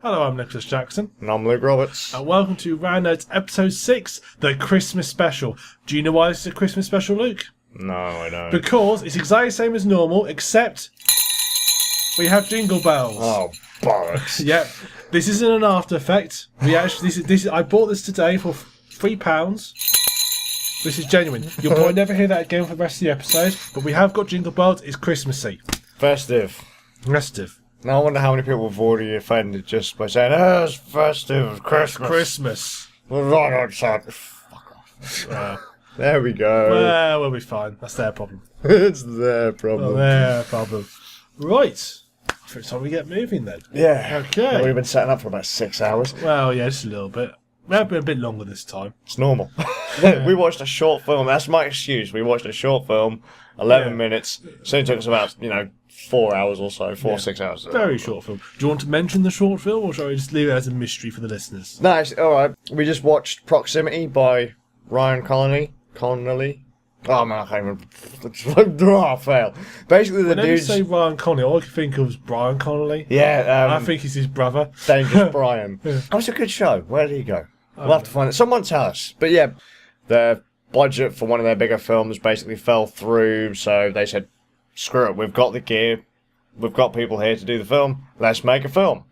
Hello, I'm Nicholas Jackson. And I'm Luke Roberts. And welcome to Round Notes Episode 6, the Christmas Special. Do you know why this is a Christmas Special, Luke? No, I don't. Because it's exactly the same as normal, except we have jingle bells. Oh, bollocks. Yep. This isn't an after effect. We actually, I bought this today for £3. This is genuine. You'll probably never hear that again for the rest of the episode, but we have got jingle bells. It's Christmassy. Festive. Festive. Now I wonder how many people have already offended just by saying, oh, it's festive, Christmas. Fuck off. There we go. Well, we'll be fine. That's their problem. It's their problem. Their problem. Right. I think it's time we get moving then. Yeah. Okay. Well, we've been setting up for about 6 hours. Well, yeah, just a little bit. We've been a bit longer this time. It's normal. We watched a short film. That's my excuse. We watched a short film, 11 minutes. It only took us about, 4 hours or so, 6 hours. Very short film. Do you want to mention the short film, or shall we just leave it as a mystery for the listeners? Nice. All right. We just watched Proximity by Ryan Connolly. Oh man, I can't even. Oh, fail. Basically, the Whenever you dude's. say Ryan Connolly, all I can think of is Brian Connolly. Yeah. I think he's his brother. Dangerous Brian. That was a good show. Where did he go? We'll have to find it. Someone tell us. But yeah, the budget for one of their bigger films basically fell through, so they said, screw it, we've got the gear, we've got people here to do the film, let's make a film.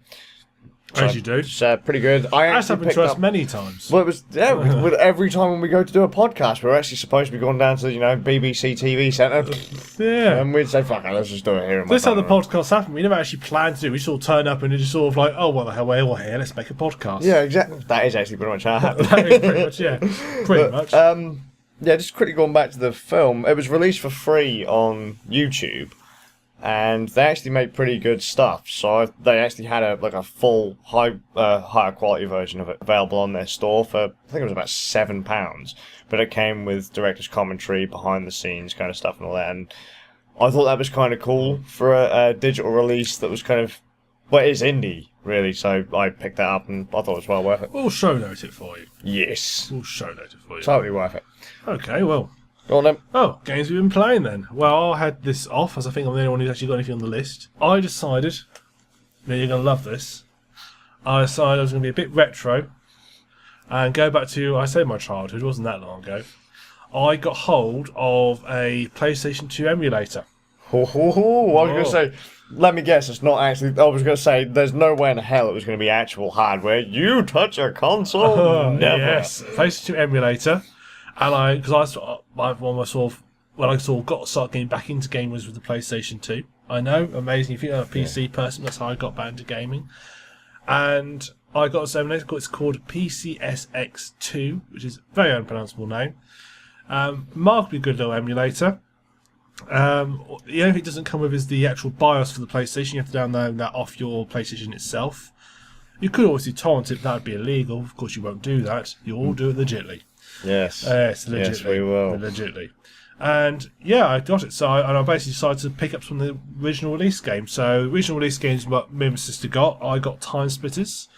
As you do. It's pretty good. That's happened to us many times. Well, it was with every time when we go to do a podcast, we're actually supposed to be going down to the BBC TV Centre. Yeah. And we'd say, fuck it, let's just do it here. This is how the podcast happened. We never actually planned to do it. We sort of turn up and it's just sort of like, oh, well, the hell, we're all here, let's make a podcast. Yeah, exactly. That is actually pretty much how it happened. That is pretty much, yeah. Pretty much. Yeah, just quickly going back to the film, it was released for free on YouTube, and they actually made pretty good stuff. So they actually had a full higher quality version of it available on their store for, I think it was about £7, but it came with director's commentary, behind the scenes kind of stuff and all that. And I thought that was kind of cool for a digital release that was kind of, well, it is indie really. So I picked that up and I thought it was well worth it. We'll show note it for you. Yes, We'll show note it for you. totally worth it. Okay, well. Go on then. Oh, games we've been playing then. Well, I had this off, as I think I'm the only one who's actually got anything on the list. I decided, now you're going to love this, I decided I was going to be a bit retro and go back to, I say my childhood, it wasn't that long ago. I got hold of a PlayStation 2 emulator. I was going to say, let me guess, it's not actually, I was going to say, there's no way in hell it was going to be actual hardware. You touch a console? Never. Yes, PlayStation 2 emulator. And I started getting back into gaming was with the PlayStation 2. I know, amazing. If you're a PC person, that's how I got back into gaming. And I got this emulator, it's called PCSX2, which is a very unpronounceable name. Remarkably good little emulator. The only thing it doesn't come with is the actual BIOS for the PlayStation. You have to download that off your PlayStation itself. You could obviously torrent it, but that would be illegal. Of course, you won't do that. You'll all do it legitly. Yes. Yes, legitly. Yes, we will. Legitly. And yeah, I got it. So I basically decided to pick up some of the original release games. So original release games, what me and my sister got. I got Time Splitters.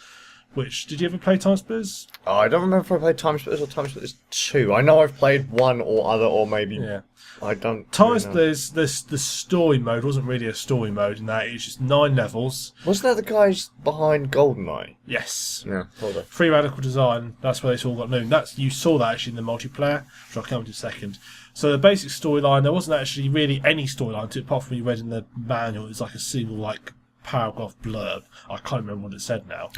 Which, did you ever play Time Splitters? Oh, I don't remember if I played Time Splitters or Time Splitters 2. I know I've played one or other, or maybe... Yeah. I don't... Time Splitters, the story mode wasn't really a story mode in that. It's just 9 levels. Wasn't that the guys behind GoldenEye? Yes. Yeah, hold on. Free Radical Design, that's where it's all got known. You saw that actually in the multiplayer, which I'll come to in a second. So the basic storyline, there wasn't actually really any storyline to it, apart from what you read in the manual. It was like a single, paragraph blurb. I can't remember what it said now.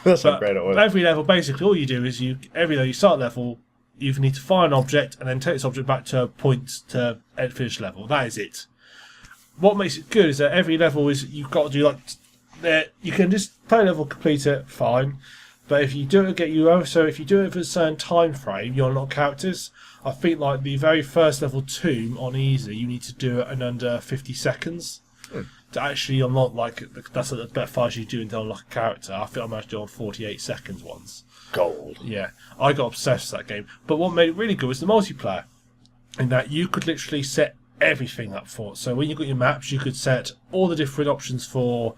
That's not great at all. Every level, basically, all you do is every time you start level, you need to find an object and then take this object back to a point to finish level. That is it. What makes it good is that every level is you've got to do you can just play a level, complete it, fine. But if you do it, if you do it for a certain time frame, you unlock characters. I think the very first level 2 on easy, you need to do it in under 50 seconds. To actually unlock, that's the best fast you do until unlock a character. I think I managed to do it on 48 seconds once. Gold. Yeah, I got obsessed with that game. But what made it really good was the multiplayer. In that you could literally set everything up for it. So when you got your maps, you could set all the different options for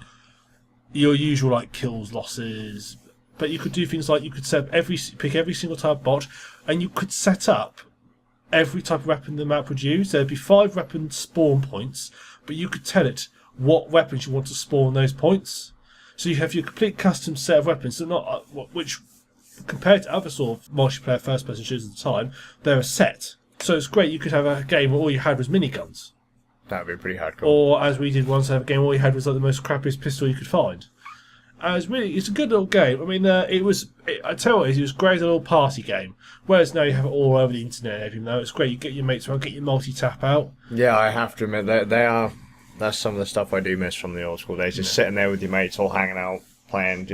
your usual kills, losses. But you could do things like you could pick every single type of bot, and you could set up every type of weapon the map would use. There'd be 5 weapon spawn points, but you could tell it what weapons you want to spawn those points. So you have your complete custom set of weapons, so not which, compared to other sort of multiplayer first-person shooters at the time, they're a set. So it's great. You could have a game where all you had was miniguns. That would be pretty hardcore. Or, as we did once, have a game where all you had was like the most crappiest pistol you could find. It's a good little game. I mean, I tell you what, it was a great little party game. Whereas now you have it all over the internet and everything. Though it's great, you get your mates around, get your multi-tap out. Yeah, I have to admit, that's some of the stuff I do miss from the old school days. Just sitting there with your mates, all hanging out, playing,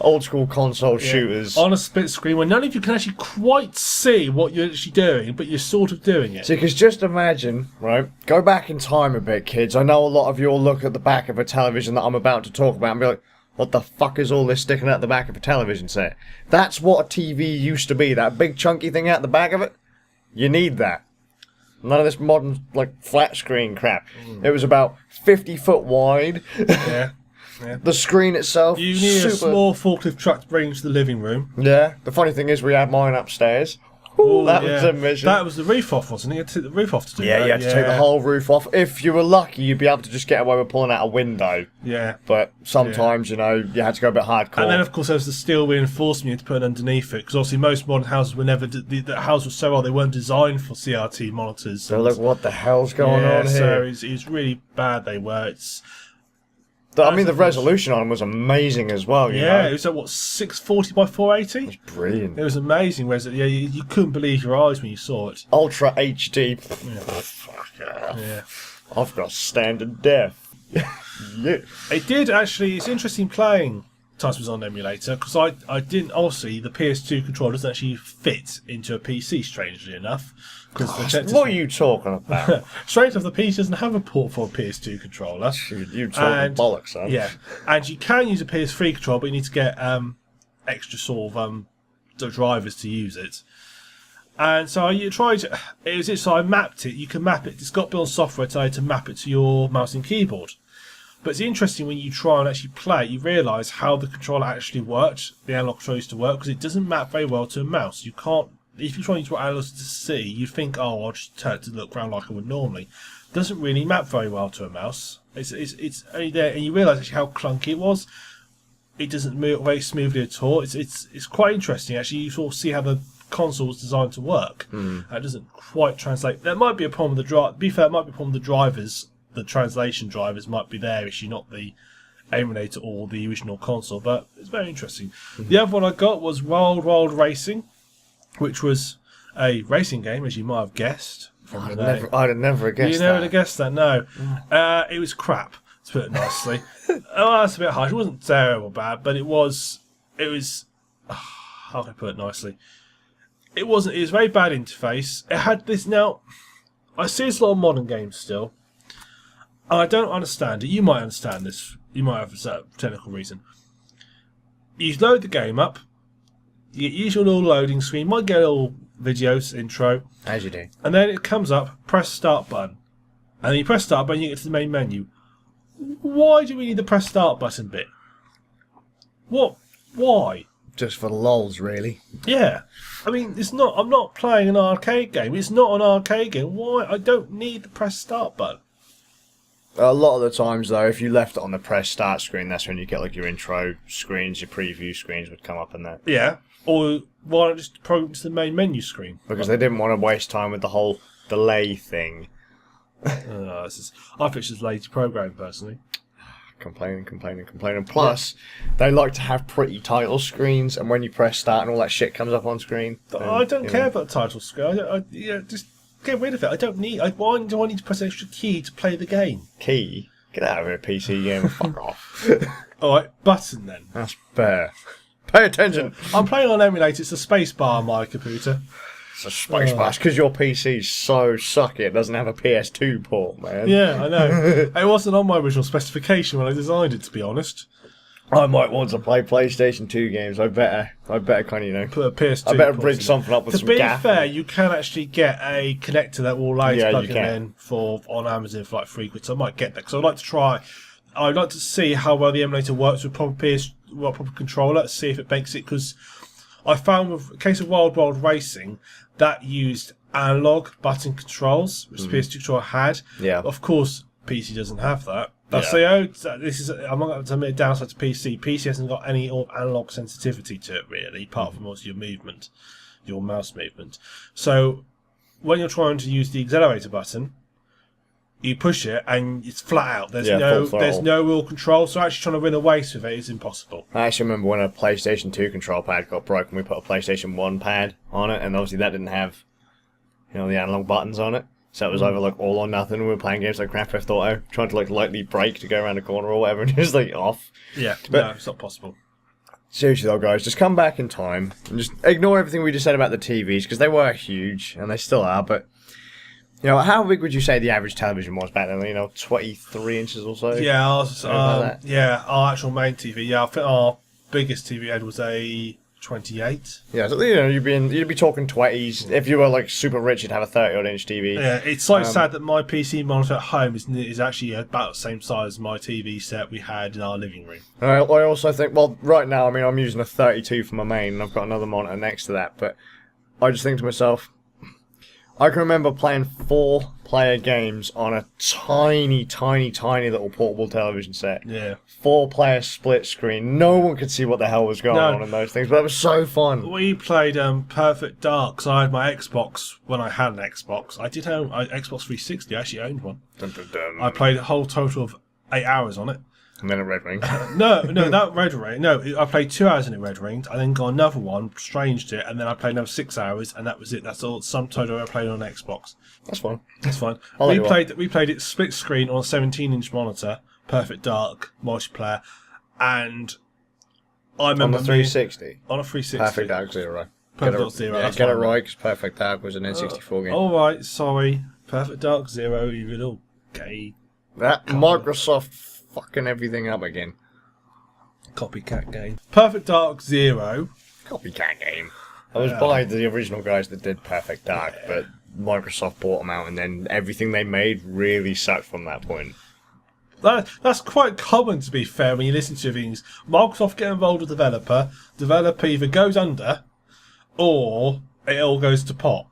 old school console shooters. On a split screen where none of you can actually quite see what you're actually doing, but you're sort of doing it. See, because just imagine, right? Go back in time a bit, kids. I know a lot of you will look at the back of a television that I'm about to talk about and be like, what the fuck is all this sticking out the back of a television set? That's what a TV used to be. That big chunky thing out the back of it. You need that. None of this modern, flat screen crap. It was about 50 foot wide. Yeah. Yeah. The screen itself. You need a small forklift truck to bring into the living room. Yeah. The funny thing is, we had mine upstairs. Ooh, that was a mission. That was the roof off, wasn't it? You had to take the roof off to do that. Yeah, you had to take the whole roof off. If you were lucky, you'd be able to just get away with pulling out a window. Yeah. But sometimes, you had to go a bit hardcore. And then, of course, there was the steel reinforcement you had to put underneath it, because obviously most modern houses were never... The houses were so old, they weren't designed for CRT monitors. So look, what the hell's going on here? So it's really bad they were. The resolution on them was amazing as well, you know? It was at, 640 by 480? It was brilliant. It was amazing. You couldn't believe your eyes when you saw it. Ultra HD. Yeah. I've got standard def. Yeah. It did actually, it's interesting playing Titans on emulator, because I didn't, obviously, the PS2 controller doesn't actually fit into a PC, strangely enough. What are you talking about? Straight off, the PC doesn't have a port for a PS2 controller. You talking bollocks, son. Yeah, and you can use a PS3 controller, but you need to get extra sort of the drivers to use it. And so you tried. So I mapped it. You can map it. It's got built software to map it to your mouse and keyboard. But it's interesting when you try and actually play, you realise how the controller actually worked, the analog controller used to work, because it doesn't map very well to a mouse. You can't. If you try and use what analog to see, you think, I'll just turn it to look around like I would normally. It doesn't really map very well to a mouse. It's only there, and you realise actually how clunky it was. It doesn't move very smoothly at all. It's quite interesting actually. You sort of see how the console was designed to work. It doesn't quite translate. There might be a problem with the drive. To be fair, it might be a problem with the drivers. The translation drivers might be their issue, not the emulator or the original console. But it's very interesting. The other one I got was Wild Racing, which was a racing game, as you might have guessed. I'd have never guessed that. You never would have guessed that, no. It was crap, to put it nicely. That's a bit harsh. It wasn't terrible bad, but it was how can I put it nicely? It was very bad interface. It had this, now, I see it's a lot of modern games still, and I don't understand it. You might understand this. You might have a technical reason. You load the game up, you use your little loading screen, might get a little videos intro. As you do. And then it comes up, press start button. And then you press start button, you get to the main menu. Why do we need the press start button bit? What? Why? Just for the lols, really. Yeah. I mean, I'm not playing an arcade game. It's not an arcade game. Why? I don't need the press start button. A lot of the times, though, if you left it on the press start screen, that's when you get your intro screens, your preview screens would come up in there. Yeah. Or why not just program to the main menu screen? Because they didn't want to waste time with the whole delay thing. I think it's just lazy programming, personally. Complaining. Plus, they like to have pretty title screens, and when you press start and all that shit comes up on screen. I don't care about the title screen. Just get rid of it. I don't need. Why do I need to press an extra key to play the game? Key? Get out of here, PC game. Fuck off. Alright, button then. That's fair. Pay attention. I'm playing on emulator. It's a space bar on my computer. It's a space bar. Because your PC's so sucky it doesn't have a PS2 port, man. Yeah, I know. It wasn't on my original specification when I designed it, to be honest. I might want to play PlayStation 2 games. I better kind of, put a PS2. I better rig something up with some gaff. To be fair, you can actually get a connector that will allow you to plug it in on Amazon for like £3. So I might get that because I'd like to try. I'd like to see how well the emulator works with proper controller. See if it makes it, because I found with a case of Wild Racing that used analog button controls, which the PS2 controller had. Yeah. Of course, PC doesn't have that. That's this is, I'm not going to admit, downside to PC. PC hasn't got any analog sensitivity to it really, apart from also your movement, your mouse movement. So when you're trying to use the accelerator button, you push it and it's flat out. There's no real control. So actually trying to win a race with it is impossible. I actually remember when a PlayStation 2 control pad got broken, we put a PlayStation 1 pad on it, and obviously that didn't have, the analog buttons on it. So it was either like all or nothing. We were playing games like Grand Theft Auto, trying to like lightly brake to go around a corner or whatever, and it was like off. Yeah, but no, it's not possible. Seriously though, guys, just come back in time and just ignore everything we just said about the TVs, because they were huge and they still are. But how big would you say the average television was back then? 23 inches or so. Yeah, our actual main TV. Yeah, I think our biggest TV head was a 28. Yeah, so you'd be talking 20s. If you were like super rich, you'd have a 30-odd inch TV. Yeah, it's so sad that my PC monitor at home is actually about the same size as my TV set we had in our living room. I also think, well, right now, I'm using a 32 for my main, and I've got another monitor next to that. But I just think to myself, I can remember playing 4-player games on a tiny, tiny, tiny little portable television set. Yeah. 4-player split screen. No one could see what the hell was going on in those things, but it was so fun. We played Perfect Dark, because I had my Xbox when I had an Xbox. I did own Xbox 360, I actually owned one. Dun, dun, dun. I played a whole total of 8 hours on it. And then a Red Ring. No, that Red Ring. No, I played 2 hours in a Red Ring. I then got another one, stranged it, and then I played another 6 hours, and that was it. That's all. Some total I played on an Xbox. That's fine. That's fine. We played it split screen on a 17-inch monitor, Perfect Dark multiplayer, and I remember on the 360. On a 360. Perfect Dark Zero. Perfect Dark Zero. Yeah, get it right, because Perfect Dark was an N64 game. All right, sorry. Perfect Dark Zero. You little gay. That Microsoft fucking everything up again. Copycat game. Perfect Dark Zero. Copycat game. I was by the original guys that did Perfect Dark, but Microsoft bought them out, and then everything they made really sucked from that point. That's quite common, to be fair, when you listen to things. Microsoft get involved with developer either goes under, or it all goes to pot.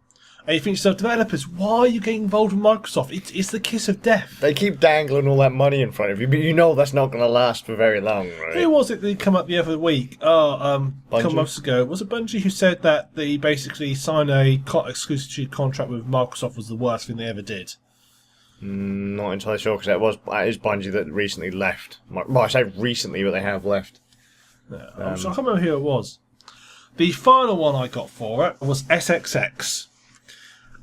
And you think to yourself, developers, why are you getting involved with Microsoft? It's the kiss of death. They keep dangling all that money in front of you, but that's not going to last for very long, right? Who was it that come up the other week? A couple months ago. Was it Bungie who said that they basically signed a exclusive contract with Microsoft was the worst thing they ever did? Not entirely sure, because it is Bungie that recently left. Well, I say recently, but they have left. Yeah, I can't remember who it was. The final one I got for it was SXX.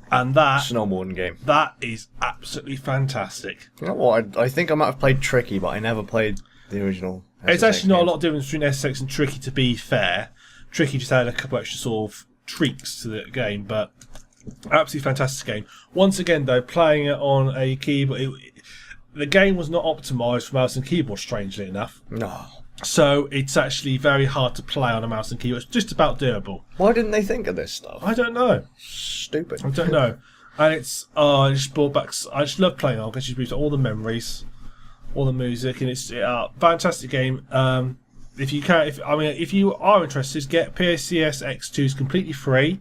And that snowboarding game. That is absolutely fantastic. You know what? I think I might have played Tricky, but I never played the original. It's actually not a lot of difference between SSX and Tricky, to be fair. Tricky just had a couple extra sort of tweaks to the game, but absolutely fantastic game. Once again, though, playing it on a keyboard, the game was not optimised for mouse and keyboard, strangely enough. No. So it's actually very hard to play on a mouse and keyboard. It's just about doable. Why didn't they think of this stuff? I don't know. Stupid. I don't know. And it's I just brought back. I just love playing on because it just brings all the memories, all the music, and it's a fantastic game. If you are interested, get PSCS X2 is completely free.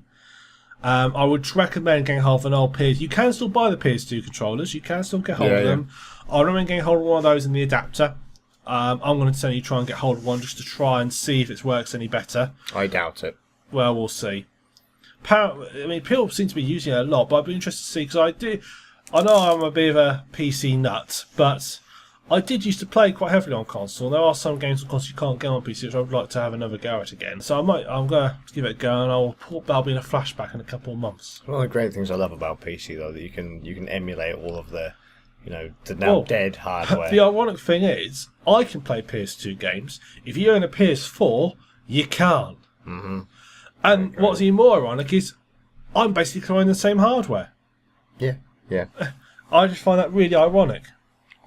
I would recommend getting hold of an old PS. You can still buy the PS2 controllers. You can still get hold of them. I recommend getting hold of one of those in the adapter. I'm going to certainly try and get hold of one just to try and see if it works any better. I doubt it. Well, we'll see. People seem to be using it a lot, but I'd be interested to see, because I know I'm a bit of a PC nut, but I did used to play quite heavily on console. There are some games on console you can't get on PC, which I would like to have another go at again. So I'm going to give it a go, and that'll be in a flashback in a couple of months. One of the great things I love about PC, though, that you can emulate all of the now dead hardware. The ironic thing is, I can play PS2 games. If you own a PS4, you can't. Mm-hmm. And what's even more ironic is, I'm basically owning the same hardware. Yeah. I just find that really ironic.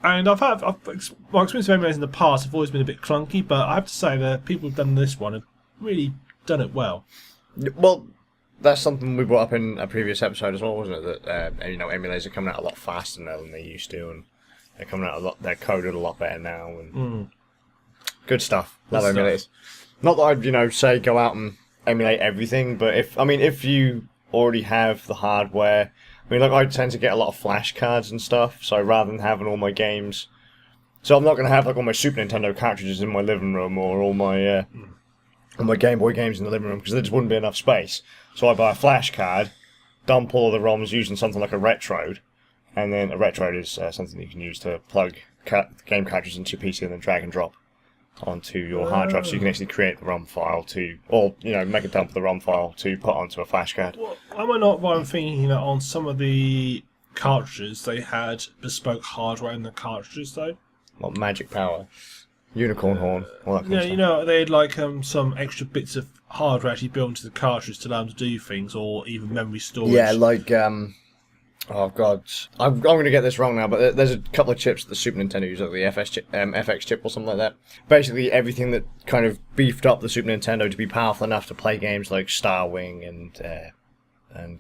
And my experience with emulators in the past have always been a bit clunky, but I have to say that people who've done this one have really done it well. Well, that's something we brought up in a previous episode as well, wasn't it? That emulators are coming out a lot faster now than they used to, and they're coming out they're coded a lot better now, and good stuff. Love emulators. Not that I'd say go out and emulate everything, but if you already have the hardware, I tend to get a lot of flash cards and stuff, so rather than having all my games So I'm not going to have like all my Super Nintendo cartridges in my living room or all my Game Boy games in the living room because there just wouldn't be enough space. So I buy a flash card, dump all the ROMs using something like a Retrode, and then a Retrode is something you can use to plug game cartridges into your PC and then drag and drop onto your hard drive, so you can actually create the ROM file or make a dump of the ROM file to put onto a flash card. Well, am I not right in thinking that on some of the cartridges they had bespoke hardware in the cartridges though? What, Magic Power, Unicorn Horn, all that kind of stuff. They had like some extra bits of hardware actually built into the cartridge to allow them to do things, or even memory storage. Yeah, like oh god, I'm going to get this wrong now, but there's a couple of chips that the Super Nintendo uses, like the FX chip or something like that. Basically, everything that kind of beefed up the Super Nintendo to be powerful enough to play games like Star Wing and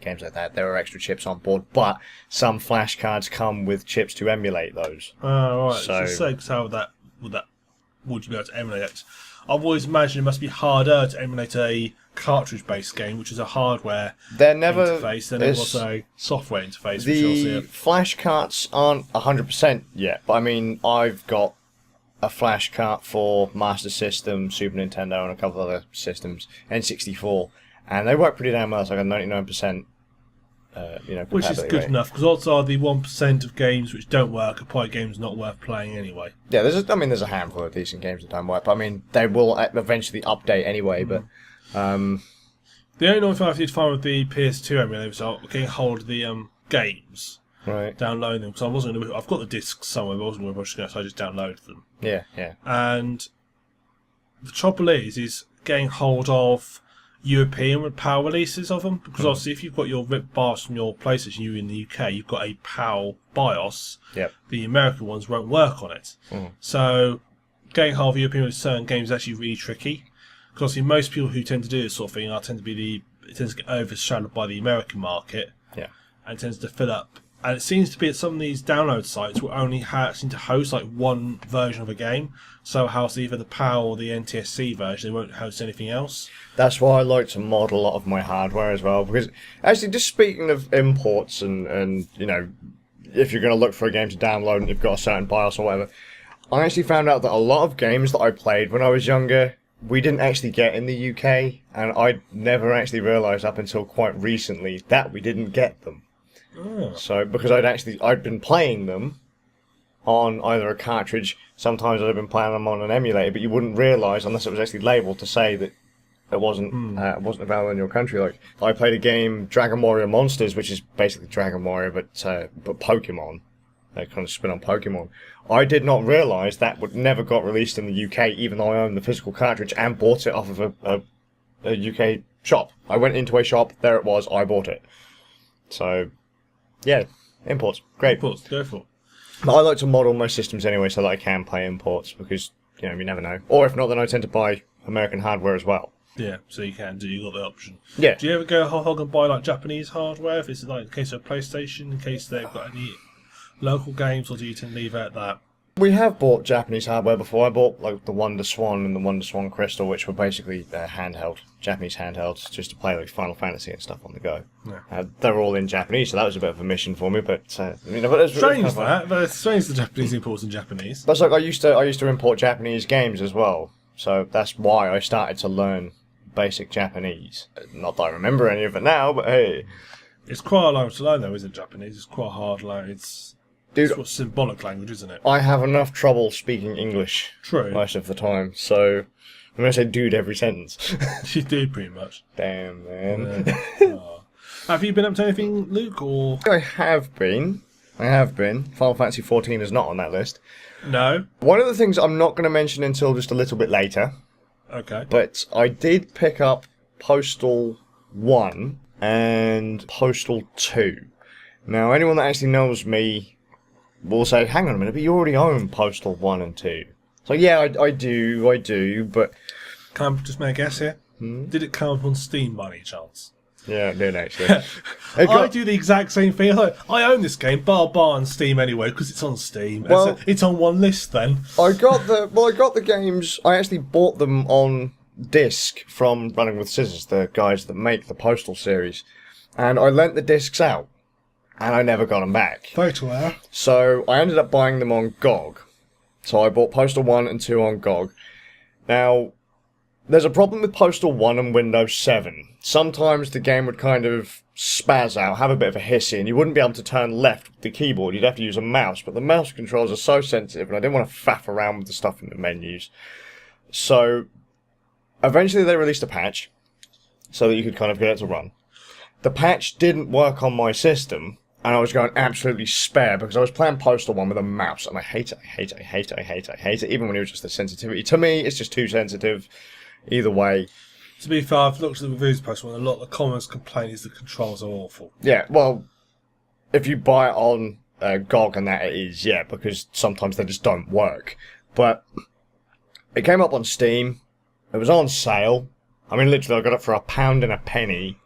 games like that. There are extra chips on board, but some flash cards come with chips to emulate those. Oh, right. So how would you be able to emulate it? I've always imagined it must be harder to emulate a cartridge-based game, which is a hardware interface, than it was a software interface. The flash carts aren't 100% yet, but I mean, I've got a flash cart for Master System, Super Nintendo, and a couple of other systems, N64, and they work pretty damn well. It's like a 99%. Which is good enough, because odds are the 1% of games which don't work are probably games not worth playing anyway. Yeah, there's a handful of decent games that don't work, but I mean, they will eventually update anyway, but... The only thing I did find with the PS2 emulator was getting hold of the games, right? Downloading them, because I wasn't going to... I've got the discs somewhere, but I wasn't going to, so I just downloaded them. Yeah. And the trouble is getting hold of European power releases of them, because obviously if you've got your RIP BIOS from your PlayStation, you in the UK, you've got a PAL BIOS. Yep. The American ones won't work on it. So getting hold of European with certain games is actually really tricky, because obviously most people who tend to do this sort of thing tend to get overshadowed by the American market. Yeah. And tends to fill up. And it seems to be at some of these download sites will only seem to host like one version of a game. So house either the PAL or the NTSC version. They won't host anything else. That's why I like to mod a lot of my hardware as well. Because actually, just speaking of imports and if you're going to look for a game to download and you've got a certain BIOS or whatever, I actually found out that a lot of games that I played when I was younger, we didn't actually get in the UK, and I never actually realised up until quite recently that we didn't get them. Oh. So, because I'd been playing them on either a cartridge, sometimes I'd been playing them on an emulator, but you wouldn't realise unless it was actually labelled to say that it wasn't available in your country. Like, I played a game, Dragon Warrior Monsters, which is basically Dragon Warrior, but Pokemon. They kind of spin on Pokemon. I did not realise that would never got released in the UK, even though I owned the physical cartridge and bought it off of a UK shop. I went into a shop, there it was, I bought it. So, yeah, imports, great. Imports, go for it. But I like to model my systems anyway so that I can play imports, because, you never know. Or if not, then I tend to buy American hardware as well. Yeah, so you got the option. Yeah. Do you ever go whole hog and buy like Japanese hardware, if it's like in case of PlayStation, in case they've got any local games, or do you tend to leave it at that? We have bought Japanese hardware before. I bought like the Wonder Swan and the Wonder Swan Crystal, which were basically Japanese handhelds, just to play like Final Fantasy and stuff on the go. Yeah. They're all in Japanese, so that was a bit of a mission for me. But but it's strange but it's strange the Japanese imports in Japanese. That's like I used to import Japanese games as well, so that's why I started to learn basic Japanese. Not that I remember any of it now, but hey, it's quite a language to learn though, isn't Japanese? It's quite a hard language. It's a symbolic language, isn't it? I have enough trouble speaking English most of the time, so I'm going to say dude every sentence. You do, pretty much. Damn, man. Have you been up to anything, Luke? Or I have been. Final Fantasy 14 is not on that list. No. One of the things I'm not going to mention until just a little bit later. Okay. But I did pick up Postal 1 and Postal 2. Now, anyone that actually knows me will say, hang on a minute, but you already own Postal 1 and 2. So yeah, I do, but... Can I just make a guess here? Did it come up on Steam by any chance? Yeah, it did actually. I do the exact same thing. I own this game, bar on Steam anyway, because it's on Steam. Well, it's on one list then. I got the games, I actually bought them on disc from Running with Scissors, the guys that make the Postal series. And I lent the discs out. And I never got them back. Photo error. So I ended up buying them on GOG. So I bought Postal 1 and 2 on GOG. Now, there's a problem with Postal 1 and Windows 7. Sometimes the game would kind of spaz out, have a bit of a hissy, and you wouldn't be able to turn left with the keyboard. You'd have to use a mouse, but the mouse controls are so sensitive, and I didn't want to faff around with the stuff in the menus. So, eventually they released a patch, so that you could kind of get it to run. The patch didn't work on my system, and I was going absolutely spare, because I was playing Postal 1 with a mouse, and I hate it, even when it was just the sensitivity. To me, it's just too sensitive. Either way. To be fair, I've looked at the reviews post one. A lot of the comments complain is the controls are awful. Yeah, well, if you buy it on GOG and that, it is, yeah, because sometimes they just don't work. But it came up on Steam. It was on sale. I mean, literally, I got it for £1 and a penny.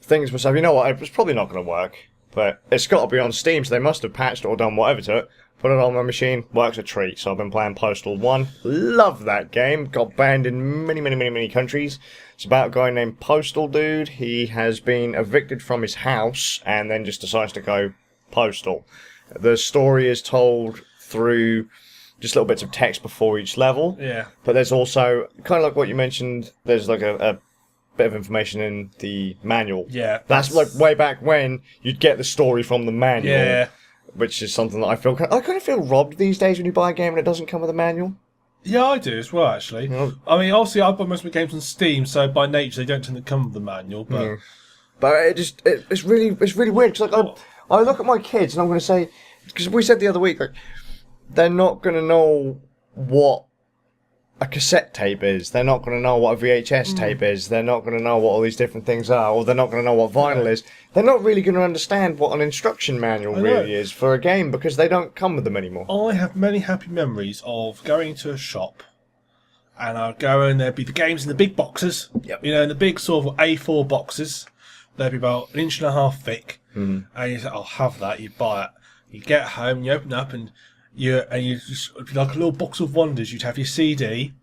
Thinking to myself, you know what, it's probably not going to work. But it's got to be on Steam, so they must have patched it or done whatever to it. Put it on my machine, works a treat. So I've been playing Postal 1. Love that game. Got banned in many countries. It's about a guy named Postal Dude. He has been evicted from his house and then just decides to go postal. The story is told through just little bits of text before each level. Yeah. But there's also, kind of like what you mentioned, there's like a bit of information in the manual. Yeah. That's like way back when you'd get the story from the manual. Yeah. Which is something that I kind of feel robbed these days when you buy a game and it doesn't come with a manual. Yeah, I do as well, actually. I mean, obviously, I buy most of my games on Steam, so by nature they don't tend to come with the manual. But but it's really weird. Cause like I look at my kids and I'm going to say, because we said the other week, like they're not going to know what a cassette tape is. They're not going to know what a VHS tape is. They're not going to know what all these different things are, or they're not going to know what vinyl is. They're not really going to understand what an instruction manual really is for a game because they don't come with them anymore. I have many happy memories of going to a shop and I'd go and there'd be the games in the big boxes. Yep. You know, in the big sort of A4 boxes. They'd be about 1.5 inches thick. Mm-hmm. And you say, I'll have that. You buy it. You get home, you open it up and you just, it'd be like a little box of wonders. You'd have your CD.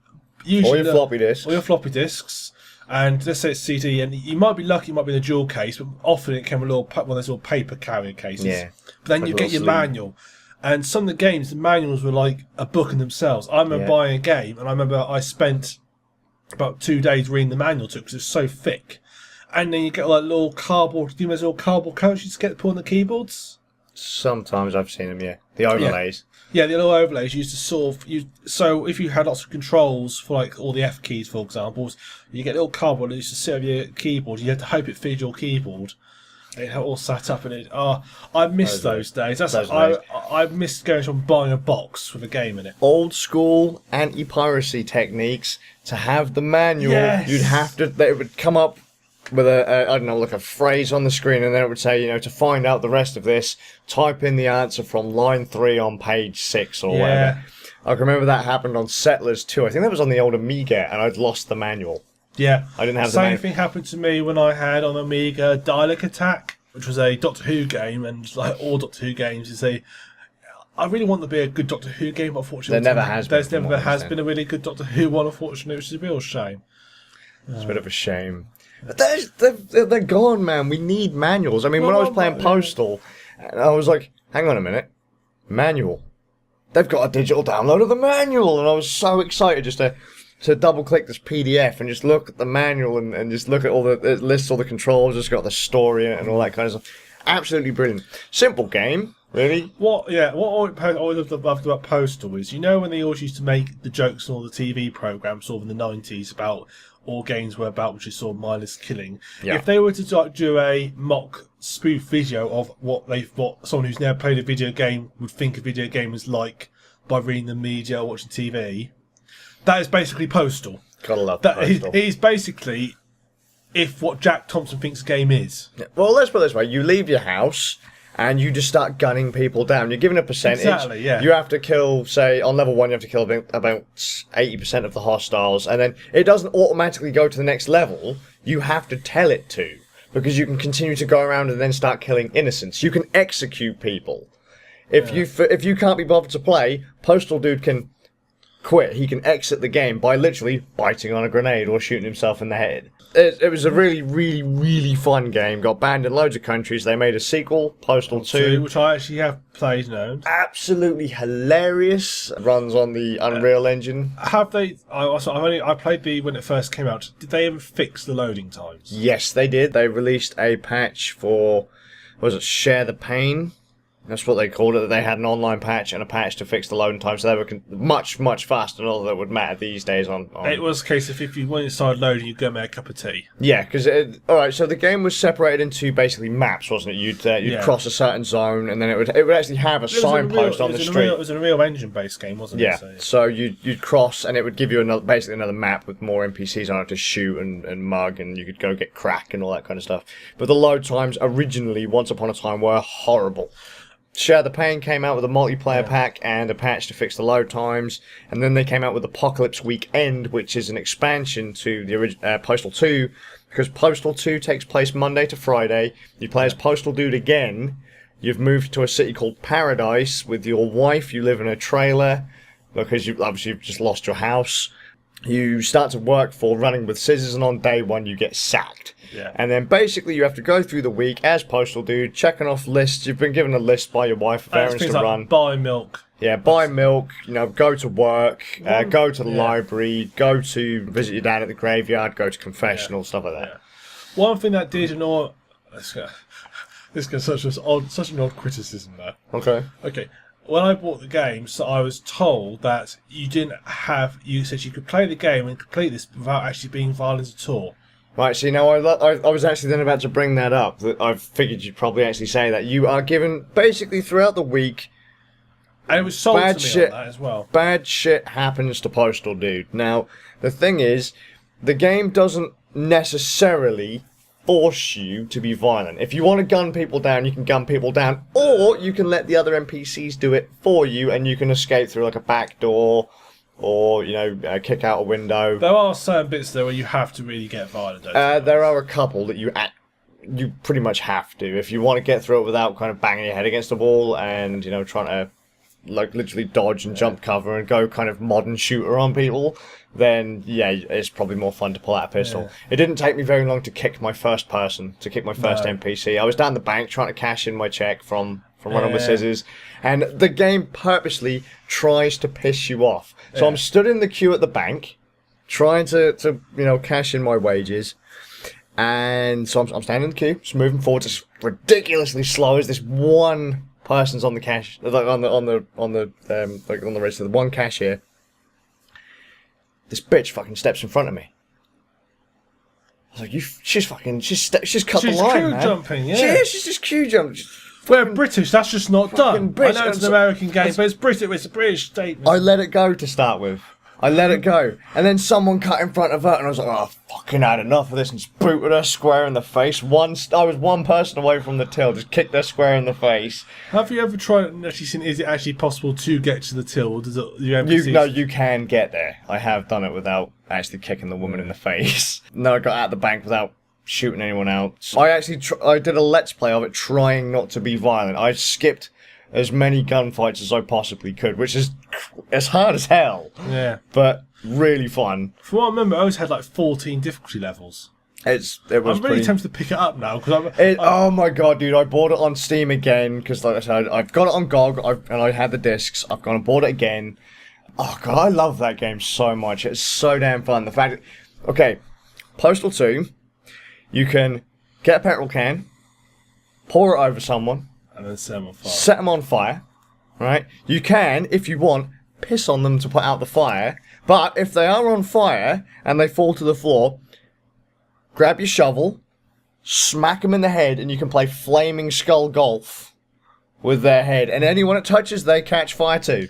Or your floppy disks. Or your floppy disks. And let's say it's CD, and you might be lucky, it might be in a dual case, but often it came with one of those little paper carrier cases. Yeah. But then you get your manual. And some of the games, the manuals were like a book in themselves. I remember buying a game, and I remember I spent about 2 days reading the manual to it because it's so thick. And then you get like little cardboard, do you know those little cardboard coats you get to put on the keyboards? Sometimes I've seen them, yeah. The overlays. Yeah, the little overlays used to sort of so if you had lots of controls for like all the F keys, for example, you get a little cardboard that used to sit over your keyboard. You had to hope it fitted your keyboard. It had all sat up in it. I miss those days. I missed going from buying a box with a game in it. Old school anti-piracy techniques. To have the manual, you'd have to. They would come up with I don't know, like a phrase on the screen, and then it would say, you know, to find out the rest of this, type in the answer from line 3 on page 6 or whatever. I can remember that happened on Settlers 2. I think that was on the old Amiga, and I'd lost the manual. Yeah. I didn't have the manual. Same thing happened to me when I had on Amiga Dialect Attack, which was a Doctor Who game, and like all Doctor Who games is I really want there to be a good Doctor Who game, but unfortunately there never has been a really good Doctor Who one, unfortunately, which is a real shame. It's a bit of a shame. But they're gone, man. We need manuals. I mean, when I was playing Postal, I was like, hang on a minute. Manual. They've got a digital download of the manual. And I was so excited just to double-click this PDF and just look at the manual and just look at all it lists all the controls, just got the story in it and all that kind of stuff. Absolutely brilliant. Simple game, really. What I loved about Postal is, you know when they always used to make the jokes on all the TV programmes sort of in the 90s about all games were about, which is sort of mindless killing. Yeah. If they were to do a mock spoof video of what someone who's never played a video game would think a video game is like by reading the media or watching TV, that is basically Postal. Gotta love Postal. It is basically what Jack Thompson thinks a game is. Yeah. Well, let's put it this way. You leave your house and you just start gunning people down. You're given a percentage. Exactly, yeah. You have to kill, say, on level 1, you have to kill about 80% of the hostiles, and then it doesn't automatically go to the next level. You have to tell it to, because you can continue to go around and then start killing innocents. You can execute people. If you can't be bothered to play, Postal Dude can quit. He can exit the game by literally biting on a grenade or shooting himself in the head. It was a really, really, really fun game. Got banned in loads of countries. They made a sequel, Postal 2. Which I actually have played and owned. Absolutely hilarious. Runs on the Unreal Engine. Have they... I played when it first came out. Did they ever fix the loading times? Yes, they did. They released a patch for, what was it, Share the Pain? That's what they called it. They had an online patch and a patch to fix the loading time, so they were much, much faster than all that would matter these days on... It was a case of if you went inside loading, you'd go make a cup of tea. Yeah, because... Alright, so the game was separated into basically maps, wasn't it? You'd cross a certain zone, and then it would actually have a signpost on the street. It was a real engine-based game, wasn't it? Yeah, so you'd cross, and it would give you basically another map with more NPCs on it to shoot and mug, and you could go get crack and all that kind of stuff. But the load times originally, once upon a time, were horrible. Share the Pain came out with a multiplayer pack and a patch to fix the load times, and then they came out with Apocalypse Weekend, which is an expansion to the Postal 2, because Postal 2 takes place Monday to Friday. You play as Postal Dude again. You've moved to a city called Paradise with your wife. You live in a trailer because you've just lost your house. You start to work for Running with Scissors, and on day one you get sacked. Yeah. And then basically you have to go through the week as Postal Dude, checking off lists. You've been given a list by your wife of errands to run. Buy milk. Yeah, buy milk, go to work, go to the library, go to visit your dad at the graveyard, go to confessional, stuff like that. Yeah. One thing that did annoy... This is such an odd criticism there. Okay. When I bought the game, so I was told that you said you could play the game and complete this without actually being violent at all. Right, see, now I was actually then about to bring that up. That I figured you'd probably actually say that. You are given, basically throughout the week... And it was sold to me on that as well. Bad shit happens to Postal Dude. Now, the thing is, the game doesn't necessarily force you to be violent. If you want to gun people down, you can gun people down, or you can let the other NPCs do it for you, and you can escape through like a back door, or kick out a window. There are certain bits there where you have to really get violent. There are a couple that you pretty much have to if you want to get through it without kind of banging your head against the wall and trying to like literally dodge and jump cover and go kind of modern shooter on people. Then it's probably more fun to pull out a pistol. Yeah. It didn't take me very long to kick my first NPC. I was down the bank trying to cash in my check from Running with Scissors, and the game purposely tries to piss you off. So I'm stood in the queue at the bank, trying to cash in my wages, and so I'm standing in the queue, just moving forward, just ridiculously slow as this one person's on the cash, like on the register, the one cashier. This bitch fucking steps in front of me. I was like, she's cut the line, man. Jumping, yeah. She's just queue jumping. We're British, that's just not done. British. I know it's an American game, but it's a British statement. I let it go to start with. I let it go. And then someone cut in front of her, and I was like, oh, I've fucking had enough of this, and just booted her square in the face. I was one person away from the till, just kicked her square in the face. Have you ever tried and actually seen, is it actually possible to get to the till? Or does it, you can get there. I have done it without actually kicking the woman in the face. No, I got out of the bank without shooting anyone out. I actually I did a let's play of it trying not to be violent. I skipped as many gunfights as I possibly could, which is as hard as hell. Yeah. But really fun. From what I remember, I always had like 14 difficulty levels. It was. I'm really tempted to pick it up now because oh my god, dude! I bought it on Steam again because, like I said, I've got it on GOG and I had the discs. I've gone and bought it again. Oh god, I love that game so much. It's so damn fun. The fact, Postal 2, you can get a petrol can, pour it over someone, and then set them on fire. Set them on fire, right? You can, if you want, piss on them to put out the fire. But if they are on fire and they fall to the floor, grab your shovel, smack them in the head, and you can play flaming skull golf with their head. And anyone it touches, they catch fire too.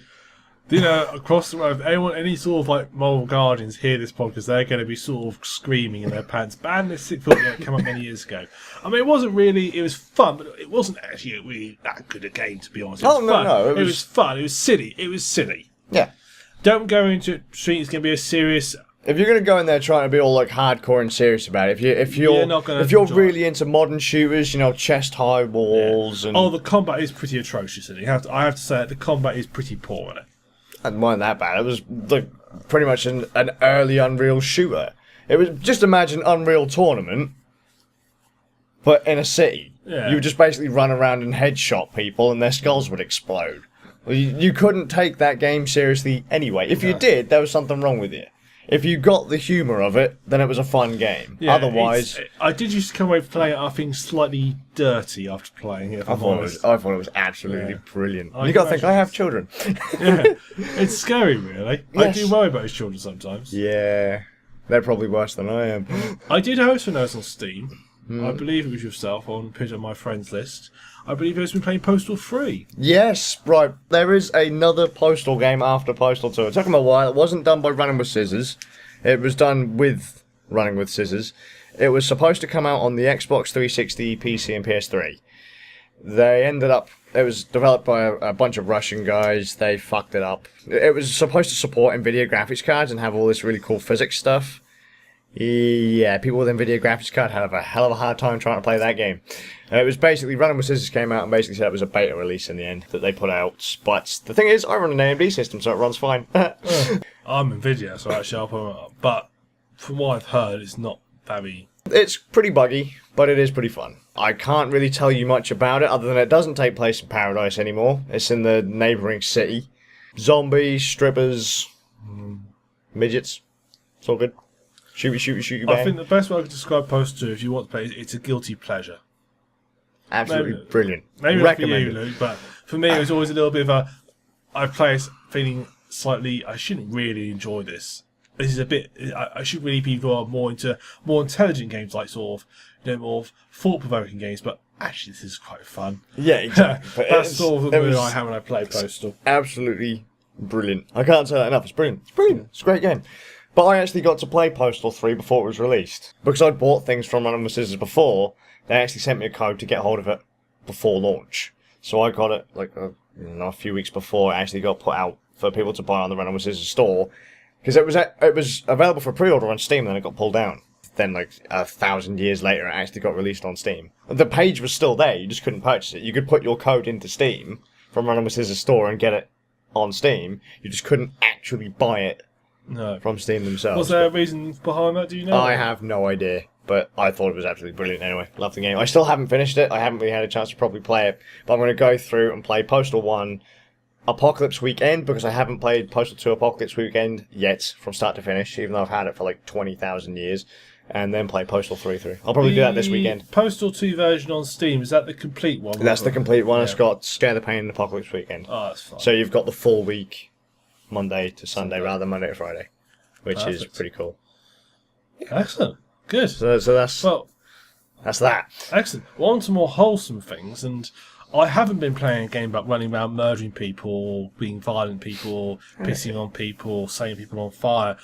Across the road, any sort of like moral guardians hear this podcast, they're going to be sort of screaming in their pants. Ban this sick film that came up many years ago. I mean, it was fun, but it wasn't actually really that good a game, to be honest. It was fun. It was silly. Yeah. Don't go into it thinking it's going to be a serious. If you're going to go in there trying to be all like hardcore and serious about it, if you're really into modern shooters, chest high walls and the combat is pretty atrocious. I have to say the combat is pretty poor in it. It wasn't that bad. It was like pretty much an early Unreal shooter. It was just imagine Unreal Tournament, but in a city. Yeah. You would just basically run around and headshot people, and their skulls would explode. Well, you couldn't take that game seriously anyway. If you did, there was something wrong with you. If you got the humour of it, then it was a fun game. Yeah, Otherwise, I did used to come away from playing it, I think, slightly dirty after playing it. I thought it was absolutely brilliant. I You got to can think, I have children. Yeah, it's scary, really. I Yes. do worry about his children sometimes. Yeah, they're probably worse than I am. I did host one of those on Steam. I believe it was yourself on put it on my friends list. I believe it's been playing Postal 3. Yes, right. There is another Postal game after Postal 2. It took them a while. It wasn't done by Running with Scissors. It was done with Running with Scissors. It was supposed to come out on the Xbox 360, PC, and PS3. They ended up... It was developed by a bunch of Russian guys. They fucked it up. It was supposed to support NVIDIA graphics cards and have all this really cool physics stuff. Yeah, people with NVIDIA graphics card had a hell of a hard time trying to play that game. It was basically, Running with Scissors came out and basically said it was a beta release in the end that they put out. But the thing is, I run an AMD system, so it runs fine. I'm NVIDIA, so actually I'll put them up. But from what I've heard, it's not very... It's pretty buggy, but it is pretty fun. I can't really tell you much about it, other than it doesn't take place in Paradise anymore. It's in the neighbouring city. Zombies, strippers, midgets. It's all good. Shoot you, bang. I think the best way I could describe Postal 2, if you want to play it, it's a guilty pleasure. Absolutely brilliant. Maybe not for you, Recommend it. Luke, but for me it was always a little bit of a... I play it feeling slightly... I shouldn't really enjoy this. This is a bit... I should really be more into more intelligent games, like sort of, more thought-provoking games, but actually this is quite fun. Yeah, exactly. But That's sort of the mood was I have when I play Postal. absolutely brilliant. I can't say that enough. It's brilliant. It's brilliant. It's a great game. But I actually got to play Postal 3 before it was released. Because I'd bought things from Running with Scissors before, they actually sent me a code to get hold of it before launch. So I got it like a few weeks before it actually got put out for people to buy on the Running with Scissors store. Because it was available for pre-order on Steam, then it got pulled down. Then, like, 1,000 years later, it actually got released on Steam. The page was still there, you just couldn't purchase it. You could put your code into Steam from Running with Scissors store and get it on Steam. You just couldn't actually buy it No. from Steam themselves. Was there a reason behind that, do you know? I have no idea, but I thought it was absolutely brilliant anyway. Love the game. I still haven't finished it. I haven't really had a chance to properly play it, but I'm going to go through and play Postal 1 Apocalypse Weekend, because I haven't played Postal 2 Apocalypse Weekend yet, from start to finish, even though I've had it for like 20,000 years, and then play Postal 3 through. I'll probably do that this weekend. The Postal 2 version on Steam, is that the complete one? That's the complete one. Yeah. It's got Scare the Pain and Apocalypse Weekend. Oh, that's fine. So you've got the full week, Monday to Sunday, rather than Monday to Friday, which is Perfect. pretty cool. Excellent. Good. So that's Well, that. excellent. Well, on to more wholesome things, and I haven't been playing a game about running around murdering people, being violent people, pissing on people, setting people on fire.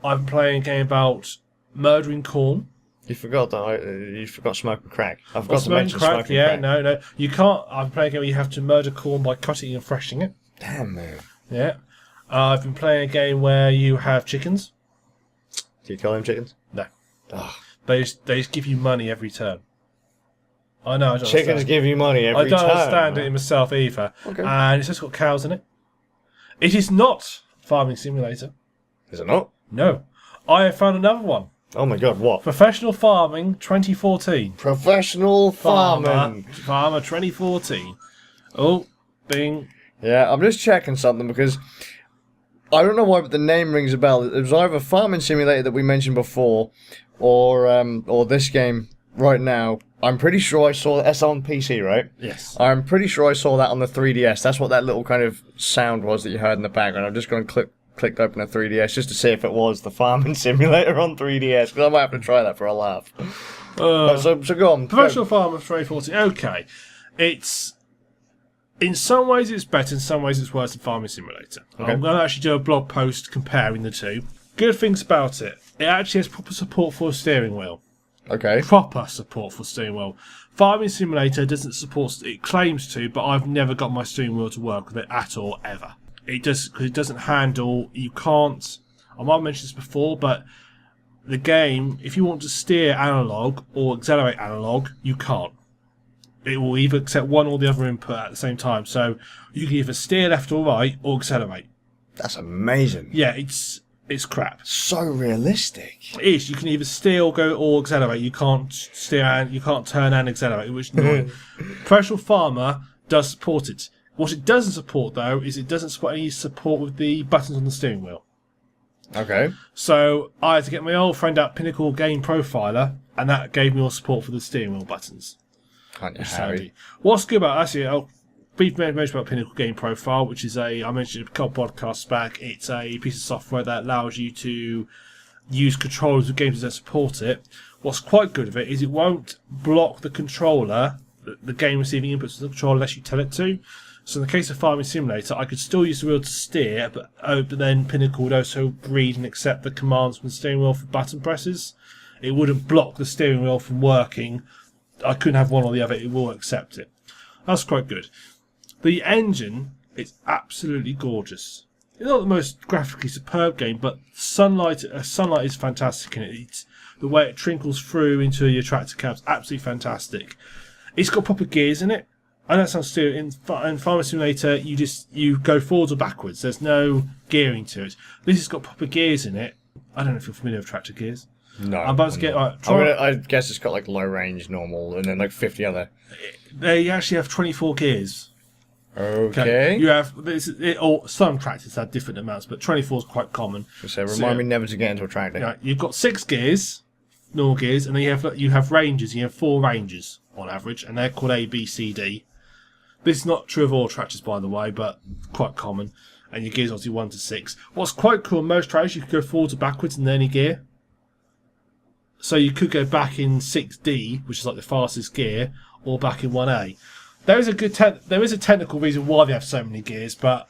I've been playing a game about murdering corn. You forgot that. You forgot smoking crack. I Or forgot to smoking mention crack, smoking yeah, crack. no. You can't. I'm playing a game where you have to murder corn by cutting and threshing it. Damn man. Yeah. I've been playing a game where you have chickens. Do you kill them chickens? No. Ugh. They just give you money every turn. I know. I don't Chickens understand. give you money every I don't time. understand it myself either. Okay. And it's just got cows in it. It is not Farming Simulator. Is it not? No. I have found another one. Oh my god, what? Professional Farming 2014. Professional farming. Farmer 2014. Oh, bing. Yeah, I'm just checking something because I don't know why, but the name rings a bell. It was either Farming Simulator that we mentioned before, or this game right now. I'm pretty sure I saw that's on PC, right? Yes. I'm pretty sure I saw that on the 3DS. That's what that little kind of sound was that you heard in the background. I'm just going to clicked open a 3DS just to see if it was the Farming Simulator on 3DS, because I might have to try that for a laugh. So go on. Professional Farmer 2014. Okay. It's... In some ways it's better, in some ways it's worse than Farming Simulator. Okay. I'm going to actually do a blog post comparing the two. Good things about it. It actually has proper support for a steering wheel. Okay. Proper support for steering wheel. Farming Simulator doesn't support... It claims to, but I've never got my steering wheel to work with it at all, ever. It does, because it doesn't handle... You can't... I might have mentioned this before, but the game, if you want to steer analog or accelerate analog, you can't. It will either accept one or the other input at the same time. So you can either steer left or right or accelerate. That's amazing. Yeah, it's crap. So realistic. It is. You can either steer or go or accelerate. You can't steer and you can't turn and accelerate, which is annoying. Professional Farmer does support it. What it doesn't support, though, is it doesn't support any support with the buttons on the steering wheel. Okay. So I had to get my old friend out Pinnacle Game Profiler, and that gave me all support for the steering wheel buttons. Can't you, Harry? What's good about actually, I'll brief mention about Pinnacle Game Profile, which is I mentioned a couple podcasts back. It's a piece of software that allows you to use controllers with games that support it. What's quite good of it is it won't block the controller, the game receiving inputs to the controller unless you tell it to. So in the case of Farming Simulator, I could still use the wheel to steer, but then Pinnacle would also read and accept the commands from the steering wheel for button presses. It wouldn't block the steering wheel from working. I couldn't have one or the other. It will accept it. That's quite good. The engine is absolutely gorgeous. It's not the most graphically superb game, but sunlight is fantastic in it. It's, the way it trinkles through into your tractor cabs, absolutely fantastic. It's got proper gears in it. I know that sounds stupid. In Farming Simulator, you go forwards or backwards. There's no gearing to it. This has got proper gears in it. I don't know if you're familiar with tractor gears. No. I'm about to get. I guess it's got like low range, normal, and then like 50 other. They actually have 24 gears. Okay. You have or some tractors have different amounts, but 24 is quite common. So remind me never to get into a tractor. Yeah, you've got 6 gears, normal gears, and then you have ranges. You have 4 ranges on average, and they're called A, B, C, D. This is not true of all tractors, by the way, but quite common. And your gears obviously 1 to 6. What's quite cool, most tractors you could go forwards or backwards in any gear. So you could go back in 6D, which is like the fastest gear, or back in 1A. There is a technical reason why they have so many gears, but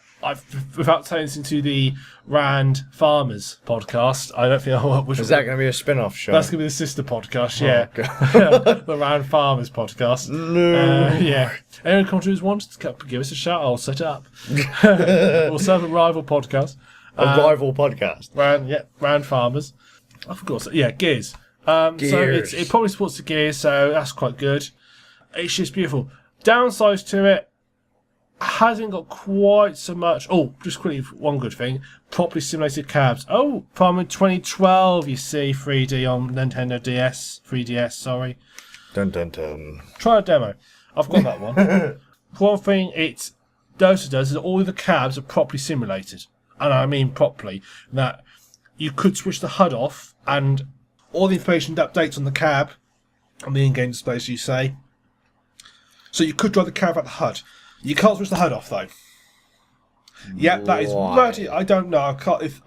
without turning this into the Rand Farmers podcast, I don't think I'll... Is that going to be a spin-off show? That's going to be the sister podcast, yeah. Oh, The Rand Farmers podcast. No. Yeah. Anyone come to us wants to give us a shout, I'll set it up. We'll serve a rival podcast. A rival podcast. Rand Farmers. I forgot. Yeah, gears. Gears. So it probably supports the gears, so that's quite good. It's just beautiful. Downsides to it, hasn't got quite so much. Oh, just quickly, one good thing. Properly simulated cabs. Oh, from 2012, you see, 3D on Nintendo DS. 3DS, sorry. Dun dun dun. Try a demo. I've got that one. One thing it does is all the cabs are properly simulated. And I mean properly. That you could switch the HUD off and all the information updates on the cab on the in-game display, as you say. So you could drive the cab out the HUD. You can't switch the HUD off though. Yeah, that is bloody. I don't know.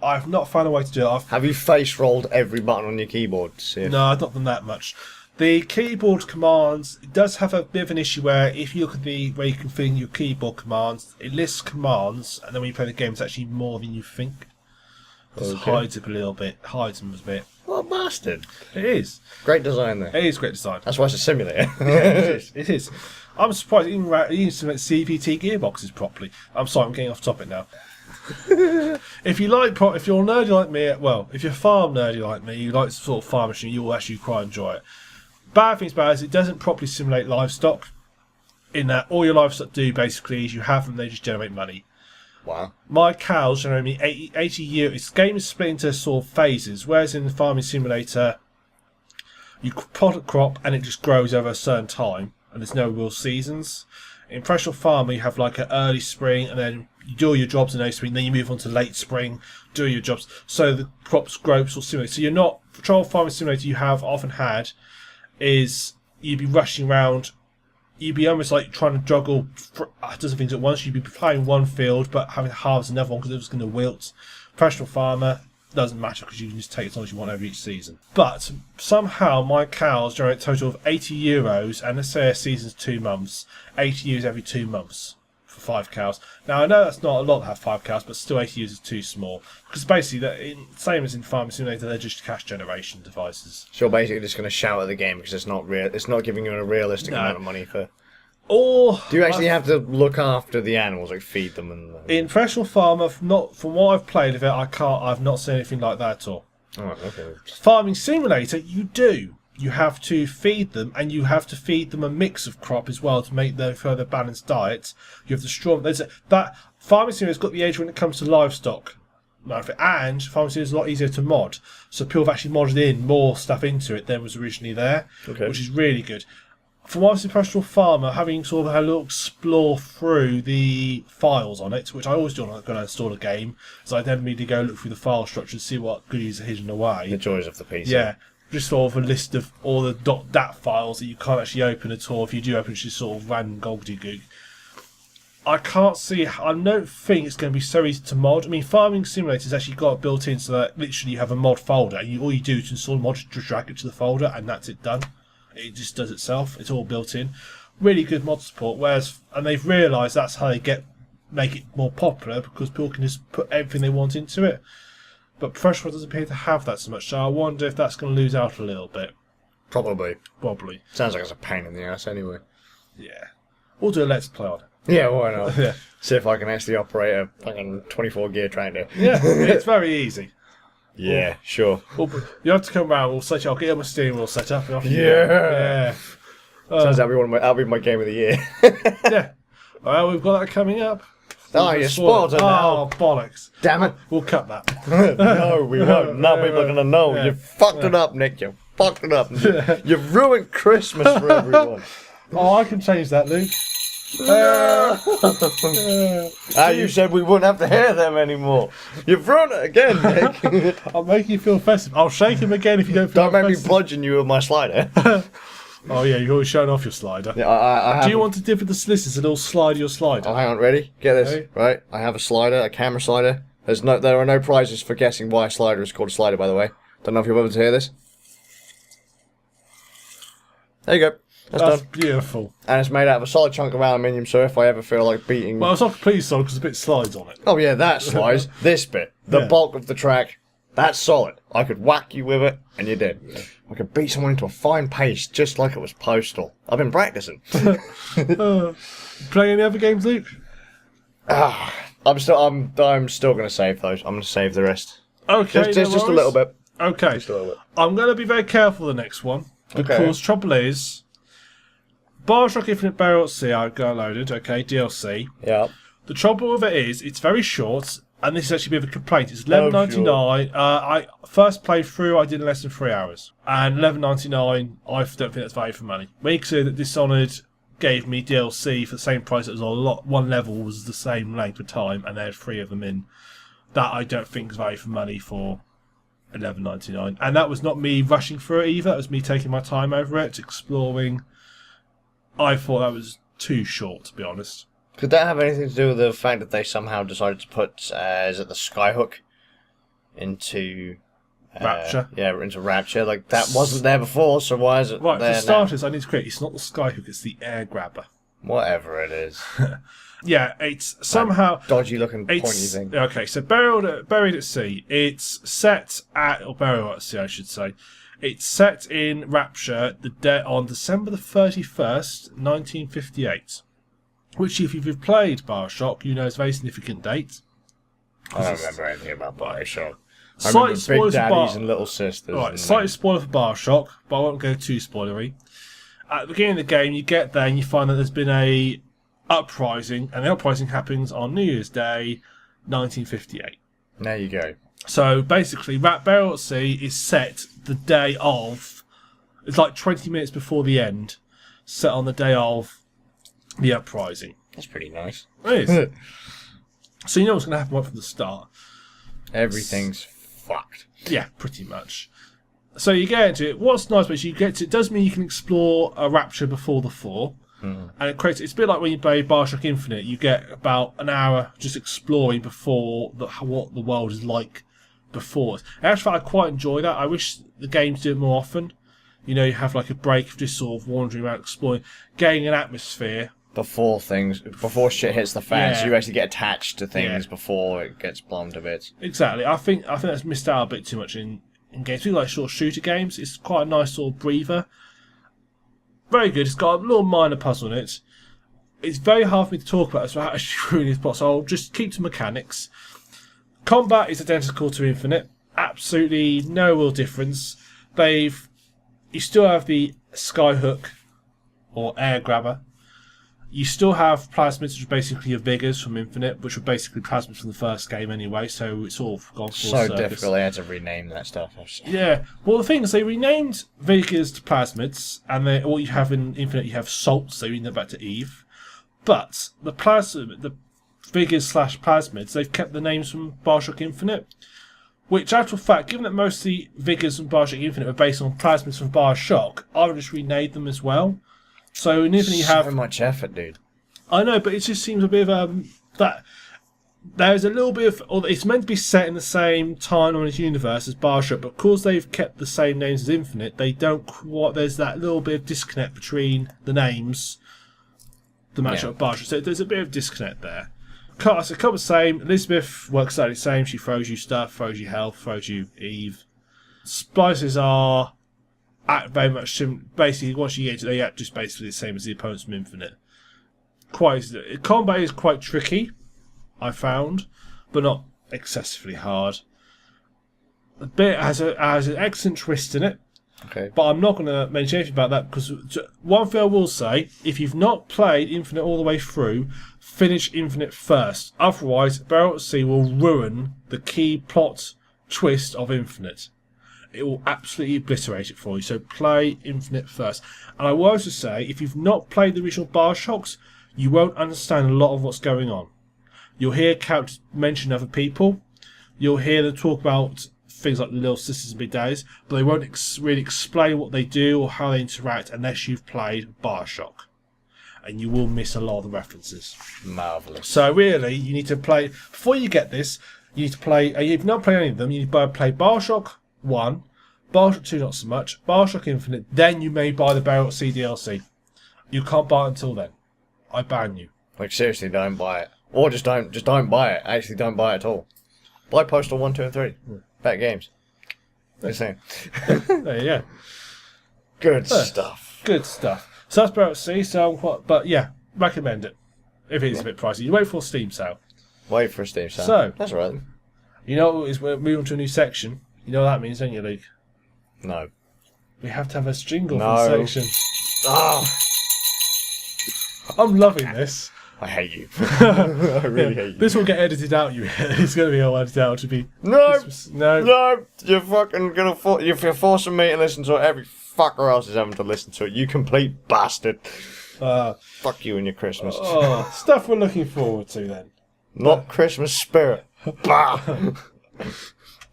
I've not found a way to do it. Have you face rolled every button on your keyboard to see if... No, I've not done that much. The keyboard commands, it does have a bit of an issue where if you look at where you configure your keyboard commands, it lists commands, and then when you play the game, it's actually more than you think. It hides it a little bit. Hides them a bit. What a bastard. It is. Great design there. It is great design. That's why it's a simulator. Yeah, it is. It is. I'm surprised you can simulate CVT gearboxes properly. I'm sorry, I'm getting off topic now. If you're nerdy like me, well, if you're farm nerdy like me, you like sort of farm machine, you will actually quite enjoy it. Bad things about it is it doesn't properly simulate livestock. In that all your livestock do basically is you have them, they just generate money. Wow. My cows generate me 80 years. This game is split into sort of phases, whereas in the Farming Simulator, you plot a crop and it just grows over a certain time, and there's no real seasons. In Professional Farmer, you have like an early spring, and then you do all your jobs in early spring, then you move on to late spring, do your jobs. So the crops grow sort of similar. So you're not... For Farming Simulator, you have often had is you'd be rushing around. You'd be almost like trying to juggle a dozen things at once. You'd be playing one field, but having to harvest another one because it was going to wilt. Professional Farmer doesn't matter because you can just take as long as you want over each season. But somehow my cows generate a total of €80, and let's say a season's 2 months. 80 euros every 2 months for 5 cows. Now I know that's not a lot to have 5 cows, but still 80 euros is too small. Because basically, same as in Farming Simulator, they're just cash generation devices. So you're basically just going to shout at the game because it's not real. It's not giving you a realistic amount of money for. Or do you actually have to look after the animals, like feed them and? In Professional Farmer, not from what I've played of it, I've not seen anything like that at all. Oh, okay. Farming Simulator, you do. You have to feed them, and you have to feed them a mix of crop as well to make their further balanced diet. You have to straw. Farming Simulator's got the edge when it comes to livestock. And Farming Simulator is a lot easier to mod. So people have actually modded in more stuff into it than was originally there, which is really good. For my professional farmer, having sort of had a little explore through the files on it, which I always do when I install a game, so I then need to go look through the file structure and see what goodies are hidden away. The joys of the PC. Yeah, just sort of a list of all the .dat files that you can't actually open at all. If you do open, it's just sort of random gobbledygook. I can't see. I don't think it's going to be so easy to mod. I mean, Farming Simulator's actually got it built in so that literally you have a mod folder, and all you do to install a mod is just drag it to the folder, and that's it done. It just does itself. It's all built in. Really good mod support. And they've realised that's how they make it more popular, because people can just put everything they want into it. But Professional doesn't appear to have that so much. So I wonder if that's going to lose out a little bit. Probably. Sounds like it's a pain in the ass anyway. Yeah. We'll do a Let's Play on it. Yeah, why not? Yeah. See if I can actually operate a fucking 24 gear tractor. Yeah, it's very easy. Yeah, sure. You have to come round. I'll get you my steering wheel set up. Yeah. Turns out that'll be my game of the year. Yeah. Well, we've got that coming up. Oh, you spoiled it now. Oh, bollocks. Damn it. We'll cut that. No, we won't. Now people are going to know. Yeah. You fucked it up, Nick. You fucked it up. You've ruined Christmas for everyone. Oh, I can change that, Luke. You said we wouldn't have to hear them anymore. You've ruined it again, Nick. I'll make you feel festive. I'll shake him again if you don't feel Don't make festive. me bludgeon you with my slider. Oh, yeah, you're always showing off your slider. Yeah, I Do you want to dip with the solicitors and all slide your slider? Oh, hang on, ready? Get this, Okay. right? I have a slider, a camera slider. There are no prizes for guessing why a slider is called a slider, by the way. Don't know if you're able to hear this. There you go. That's done. Beautiful. And it's made out of a solid chunk of aluminium, so if I ever feel like beating... Well, it's not completely solid because a bit slides on it. Oh yeah, that slides. This bit, the Yeah. bulk of the track, that's solid. I could whack you with it, and you did. I could beat someone into a fine paste, just like it was Postal. I've been practicing. Playing any other games, Luke? I'm still going to save those. I'm going to save the rest. Okay, Just a little bit. Okay. Just a little bit. I'm going to be very careful the next one. Because trouble is, Bioshock Infinite Burial at Sea I got loaded, okay, DLC. Yeah. The trouble with it is, it's very short, and this is actually a bit of a complaint. It's $11.99. I first played through, I did in less than 3 hours. And $11.99, I don't think that's value for money. Make sure that Dishonored gave me DLC for the same price. It was one level was the same length of time, and they had 3 of them in. That I don't think is value for money for $11.99. And that was not me rushing through it either. That was me taking my time over it, exploring. I thought that was too short, to be honest. Could that have anything to do with the fact that they somehow decided to put, is it the Skyhook into... Rapture? Yeah, into Rapture. Like, that wasn't there before, so why is it Right, there for starters, I need to create... It's not the Skyhook, it's the Air Grabber. Whatever it is. Yeah, it's somehow... Dodgy looking pointy thing. Okay, so Buried at Sea. It's set at... Or Burial at Sea, I should say. It's set in Rapture on December the 31st, 1958. Which, if you've played Bioshock, you know is a very significant date. I don't remember anything about Bioshock. I Slight remember spoilers Big for Daddies and Little Sisters. Right, slight spoiler for Bioshock, but I won't go too spoilery. At the beginning of the game, you get there and you find that there's been a uprising, and the uprising happens on New Year's Day, 1958. There you go. So basically, Burial at Sea is set the day of. It's like 20 minutes before the end, set on the day of the uprising. That's pretty nice. It is. So you know what's going to happen right from the start. Everything's fucked. Yeah, pretty much. So you get into it. What's nice about it does mean you can explore a Rapture before the 4. And it's a bit like when you play Bioshock Infinite. You get about an hour just exploring before what the world is like before. And actually, I quite enjoy that. I wish the games do it more often. You know, you have like a break of just sort of wandering around, exploring, getting an atmosphere. Before shit hits the fan, Yeah. so you actually get attached to things before it gets blown to bits. Exactly. I think that's missed out a bit too much in games. People like short shooter games. It's quite a nice sort of breather. Very good. It's got a little minor puzzle in it. It's very hard for me to talk about, so how actually really is plot. So I'll just keep to mechanics. Combat is identical to Infinite. Absolutely no real difference. You still have the Skyhook or Air Grabber. You still have plasmids, which are basically your vigors from Infinite, which were basically plasmids from the first game anyway, so it's all gone full So circus. difficult, they had to rename that stuff. Yeah, well, the thing is, they renamed vigors to plasmids, and what you have in Infinite, you have salts, they renamed that back to Eve. But the vigors / plasmids, they've kept the names from Bioshock Infinite, which, actual fact, given that most of the vigors from Bioshock Infinite are based on plasmids from Bioshock, I would just rename them as well. So in Infinite you have so much effort, dude. I know, but it just seems a bit of that. There's a little bit of, or it's meant to be set in the same timeline as universe as Bioshock, but because they've kept the same names as Infinite, they don't quite. There's that little bit of disconnect between the names, the matchup of Bioshock. So there's a bit of disconnect there. It's a couple the same. Elizabeth works exactly the same. She throws you stuff, throws you health, throws you Eve. Splices are act very much basically once you get to they act just basically the same as the opponents from Infinite. Combat is quite tricky, I found, but not excessively hard. The bit has an excellent twist in it. Okay. But I'm not going to mention anything about that because one thing I will say, if you've not played Infinite all the way through, finish Infinite first. Otherwise, Barrel C will ruin the key plot twist of Infinite. It will absolutely obliterate it for you. So play Infinite first. And I will also say, if you've not played the original Bioshocks, you won't understand a lot of what's going on. You'll hear characters mention other people. You'll hear them talk about things like Little Sisters and Big Daddies, but they won't really explain what they do or how they interact unless you've played Bioshock. And you will miss a lot of the references. Marvellous. So really, you need to play, before you get this, you need to play, if you've not played any of them, you need to play Bioshock 1, Bioshock 2 not so much, Bioshock Infinite, then you may buy the Barrel C DLC. You can't buy it until then. I ban you. Like, seriously, don't buy it. Or just don't buy it. Actually, don't buy it at all. Buy Postal 1, 2, and 3. Better games. Just saying. There you go. Good stuff. Good stuff. So that's Barrel C, but yeah, recommend it. If it is a bit pricey. You wait for a Steam sale. Wait for a Steam sale. So, that's right then. You know, we're moving to a new section. You know what that means, don't you, Luke? No. We have to have a jingle for the section. Ah, I'm loving this. I hate you. I really hate you. This will get edited out. It's going to be all edited out to be. No, no. no. You're fucking gonna. You're forcing me to listen to it. Every fucker else is having to listen to it. You complete bastard. Fuck you and your Christmas. Stuff we're looking forward to then. Not Christmas spirit. Bah.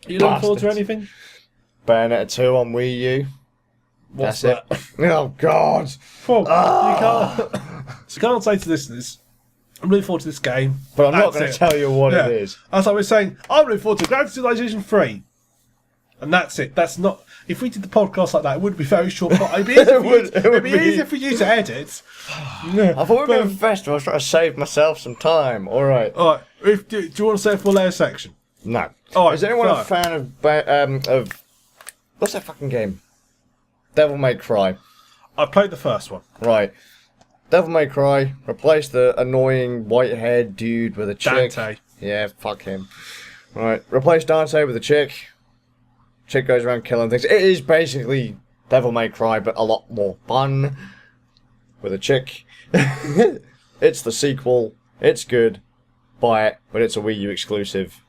You looking forward to anything? Bayonetta 2 on Wii U. What's That's that? it. Oh God. Well, you can't say to listeners, I'm looking forward to this game. But I'm not going to tell you what it is. That's like we're saying, I'm looking forward to Grand Civilization 3. And that's it. That's not. If we did the podcast like that, it would be very short. But it'd be easier for you to edit. I thought we were going to festival. I was trying to save myself some time. All right. All right. Do you want to say a full layer section? No. All right, is anyone a fan of what's that fucking game? Devil May Cry. I played the first one. Right. Devil May Cry. Replace the annoying white-haired dude with a chick. Dante. Yeah, fuck him. Right. Replace Dante with a chick. Chick goes around killing things. It is basically Devil May Cry, but a lot more fun. With a chick. It's the sequel. It's good. Buy it, but it's a Wii U exclusive.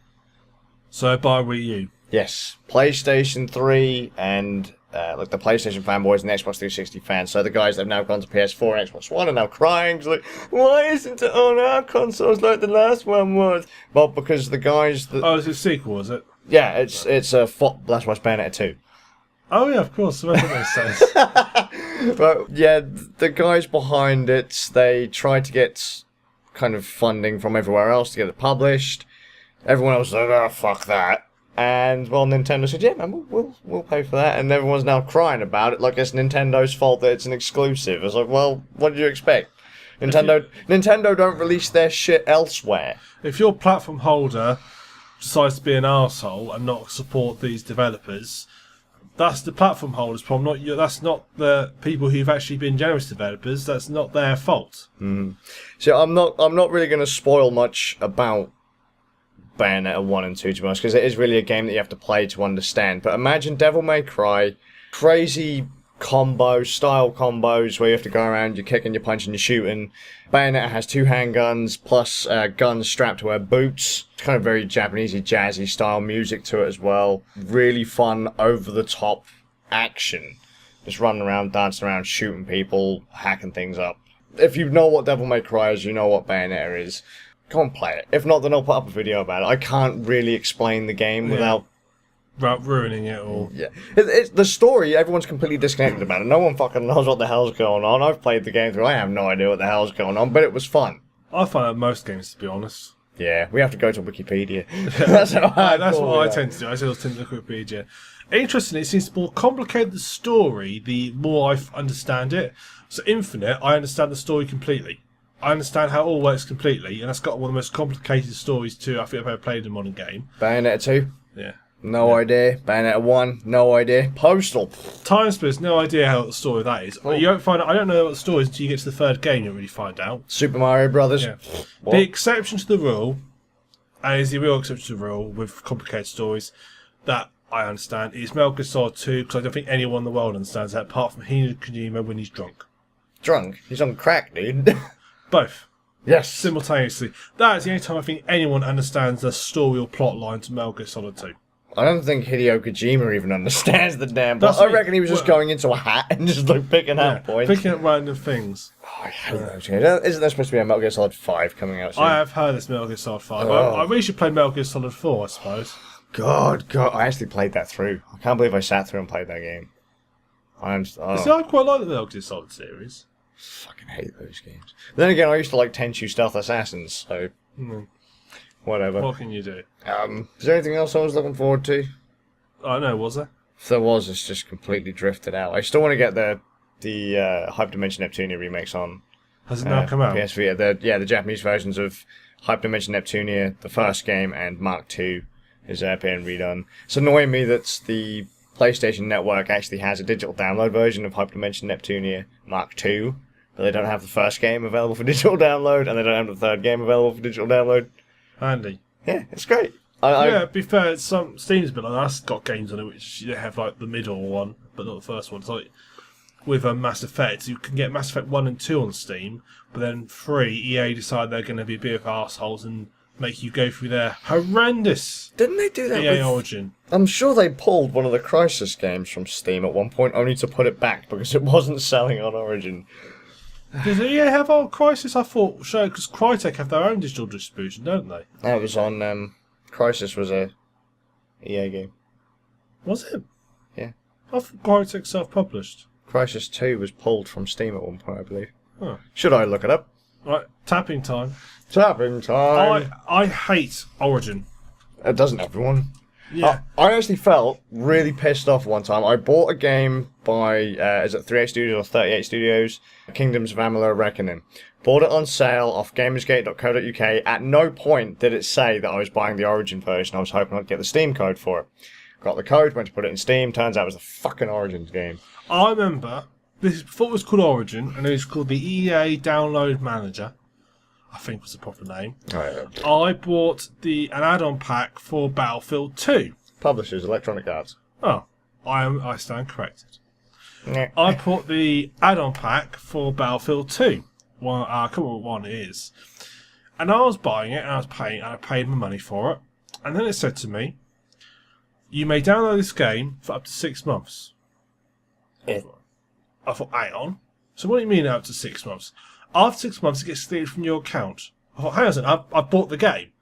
So buy Wii U. Yes. PlayStation 3 and like the PlayStation fanboys and the Xbox 360 fans. So the guys that have now gone to PS4 and Xbox One are now crying. It's like, why isn't it on our consoles like the last one was? Well, because the guys that... Oh, it's a sequel, is it? Yeah, it's a that's why it's Bayonetta 2. Oh yeah, of course. That makes sense. But yeah, the guys behind it, they tried to get kind of funding from everywhere else to get it published. Everyone else was like, oh, fuck that. And, well, Nintendo said, yeah, man, we'll pay for that. And everyone's now crying about it like it's Nintendo's fault that it's an exclusive. It's like, well, what did you expect? Nintendo don't release their shit elsewhere. If your platform holder decides to be an arsehole and not support these developers, that's the platform holder's problem. Not you. That's not the people who've actually been generous developers. That's not their fault. So I'm not really going to spoil much about Bayonetta 1 and 2, to be honest, because it is really a game that you have to play to understand. But imagine Devil May Cry, crazy style combos where you have to go around, you're kicking, you're punching, you're shooting. Bayonetta has 2 handguns plus guns strapped to her boots. It's kind of very Japanesey, jazzy style music to it as well. Really fun, over the top action. Just running around, dancing around, shooting people, hacking things up. If you know what Devil May Cry is, you know what Bayonetta is. Go and play it. If not, then I'll put up a video about it. I can't really explain the game without ruining it all. Yeah, it's the story. Everyone's completely disconnected about it. No one fucking knows what the hell's going on. I've played the game through. I have no idea what the hell's going on, but it was fun. I find that most games, to be honest. Yeah, we have to go to Wikipedia. That's what I tend to do. I still tend to look at Wikipedia. Interestingly, it seems the more complicated the story, the more I understand it. So Infinite, I understand the story completely. I understand how it all works completely, and that's got one of the most complicated stories too I think I've ever played in a modern game. Bayonetta 2? Yeah. No idea. Bayonetta 1? No idea. Postal? Time Splitters, no idea how the story of that is. Oh. You don't find out, I don't know what the story is until you get to the third game, you'll really find out. Super Mario Brothers? Yeah. The exception to the rule, and is the real exception to the rule with complicated stories, that I understand, is Metal Gear Solid 2, because I don't think anyone in the world understands that, apart from Hideo Kojima when he's drunk. Drunk? He's on crack, dude. Both. Yes. Simultaneously. That is the only time I think anyone understands the story or plot line to Metal Gear Solid 2. I don't think Hideo Kojima even understands the damn That's plot. I reckon he was just going into a hat and just like picking out points. Picking up random things. Oh, I hate those games. Isn't there supposed to be a Metal Gear Solid 5 coming out soon? I have heard this Metal Gear Solid 5. Oh. I really should play Metal Gear Solid 4, I suppose. God. I actually played that through. I can't believe I sat through and played that game. See, I quite like the Metal Gear Solid series. Fucking hate those games. Then again, I used to like Tenchu Stealth Assassins, so... Whatever. What can you do? Is there anything else I was looking forward to? I know, was there? If there was, it's just completely drifted out. I still want to get the Hyperdimension Neptunia remakes on. Has it now come out? PS Vita. The Japanese versions of Hyperdimension Neptunia, the first game, and Mark II is being redone. It's annoying me that the PlayStation Network actually has a digital download version of Hyperdimension Neptunia Mark II, but they don't have the first game available for digital download, and they don't have the third game available for digital download. Handy. Yeah, it's great. To be fair, Steam's been like that's got games on it which you have like the middle one, but not the first one. It's like with Mass Effect, you can get Mass Effect 1 and 2 on Steam, but then 3, EA decide they're going to be a bit of arseholes and make you go through their horrendous Didn't they do that EA with... Origin. I'm sure they pulled one of the Crysis games from Steam at one point, only to put it back because it wasn't selling on Origin. Does EA have our Crysis? I thought, sure, because Crytek have their own digital distribution, don't they? That was on... Crysis was a EA game. Was it? Yeah. I thought Crytek self-published. Crysis 2 was pulled from Steam at one point, I believe. Huh. Should I look it up? Right, tapping time. Tapping time! I hate Origin. Doesn't everyone? Yeah. I actually felt really pissed off one time. I bought a game by, is it 38 Studios or 38 Studios? Kingdoms of Amalur Reckoning. Bought it on sale off gamersgate.co.uk. At no point did it say that I was buying the Origin version. I was hoping I'd get the Steam code for it. Got the code, went to put it in Steam. Turns out it was the fucking Origins game. I remember, this before it was called Origin, and it was called the EA Download Manager. I think was the proper name. Oh, yeah. I bought an add-on pack for Battlefield 2. Publishers, Electronic Arts. Oh, I stand corrected. Yeah. I bought the add-on pack for Battlefild 2. Well, I can't remember what one it is. And I was buying it, and I was paying, and I paid my money for it. And then it said to me, you may download this game for up to 6 months. Yeah. I thought, hang on. So what do you mean up to 6 months? After 6 months, it gets deleted from your account. I thought, hang on a second, I bought the game.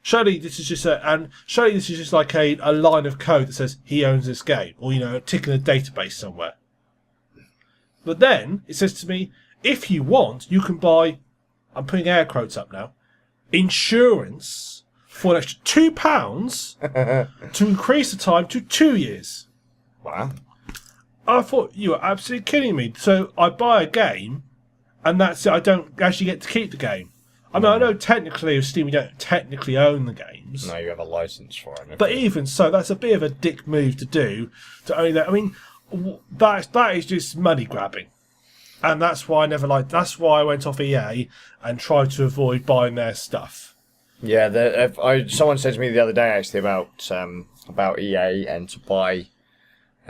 Surely this is just like a line of code that says he owns this game, or a tick in a database somewhere. But then it says to me, if you want, you can buy. I'm putting air quotes up now. Insurance for an extra £2 to increase the time to 2 years. Wow. I thought you were absolutely kidding me. So I buy a game, and that's it. I don't actually get to keep the game. I mean, I know technically with Steam you don't technically own the games. No, you have a license for it. But even so, that's a bit of a dick move to do. To own that. I mean, that is just money grabbing. And that's why I never liked. That's why I went off EA and tried to avoid buying their stuff. Yeah, someone said to me the other day actually about EA and to buy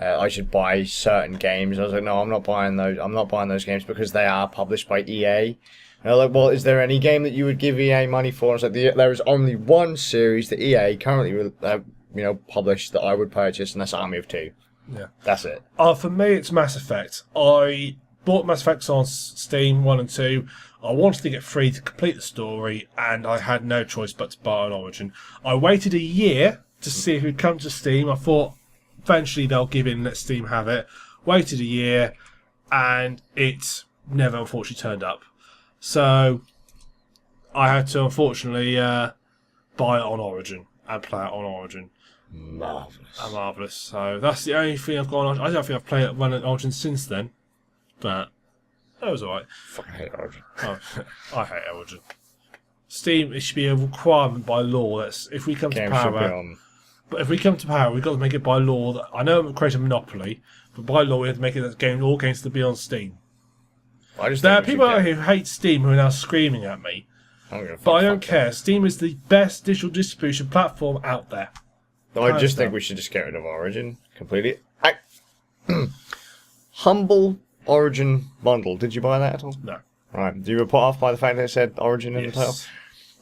I should buy certain games. I was like, no, I'm not buying those. I'm not buying those games because they are published by EA. And they're like, well, is there any game that you would give EA money for? And I was like, there is only one series that EA currently, published that I would purchase, and that's Army of Two. Yeah, that's it. For me, it's Mass Effect. I bought Mass Effect on Steam 1 and 2. I wanted to get free to complete the story, and I had no choice but to buy on Origin. I waited a year to see if it would come to Steam. I thought eventually they'll give in and let Steam have it. Waited a year, and it never unfortunately turned up. So I had to unfortunately buy it on Origin and play it on Origin. Marvellous. So that's the only thing I've got on. I don't think I've played it on Origin since then, but that was alright. Fucking hate Origin. Oh, I hate Origin. Steam, it should be a requirement by law. That's if we come to power. But if we come to power, we've got to make it by law. That I know it creates a monopoly, but by law we have to make it that all games to be on Steam. There are people out here who hate Steam who are now screaming at me. But I don't care. Steam is the best digital distribution platform out there. I just think we should just get rid of Origin completely. Humble Origin bundle. Did you buy that at all? No. Right. Do you were put off by the fact that it said Origin in the title?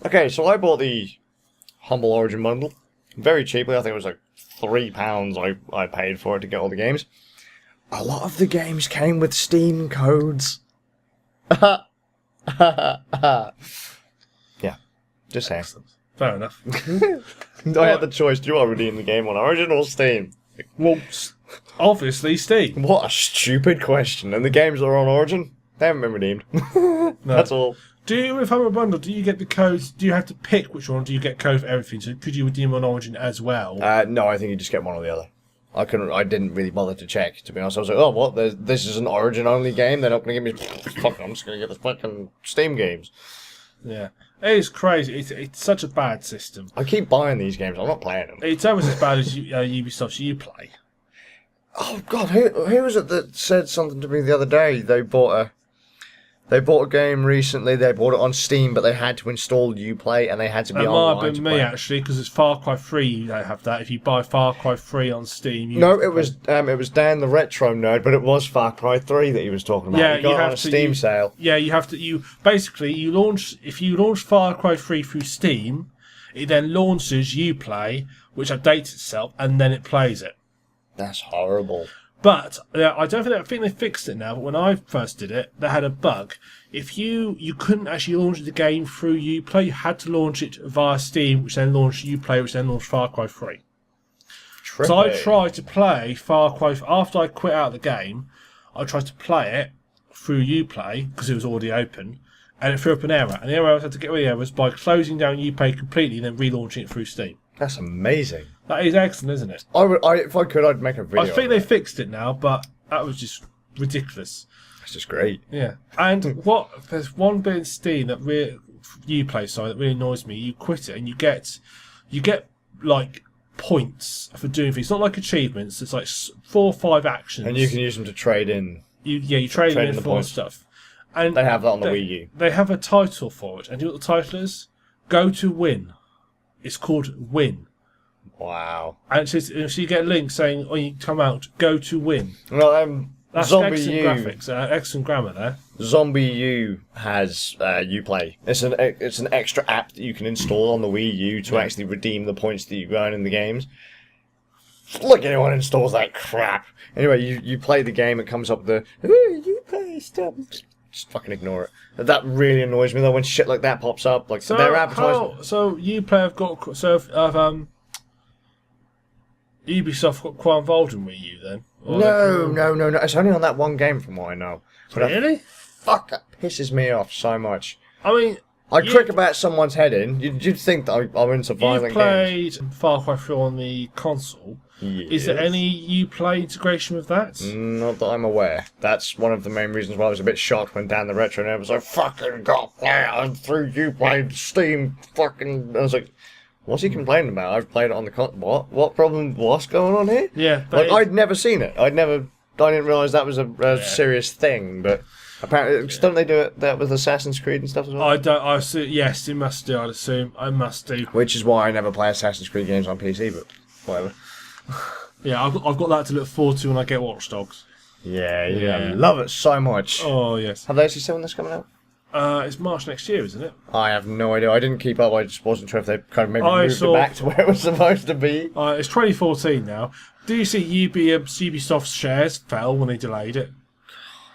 Okay, so I bought the Humble Origin bundle very cheaply. I think it was like £3 I paid for it to get all the games. A lot of the games came with Steam codes. Yeah. Just saying. Fair enough. I had the choice. Do I redeem the game on Origin or Steam? Well, obviously Steam. What a stupid question. And the games that are on Origin, they haven't been redeemed. No. That's all. If I'm a bundle, do you get the codes? Do you have to pick which one, or do you get code for everything? So could you redeem on Origin as well? No, I think you just get one or the other. I didn't really bother to check, to be honest. I was like, oh, what? This is an Origin-only game? They're not going to give me... Fuck, I'm just going to get the fucking Steam games. Yeah. It is crazy. It's such a bad system. I keep buying these games. I'm not playing them. It's almost as bad as Ubisoft's Uplay. Oh, God. Who was it that said something to me the other day? They bought a game recently. They bought it on Steam, but they had to install Uplay, and they had to be online. It might have been me, actually, because it's Far Cry 3. You don't have that. If you buy Far Cry 3 on Steam... No, it was Dan the Retro Nerd, but it was Far Cry 3 that he was talking about. Yeah, you got it on a Steam sale. Yeah, you have to... If you launch Far Cry 3 through Steam, it then launches Uplay, which updates itself, and then it plays it. That's horrible. But I think they fixed it now. But when I first did it, they had a bug. If you couldn't actually launch the game through Uplay, you had to launch it via Steam, which then launched Uplay, which then launched Far Cry 3. Trippy. So I tried to play Far Cry after I quit out of the game. I tried to play it through Uplay because it was already open, and it threw up an error. And the error I had to get rid of the error was by closing down Uplay completely and then relaunching it through Steam. That's amazing. That is excellent, isn't it? If I could, I'd make a video. I think they fixed it now, but that was just ridiculous. That's just great. Yeah. And there's one bit in Steam that that really annoys me. You quit it and you get like points for doing things. It's not like achievements. It's like 4 or 5 actions. And you can use them to trade in. You trade in the points stuff. And they have that on the Wii U. They have a title for it. And do you know what the title is? Go to Win. It's called Win. Wow. And it says, so you get a link saying, "Oh, you come out, go to Win." Well, that's Zombie excellent U. graphics, excellent grammar there. Zombie U has Uplay. It's an extra app that you can install on the Wii U to actually redeem the points that you earn in the games. Look, anyone installs that crap. Anyway, you play the game, it comes up with the Uplay stuff. Just fucking ignore it. That really annoys me though when shit like that pops up. Like their advertising. So Uplay have got Ubisoft got quite involved in Wii U then? No. It's only on that one game from what I know. But really? Fuck, that pisses me off so much. I mean... I'd crick about someone's head in. You'd think that I'm into violent games. You played Far Cry 3 on the console. Yes. Is there any Uplay integration with that? Not that I'm aware. That's one of the main reasons why I was a bit shocked when Dan the Retro Nerd was like, fucking got play through Uplay, Steam, fucking... I was like... What's he complaining about? I've played it on the What problem? What's going on here? Yeah, but I'd never seen it. I didn't realise that was a serious thing. But apparently, don't they do that with Assassin's Creed and stuff as well? Yes, it must do. I'd assume. I must do. Which is why I never play Assassin's Creed games on PC. But whatever. Yeah, I've got that to look forward to when I get Watch Dogs. Yeah. Love it so much. Oh, yes. Have they actually said when this coming out? It's March next year, isn't it? I have no idea. I didn't keep up. I just wasn't sure if they kind of maybe moved saw- it back to where it was supposed to be. It's 2014 now. Do you see Ubisoft's shares fell when they delayed it?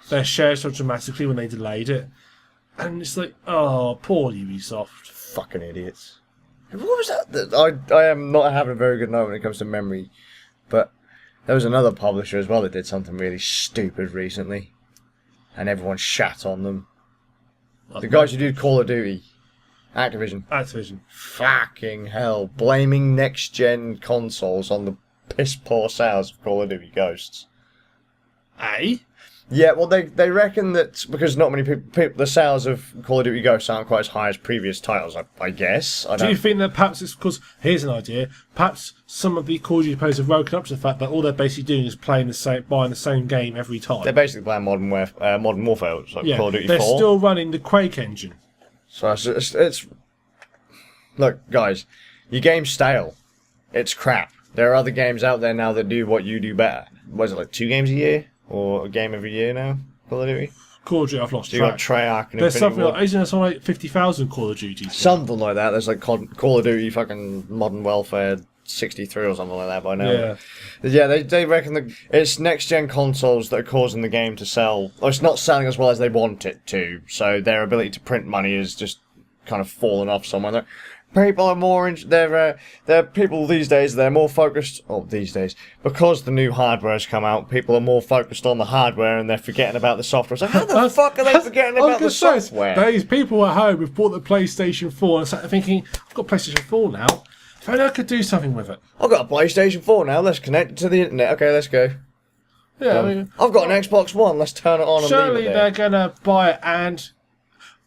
Their shares fell dramatically when they delayed it. And it's like, oh, poor Ubisoft. Fucking idiots. What was that? I am not having a very good night when it comes to memory. But there was another publisher as well that did something really stupid recently. And everyone shat on them. The guys who did Call of Duty. Activision. Fucking hell. Blaming next-gen consoles on the piss-poor sales of Call of Duty Ghosts. Eh? Yeah, well, they reckon that because not many people, the sales of Call of Duty Ghosts aren't quite as high as previous titles, I guess. Do you think that perhaps it's because, here's an idea, perhaps some of the Call of Duty players have woken up to the fact that all they're basically doing is buying the same game every time? They're basically playing Modern Warfare, like Call of Duty 4. They're still running the Quake engine. So it's... Look, guys, your game's stale. It's crap. There are other games out there now that do what you do better. What is it, like 2 games a year? Or a game every year now? Call of Duty? Call of Duty, I've lost So you track. got Treyarch and There's Infinity something Ward. like, isn't there something like 50,000 Call of Duties? Something like that. There's like Call of Duty fucking Modern Warfare 63 or something like that by now. Yeah. Yeah, they reckon that it's next-gen consoles that are causing the game to sell. Or it's not selling as well as they want it to, so their ability to print money is just kind of fallen off somewhere. People are more... They're people these days, they're more focused... Oh, these days. Because the new hardware has come out, people are more focused on the hardware and they're forgetting about the software. So how the fuck are they forgetting about the software? These people at home have bought the PlayStation 4 and sat thinking, I've got PlayStation 4 now. If only I could do something with it. I've got a PlayStation 4 now, let's connect it to the internet. Okay, let's go. Yeah, I mean, I've got an Xbox One, let's turn it on and surely leave it they're there. going to buy it. And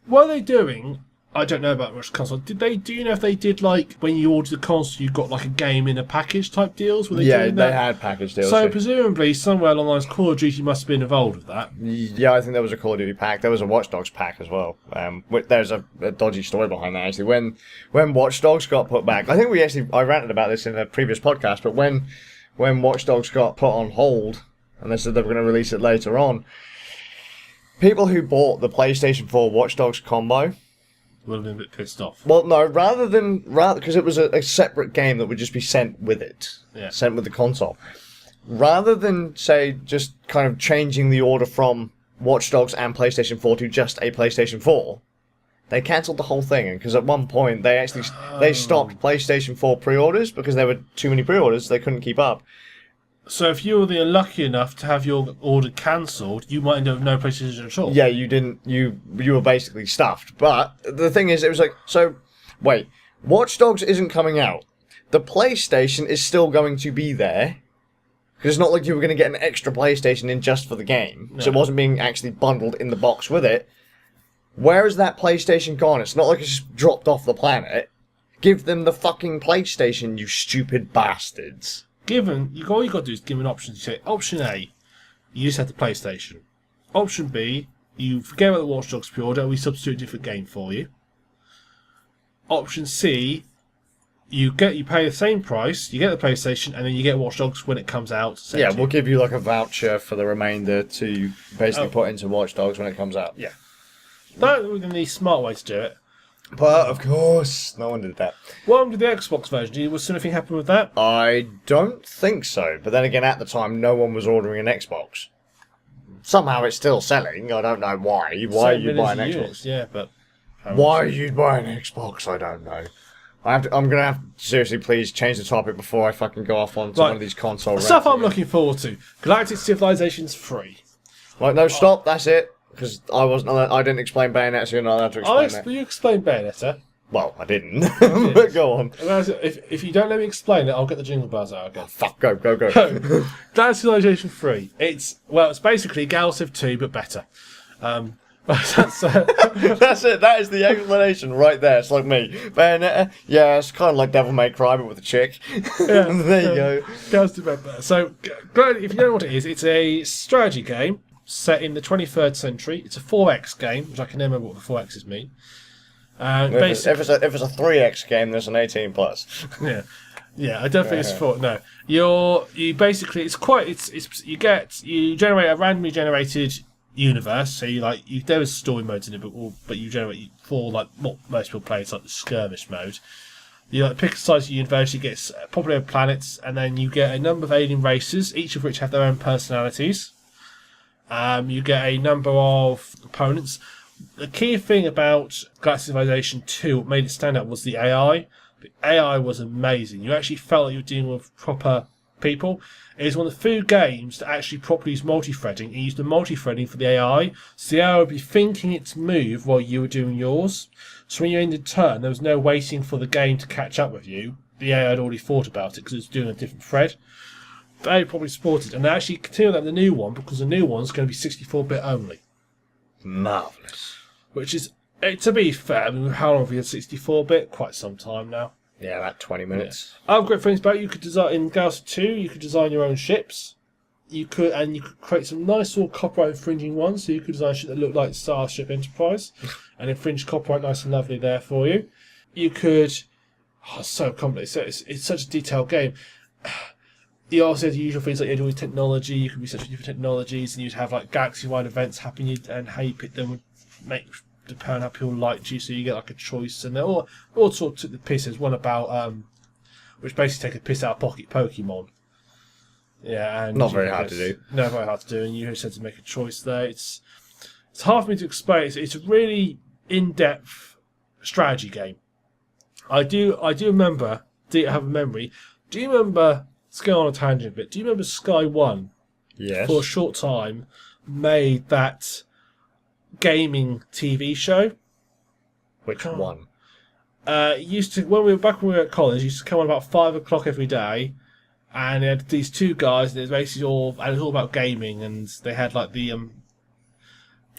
what are they doing? I don't know about which console. Do you know if they did, like, when you ordered the console, you got like a game in a package type deals? Were they doing that? They had package deals. So presumably somewhere along those Call of Duty must have been involved with that. Yeah, I think there was a Call of Duty pack. There was a Watch Dogs pack as well. There's a dodgy story behind that actually. When Watch Dogs got put back, I think I ranted about this in a previous podcast. But when Watch Dogs got put on hold, and they said they were going to release it later on, people who bought the PlayStation 4 Watch Dogs combo Would have been a bit pissed off. well, no, rather because it was a separate game that would just be sent with it, sent with the console. Rather than say just kind of changing the order from Watch Dogs and PlayStation 4 to just a PlayStation 4, they cancelled the whole thing. And because at one point they stopped PlayStation 4 pre-orders because there were too many pre-orders, they couldn't keep up. So if you were unlucky enough to have your order cancelled, you might end up with no PlayStation at all. Yeah, you didn't. You were basically stuffed. But the thing is, it was like, so wait, Watch Dogs isn't coming out. The PlayStation is still going to be there. Because it's not like you were going to get an extra PlayStation in just for the game. No. So it wasn't being actually bundled in the box with it. Where has that PlayStation gone? It's not like it's just dropped off the planet. Give them the fucking PlayStation, you stupid bastards. All you got to do is give an option. You say, option A, you just have the PlayStation. Option B, you forget about the Watch Dogs pre-order and we substitute a different game for you. Option C, you pay the same price, you get the PlayStation, and then you get Watch Dogs when it comes out. Yeah, we'll give you like a voucher for the remainder to basically put into Watch Dogs when it comes out. Yeah. That would be the smart way to do it. But, of course, no one did that. What happened to the Xbox version? Was anything happen with that? I don't think so. But then again, at the time, no one was ordering an Xbox. Somehow it's still selling. I don't know why. Why you buy an Xbox? Units, yeah, but... Why you'd buy an Xbox, I don't know. I'm going to have to seriously please change the topic before I fucking go off on one of these console stuff I'm looking forward to. Galactic Civilization's free. Right, no, stop, that's it. Because I didn't explain Bayonetta, so you're not allowed to explain that. You explained Bayonetta. Well, I didn't. But go on. If you don't let me explain it, I'll get the jingle bells out again. Oh, fuck, go. Galactic Civilization 3. It's basically Gal Civ 2, but better. That's it. That is the explanation right there. It's like me. Bayonetta, yeah, it's kind of like Devil May Cry, but with a chick. Yeah, there you go. Gal Civ better. So, if you don't know what it is, it's a strategy game set in the 23rd century. It's a 4X game, which I can never remember what the 4X's mean. If it's a 3X game, there's an 18+. Yeah. Yeah, I don't think it's for no. You basically you generate a randomly generated universe. So there is story modes in it, but you generate for like what most people play. It's like the skirmish mode. You pick a size of universe, you get popular planets, and then you get a number of alien races, each of which have their own personalities. You get a number of opponents. The key thing about Galactic Civilization 2, what made it stand out, was the AI. The AI was amazing. You actually felt like you were dealing with proper people. It is one of the few games that actually properly use multi-threading. It used the multi-threading for the AI, so the AI would be thinking its move while you were doing yours. So when you ended turn, there was no waiting for the game to catch up with you. The AI had already thought about it because it was doing a different thread. They probably supported, and they actually continue that in the new one because the new one's going to be 64-bit only. Marvellous. Which is, to be fair, I mean, how long have we had 64-bit? Quite some time now. Yeah, about 20 minutes. Yeah. Other great things about it, you could design in Galaxy 2. You could design your own ships. You could create some nice sort of copyright infringing ones. So you could design shit that looked like Starship Enterprise, and infringe copyright nice and lovely there for you. You could, so complex. It's such a detailed game. You also have the usual things like you do with technology. You could research different technologies, and you'd have like galaxy-wide events happening, and how you pick them would depend on how people liked you. So you get like a choice, and they're all sort of took the piss. There's one about which basically take a piss out of pocket Pokemon. Yeah, and not very hard to do. No, very hard to do, and you said to make a choice there. It's hard for me to explain. It's a really in-depth strategy game. I do remember. Do you have a memory? Do you remember? Let's go on a tangent a bit. Do you remember Sky One? Yes. For a short time, made that gaming TV show. Which one? Used to when we were at college. Used to come on about 5 o'clock every day, and they had these two guys. And it was basically all about gaming, and they had like the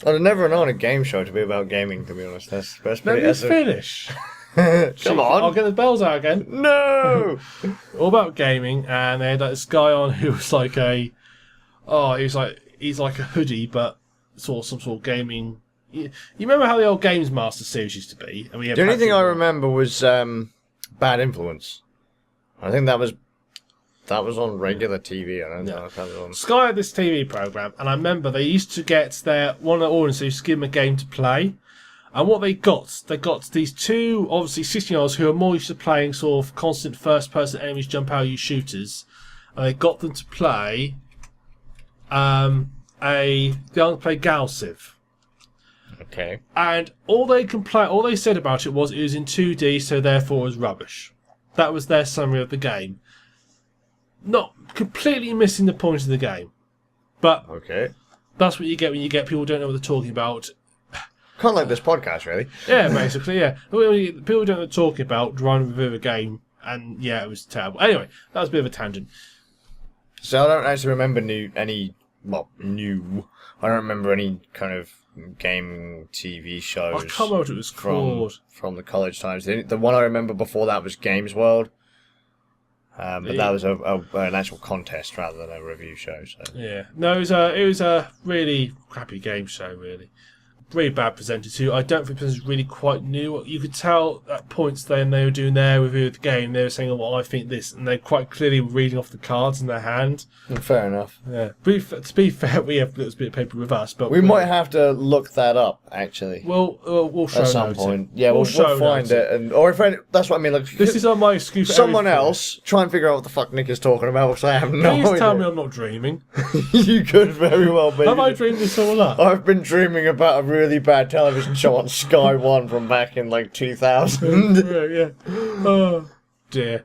I've never known a game show to be about gaming. To be honest, that's Let me finish. Come on. I'll get the bells out again. No! All about gaming, and they had like, this guy on who was like he's like a hoodie, but sort of some sort of gaming. You remember how the old Games Master series used to be? And the only thing I remember was Bad Influence. I think that was on regular TV. I don't know if that was on. Sky had this TV program, and I remember they used to get one of the audience used to give them a game to play. And what they got these two, obviously 16-year-olds who are more used to playing sort of constant first-person enemies jump out you shooters. And they got them to play Galciv. Okay. And all they said about it was in 2D, so therefore it was rubbish. That was their summary of the game. Not completely missing the point of the game. But okay. That's what you get when you get people who don't know what they're talking about. Kind of like this podcast, really. Yeah, basically, yeah. People don't know what they're talking about, trying to review a game, and yeah, it was terrible. Anyway, that was a bit of a tangent. So I don't actually remember I don't remember any kind of game TV shows. I can't remember what it was called. From the college times. The one I remember before that was Games World. But that was an actual contest rather than a review show. So. Yeah. No, it was a really crappy game show, really. Really bad presented too. I don't think the presenters really quite knew what you could tell at points then they were doing their review of the game. They were saying, "Oh, well, I think this," and they quite clearly were reading off the cards in their hand. Fair enough. Yeah. To be fair, we have a little bit of paper with us, but we might have to look that up actually. We'll show at some point. Yeah, we'll find it, that's what I mean. Like, this is on my excuse. Someone else try and figure out what the fuck Nick is talking about, because I have no idea. Please tell me I'm not dreaming. You could very well be. Have I dreamed this all up? I've been dreaming about a really bad television show on Sky One from back in like 2000. Yeah. Oh dear.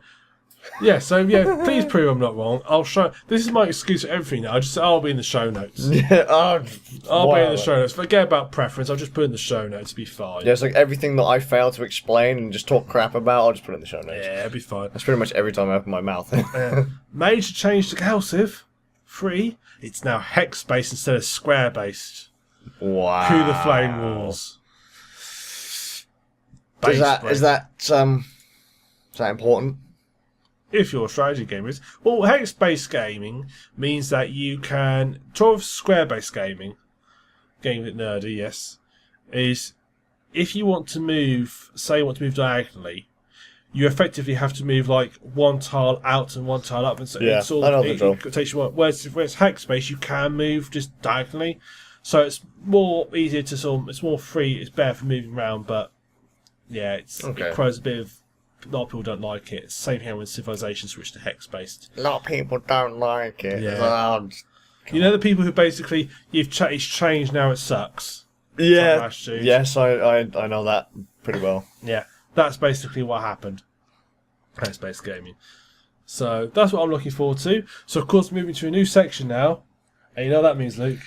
Yeah. So yeah, please prove I'm not wrong. I'll show. This is my excuse for everything now. I'll be in the show notes. Yeah. I'll be in the show notes. Forget about preference. I'll just put it in the show notes. It'll be fine. Yeah, it's like everything that I fail to explain and just talk crap about, I'll just put it in the show notes. Yeah, it'll be fine. That's pretty much every time I open my mouth. Major change to Galciv 3. It's now hex based instead of square based. Wow. Coup the Flame Wars. Is that important? If your strategy game is. Well, hex-based gaming means that you can... square-based gaming, getting a bit nerdy, yes, is if you want to move, say you want to move diagonally, you effectively have to move like one tile out and one tile up, and so Yeah, it sort I know of, the drill. it takes you. Whereas if it's hex space, you can move just diagonally, so it's more easier to sort of, it's more free. It's better for moving around, but yeah, it throws a bit of. A lot of people don't like it. It's the same here when Civilization switched to hex based. A lot of people don't like it. Yeah. You know the people who basically it's changed now, it sucks. Yeah. Yes, I know that pretty well. Yeah, that's basically what happened. Hex based gaming. So that's what I'm looking forward to. So of course, moving to a new section now, and you know what that means, Luke.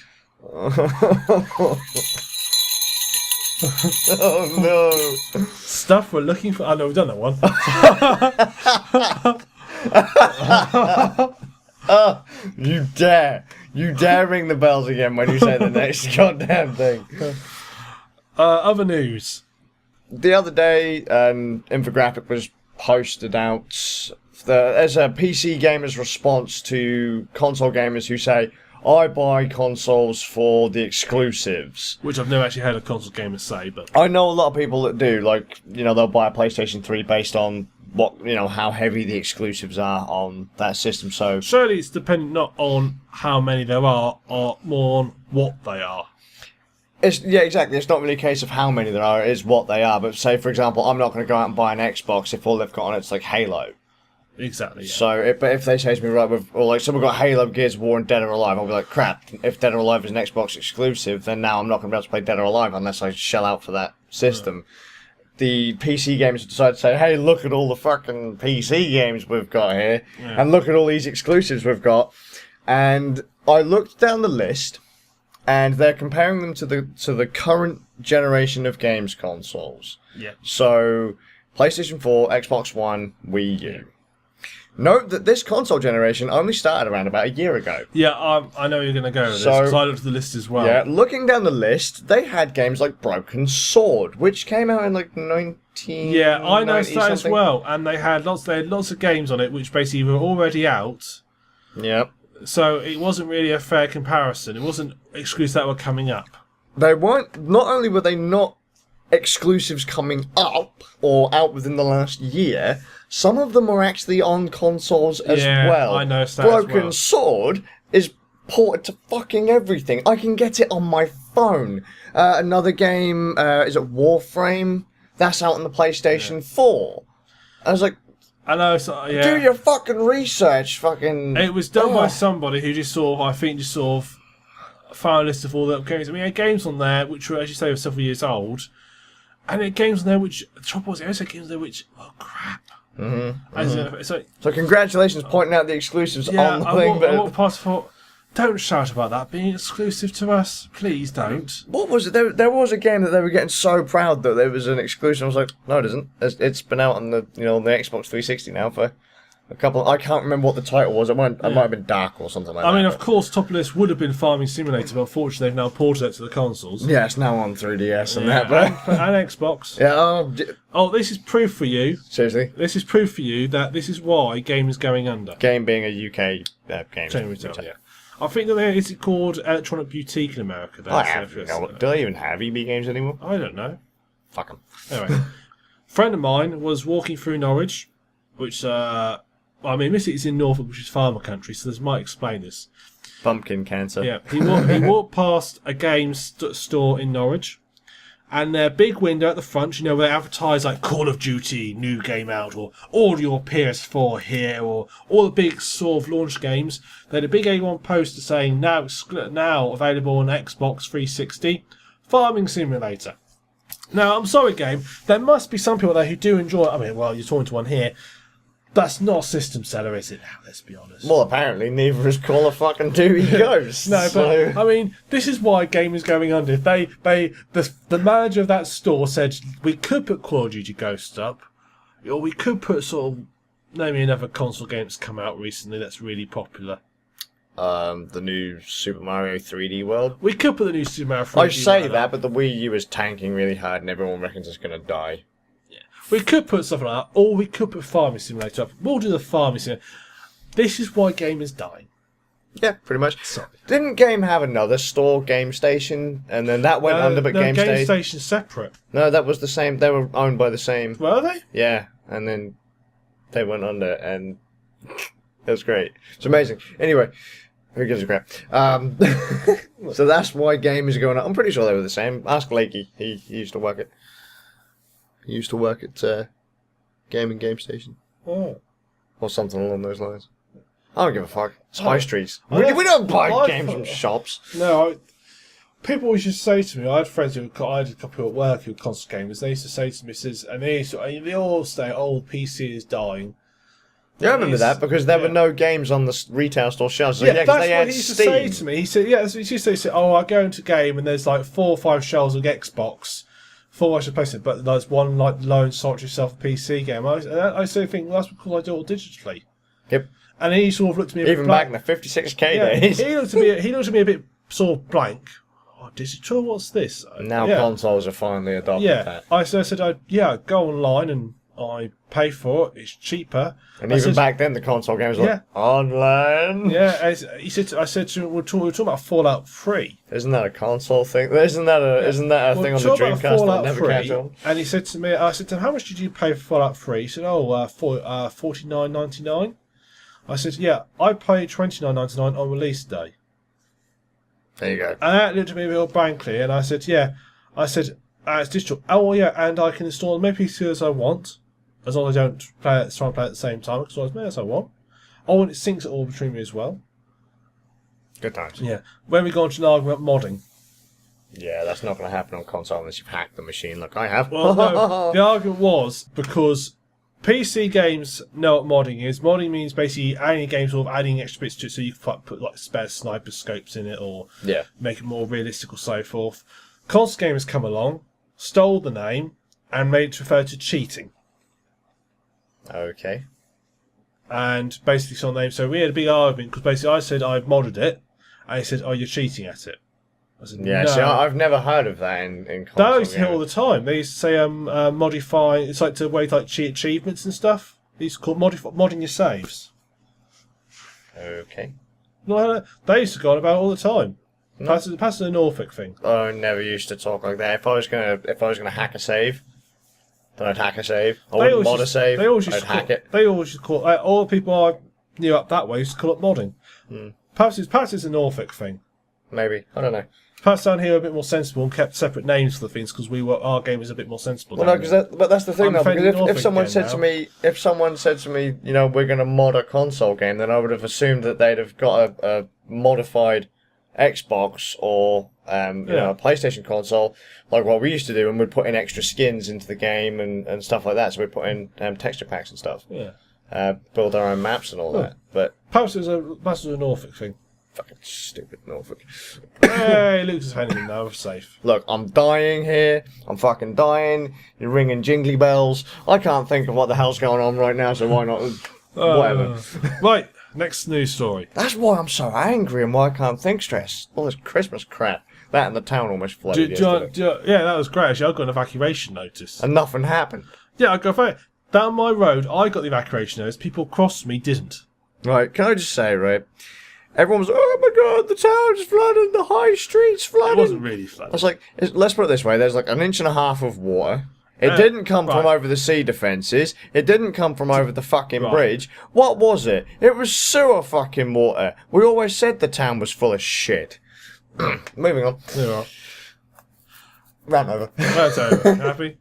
Oh no! Stuff we're looking for. I know we've done that one. You dare ring the bells again when you say the next goddamn thing. Other news. The other day, an infographic was posted out as a PC gamer's response to console gamers who say, I buy consoles for the exclusives. Which I've never actually heard a console gamers say, but I know a lot of people that do. Like, they'll buy a PlayStation 3 based on how heavy the exclusives are on that system. So surely it's dependent not on how many there are, or more on what they are. Yeah, exactly. It's not really a case of how many there are, it is what they are. But say, for example, I'm not going to go out and buy an Xbox if all they've got on it's like Halo. Exactly. Yeah. So, but if they say to me, right, or like someone got Halo, Gears of War, and Dead or Alive, I'll be like, crap. If Dead or Alive is an Xbox exclusive, then now I'm not going to be able to play Dead or Alive unless I shell out for that system. The PC gamers decide to say, hey, look at all the fucking PC games we've got here, and look at all these exclusives we've got. And I looked down the list, and they're comparing them to the current generation of games consoles. Yeah. So, PlayStation 4, Xbox One, Wii U. Note that this console generation only started around about a year ago. Yeah, I know you're going to go with this, because I looked at the list as well. Yeah, looking down the list, they had games like Broken Sword, which came out in like 1990. Yeah, I noticed that as well, and they had lots of games on it which basically were already out. Yep. So it wasn't really a fair comparison. It wasn't exclusives that were coming up. They weren't. Not only were they not exclusives coming up or out within the last year, some of them were actually on consoles as well. I noticed that Broken as well. Sword is ported to fucking everything. I can get it on my phone. Another game, is it Warframe? That's out on the PlayStation 4. I was like, I know, so, yeah. do your fucking research, fucking... It was done by somebody who just sort of, I think, found a list of all the games. I mean, games on there which were, as you say, were several years old, and there games on there which, the trouble was, there was games on there which, oh crap. So congratulations pointing out the exclusives on the thing. I walked past and thought, don't shout about that being exclusive to us. Please don't. What was it? There was a game that they were getting so proud that there was an exclusive. I was like, no, it isn't. It's been out on the the Xbox 360 now for a couple. I can't remember what the title was. It might have been Dark or something like that. I mean, of course, top of the list would have been Farming Simulator, but unfortunately they've now ported it to the consoles. Yeah, it's now on 3DS and that, but and Xbox. Yeah. Oh, this is proof for you. Seriously? This is proof for you that this is why game is going under. Game being a UK game. Chain retail, yeah. I think that is it called Electronic Boutique in America. Do they even have EB games anymore? I don't know. Fuck them. Anyway, a friend of mine was walking through Norwich, which, I mean, admittedly it's in Norfolk, which is farmer country, so this might explain this. Pumpkin cancer. Yeah, he walked past a games store in Norwich, and their big window at the front, where they advertise like Call of Duty, new game out, or all your PS4 here, or all the big sort of launch games. They had a big A1 poster saying now available on Xbox 360, Farming Simulator. Now, I'm sorry, game, there must be some people there who do enjoy it. I mean, well, you're talking to one here. That's not a system seller, is it now? Let's be honest. Well, apparently neither is Call of fucking Duty Ghosts. No, but I mean, this is why game is going under. The manager of that store said we could put Call of Duty Ghosts up, or we could put sort of maybe another console game that's come out recently that's really popular. The new Super Mario 3D World. We could put the new Super Mario 3D. I say that, but the Wii U is tanking really hard, and everyone reckons it's going to die. We could put something like that, or we could put Farming Simulator up. We'll do the Farming Simulator. This is why game is dying. Yeah, pretty much. Sorry. Didn't Game have another store, Game Station, and then that went under, but Game Game Station... Station's separate. No, that was the same. They were owned by the same... Were they? Yeah. and then they went under, and it was great. It's amazing. Anyway, who gives a crap? So that's why games are going up. I'm pretty sure they were the same. Ask Lakey. He used to work at. He used to work at Game Station. Oh. Or something along those lines. I don't give a fuck. It's high streets. We don't buy games from shops. No, people always used to say to me, I had friends I had a couple at work who were console gamers, they used to say to me, and they all say, oh, PC is dying. Yeah, I remember that, because there were no games on the retail store shelves. So, yeah, that's they what had he used Steam. to say to me. He said, he used to say, oh, I go into game and there's like 4 or 5 shelves of Xbox, 4 I should place it, but there's one like lone solitary self PC game. I still think, well, that's because I do it all digitally. Yep. And he sort of looked at me even back in the 56k days. He looked at me a bit sort of blank. Oh, digital? What's this? Now consoles are finally adopted that. I said, go online and I pay for it. It's cheaper. And even back then, the console games were online. Yeah, I said to him, we're talking about Fallout 3. Isn't that a console thing? Isn't that a thing on the Dreamcast that never catch on? And he said to me, I said to him, how much did you pay for Fallout 3? He said, $49.99. I said, yeah, I paid $29.99 on release day. There you go. And that looked at me real blankly, and I said, it's digital. Oh, well, yeah, and I can install as many PCs as I want, as long as I don't try and play at the same time, as many as I want. Oh, and it syncs it all between me as well. Good times. Yeah. When we go on to an argument about modding. Yeah, that's not going to happen on console unless you've hacked the machine like I have. Well, no, the argument was because PC games know what modding is. Modding means basically adding games or adding extra bits to it so you can put like spare sniper scopes in it or make it more realistic or so forth. Console gamers come along, stole the name, and made it refer to cheating. Okay. And basically saw the name. So we had a big argument because basically I said I've modded it, and he said, oh, you're cheating at it. I said, yeah, no. see, I've never heard of that in console. That used to hear all the time. They used to say modify. It's like to wait like cheat achievements and stuff. They used to call modding your saves. Okay. No, they used to go on about it all the time. No. Pass a Norfolk thing. I never used to talk like that. If I was gonna hack a save, then I'd hack a save. I wouldn't mod a save. I'd hack it. They always used to call all the people I knew up that way used to call it modding. Perhaps it's a Norfolk thing. Maybe, I don't know. Perhaps down here a bit more sensible and kept separate names for the things because our game is a bit more sensible. Well, no, but that's the thing though. Because if someone said to me, you know, we're going to mod a console game, then I would have assumed that they'd have got a modified Xbox or know, a PlayStation console, like what we used to do, and we'd put in extra skins into the game and stuff like that. So we'd put in texture packs and stuff. Yeah. Build our own maps and all that. But perhaps it was a Norfolk thing. Fucking stupid Norfolk. Hey, Luke's hanging in now, we're safe. Look, I'm dying here. I'm fucking dying. You're ringing jingly bells. I can't think of what the hell's going on right now, so why not? Whatever. Right, next news story. That's why I'm so angry and why I can't think stress. All this Christmas crap. That and the town almost flooded yesterday. Yeah, that was great actually. I got an evacuation notice. And nothing happened. Yeah, I got it. Down my road, I got the evacuation notice. People across me didn't. Right, can I just say, right? Everyone was, oh my god, the town's flooded, the high street's flooded. It wasn't really flooded. I was like, let's put it this way, there's like 1.5 inches of water. It didn't come from over the sea defences. It didn't come from over the fucking bridge. What was it? It was sewer fucking water. We always said the town was full of shit. Moving on. Yeah. Rant over. Rant over. Happy?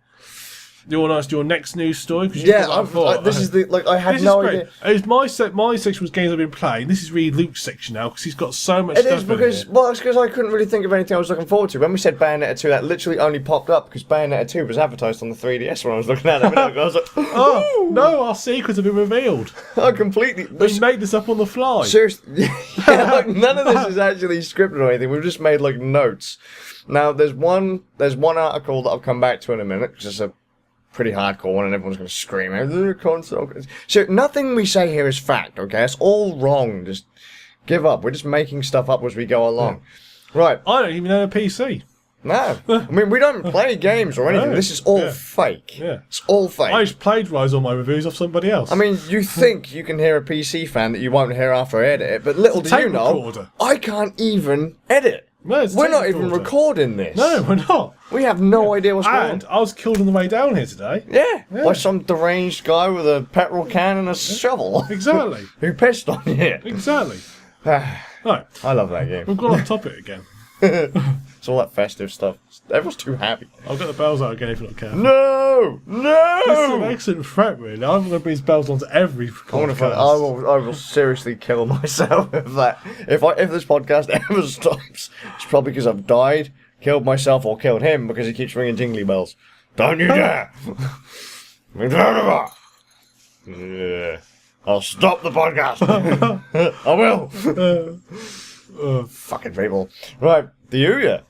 You want to ask your next news story? This is the I had no idea. It's my section was games I've been playing. This is really Luke's section now because he's got so much stuff. It is because it's because I couldn't really think of anything I was looking forward to. When we said Bayonetta 2, that literally only popped up because Bayonetta 2 was advertised on the 3DS when I was looking at it. I was like, oh no, our secrets have been revealed. I completely. We made this up on the fly. Seriously, none of this is actually scripted or anything. We've just made like notes. Now there's one article that I'll come back to in a minute because it's a pretty hardcore one and everyone's going to scream console. So nothing we say here is fact, okay? It's all wrong. Just give up. We're just making stuff up as we go along. Right. I don't even know a PC. No. I mean, we don't play games or anything. No. This is all fake. Yeah. It's all fake. I just plagiarise all my reviews off somebody else. I mean, you think you can hear a PC fan that you won't hear after I edit it, but little do you know, I can't even edit. No, it's We're not technical even order. recording this. No, we're not. We have no idea what's going on. And I was killed on the way down here today. Yeah, Yeah. by some deranged guy with a petrol can and a shovel. Exactly. Who pissed on you. Exactly. I Right, love that game. we've gone off topic again. It's all that festive stuff. Everyone's too happy. I'll get the bells out again if you're not careful. No! This is an No! excellent threat, really. I'm going to bring these bells onto every podcast. I will seriously kill myself if this podcast ever stops. It's probably because I've died, killed myself, or killed him because he keeps ringing jingly bells. Don't you dare! Yeah. I'll stop the podcast. I will. Fucking people. Right, the Ouya.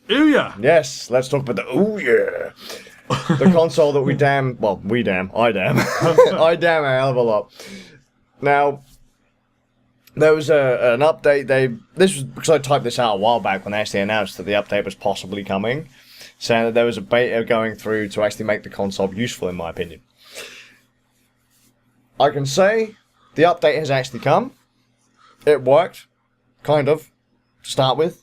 Ouya! Yes, let's talk about the Ouya. The console that I damn I damn a hell of a lot. Now, there was an update. This was because I typed this out a while back when they actually announced that the update was possibly coming, saying that there was a beta going through to actually make the console useful, in my opinion. I can say the update has actually come. It worked, kind of, to start with.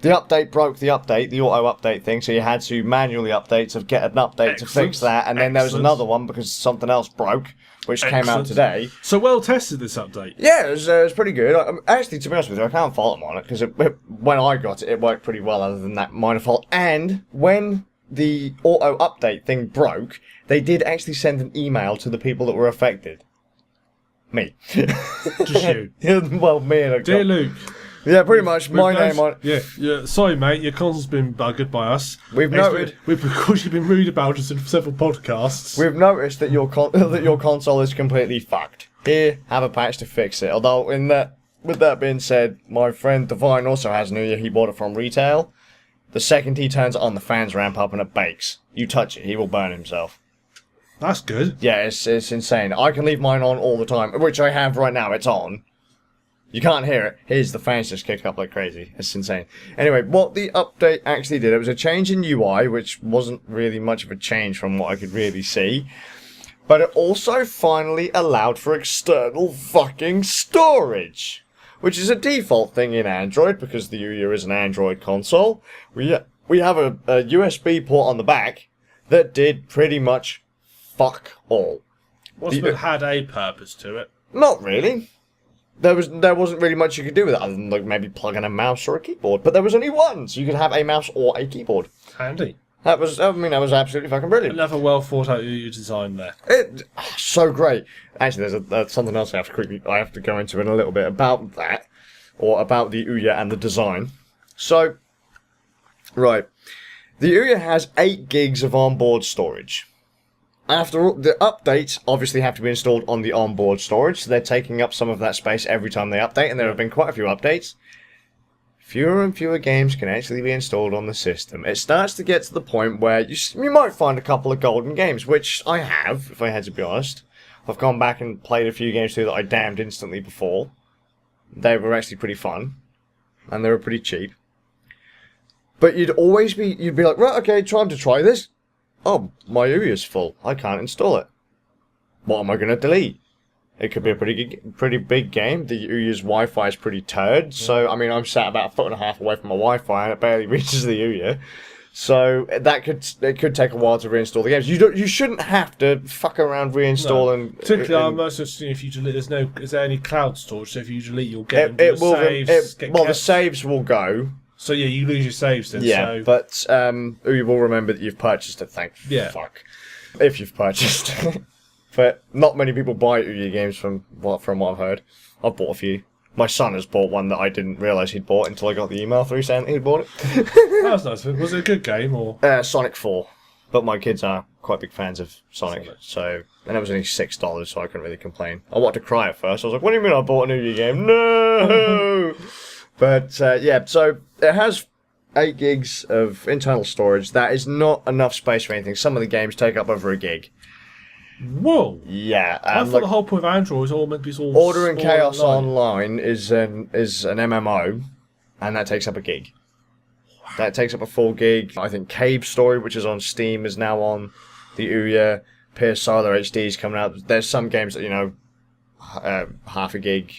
The update broke the update, the auto update thing, so you had to manually update to get an update to fix that, and then there was another one because something else broke, which came out today. So well tested, this update. Yeah, it was pretty good. Actually, to be honest with you, I can't fault them on it, because when I got it, it worked pretty well, other than that minor fault. And when the auto update thing broke, they did actually send an email to the people that were affected. Me. Just you. Well, me and a Dear Luke. Yeah, pretty much. My name on it. Yeah. Sorry, mate. Your console's been buggered by us. We've noted. Because you've been rude about us in several podcasts. We've noticed that your console is completely fucked. Here, have a patch to fix it. Although, with that being said, my friend Divine also has an Ouya. He bought it from retail. The second he turns it on, the fans ramp up and it bakes. You touch it, he will burn himself. That's good. Yeah, it's insane. I can leave mine on all the time, which I have right now. It's on. You can't hear it. Here's the fans just kick up like crazy. It's insane. Anyway, what the update actually did, it was a change in UI, which wasn't really much of a change from what I could really see. But it also finally allowed for external fucking storage, which is a default thing in Android because the Ouya is an Android console. We have a USB port on the back that did pretty much fuck all. Had a purpose to it. Not really. There wasn't really much you could do with it other than like maybe plug in a mouse or a keyboard. But there was only one, so you could have a mouse or a keyboard. Handy. That was absolutely fucking brilliant. Another well thought out Ouya design there. So great. Actually, there's something else I have to go into in a little bit about that, or about the Ouya and the design. So, right, the Ouya has 8 gigs of onboard storage. After all, the updates obviously have to be installed on the onboard storage, so they're taking up some of that space every time they update, and there have been quite a few updates. Fewer and fewer games can actually be installed on the system. It starts to get to the point where you might find a couple of golden games, which I have, if I had to be honest. I've gone back and played a few games too that I damned instantly before. They were actually pretty fun, and they were pretty cheap. But you'd be like, right, okay, time to try this. Oh, my Ouya's full. I can't install it. What am I going to delete? It could be a pretty big game. The Ouya's Wi-Fi is pretty turd, so I mean I'm sat about 1.5 foot away from my Wi-Fi and it barely reaches the Ouya. So it could take a while to reinstall the games. You shouldn't have to fuck around reinstalling. No. Particularly, I'm most interested if you delete. Is there any cloud storage? So if you delete, you'll get the saves will go. So yeah, you lose your saves then. Yeah, so. but Ouya will remember that you've purchased it. Thank fuck, if you've purchased it. But not many people buy Ouya games from what I've heard. I've bought a few. My son has bought one that I didn't realise he'd bought until I got the email through saying he'd bought it. That was nice. Was it a good game or? Sonic 4. But my kids are quite big fans of Sonic. So, and it was only $6, so I couldn't really complain. I wanted to cry at first. I was like, "What do you mean I bought an Ouya game? No!" But yeah, so it has 8 gigs of internal storage. That is not enough space for anything. Some of the games take up over a gig. Whoa! Yeah, I thought the whole point of Android was all meant to be all Order and Chaos Online is an MMO, and that takes up a gig. Wow. That takes up a full gig. I think Cave Story, which is on Steam, is now on the Ouya. Pierce Solar HD is coming out. There's some games that half a gig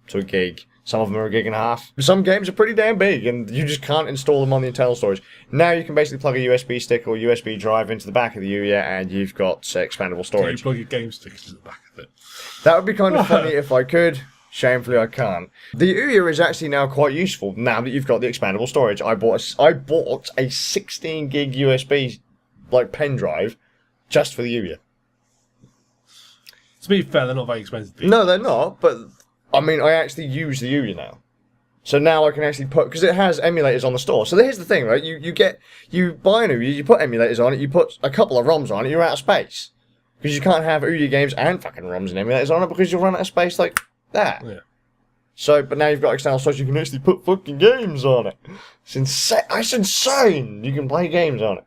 to a gig. Some of them are a gig and a half. Some games are pretty damn big, and you just can't install them on the internal storage. Now you can basically plug a USB stick or USB drive into the back of the Ouya, and you've got expandable Can storage. you plug your game stick into the back of it? That would be kind of funny if I could. Shamefully, I can't. The Ouya is actually now quite useful now that you've got the expandable storage. I bought a 16 gig USB pen drive just for the Ouya. To be fair, they're not very expensive. No, they're not. But I mean, I actually use the Ouya now. So now I can actually because it has emulators on the store. So here's the thing, right? You buy an Ouya, you put emulators on it, you put a couple of ROMs on it, you're out of space. Because you can't have Ouya games and fucking ROMs and emulators on it because you'll run out of space like that. Yeah. So, but now you've got external storage, you can actually put fucking games on it. It's insane. It's insane. You can play games on it.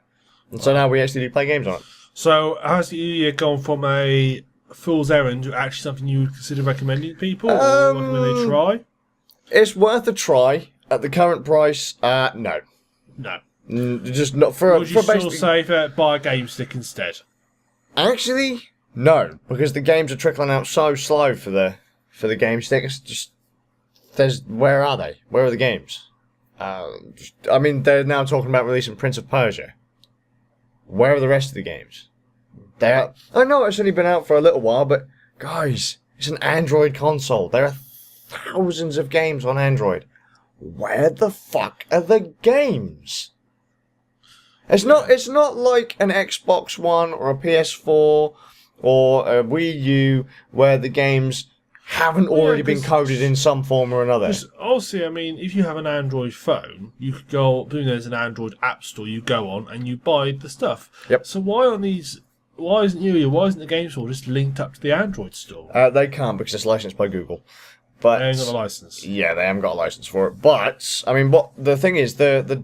And so now we actually do play games on it. So has the Ouya gone from a fool's errand to actually something you would consider recommending people? Or recommend they try? It's worth a try. At the current price, no. No. Just not for Would you for still say buy a game stick instead? Actually, no, because the games are trickling out so slow for the game stick. It's just where are they? Where are the games? I mean, they're now talking about releasing Prince of Persia. Where are the rest of the games? I know it's only been out for a little while, but guys, it's an Android console. There are thousands of games on Android. Where the fuck are the games? It's not like an Xbox One or a PS4 or a Wii U where the games haven't already been coded in some form or another. Obviously, I mean, if you have an Android phone, you could go, there's an Android app store, you go on and you buy the stuff. Yep. So why isn't the game store just linked up to the Android store? They can't because it's licensed by Google. But They ain't got a license. Yeah, they haven't got a license for it. But I mean, what the thing is, the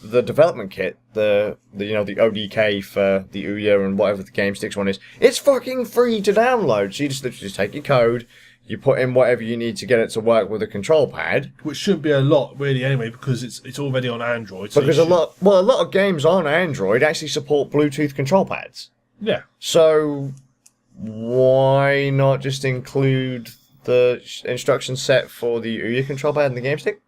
development kit, the ODK for the Ouya and whatever the game sticks one is, it's fucking free to download. So you just literally just take your code, you put in whatever you need to get it to work with a control pad. Which shouldn't be a lot really anyway, because it's already on Android. So Because a lot of games on Android actually support Bluetooth control pads. Yeah. So why not just include the instruction set for the Ouya control pad and the game stick?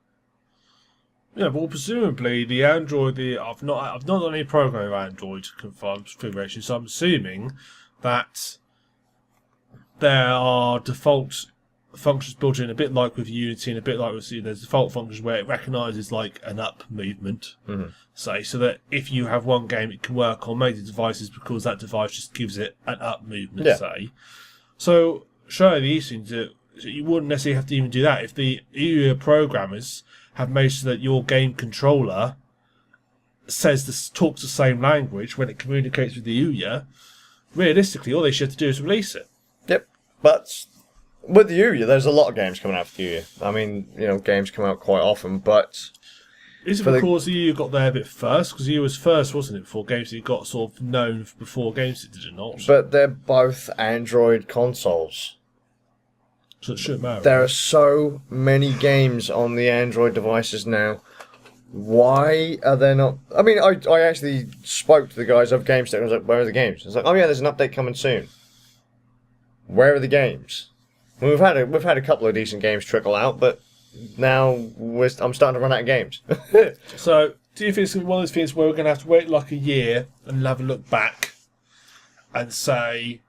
Yeah, but presumably the Android, I've not done any programming of Android configuration, so I'm assuming that there are default functions built in, a bit like with Unity and a bit like with there's default functions where it recognises like an up movement, say, so that if you have one game, it can work on major devices because that device just gives it an up movement, say. So surely the easy thing to you wouldn't necessarily have to even do that if the Ouya programmers have made sure that your game controller talks the same language when it communicates with the Ouya. Realistically, all they should have to do is release it. Yep, but with the Ouya, there's a lot of games coming out for the Ouya. I mean, games come out quite often, but is it because the Ouya got there a bit first? Because the Ouya was first, wasn't it, before GameStop got sort of known before GameStop, did it not? But they're both Android consoles. So it shouldn't matter. There are so many games on the Android devices now. Why are there not? I mean, I actually spoke to the guys of GameStop and I was like, where are the games? I was like, oh yeah, there's an update coming soon. Where are the games? Well, we've had a couple of decent games trickle out, but now I'm starting to run out of games. So, do you think it's one of those things where we're going to have to wait like a year and have a look back and say,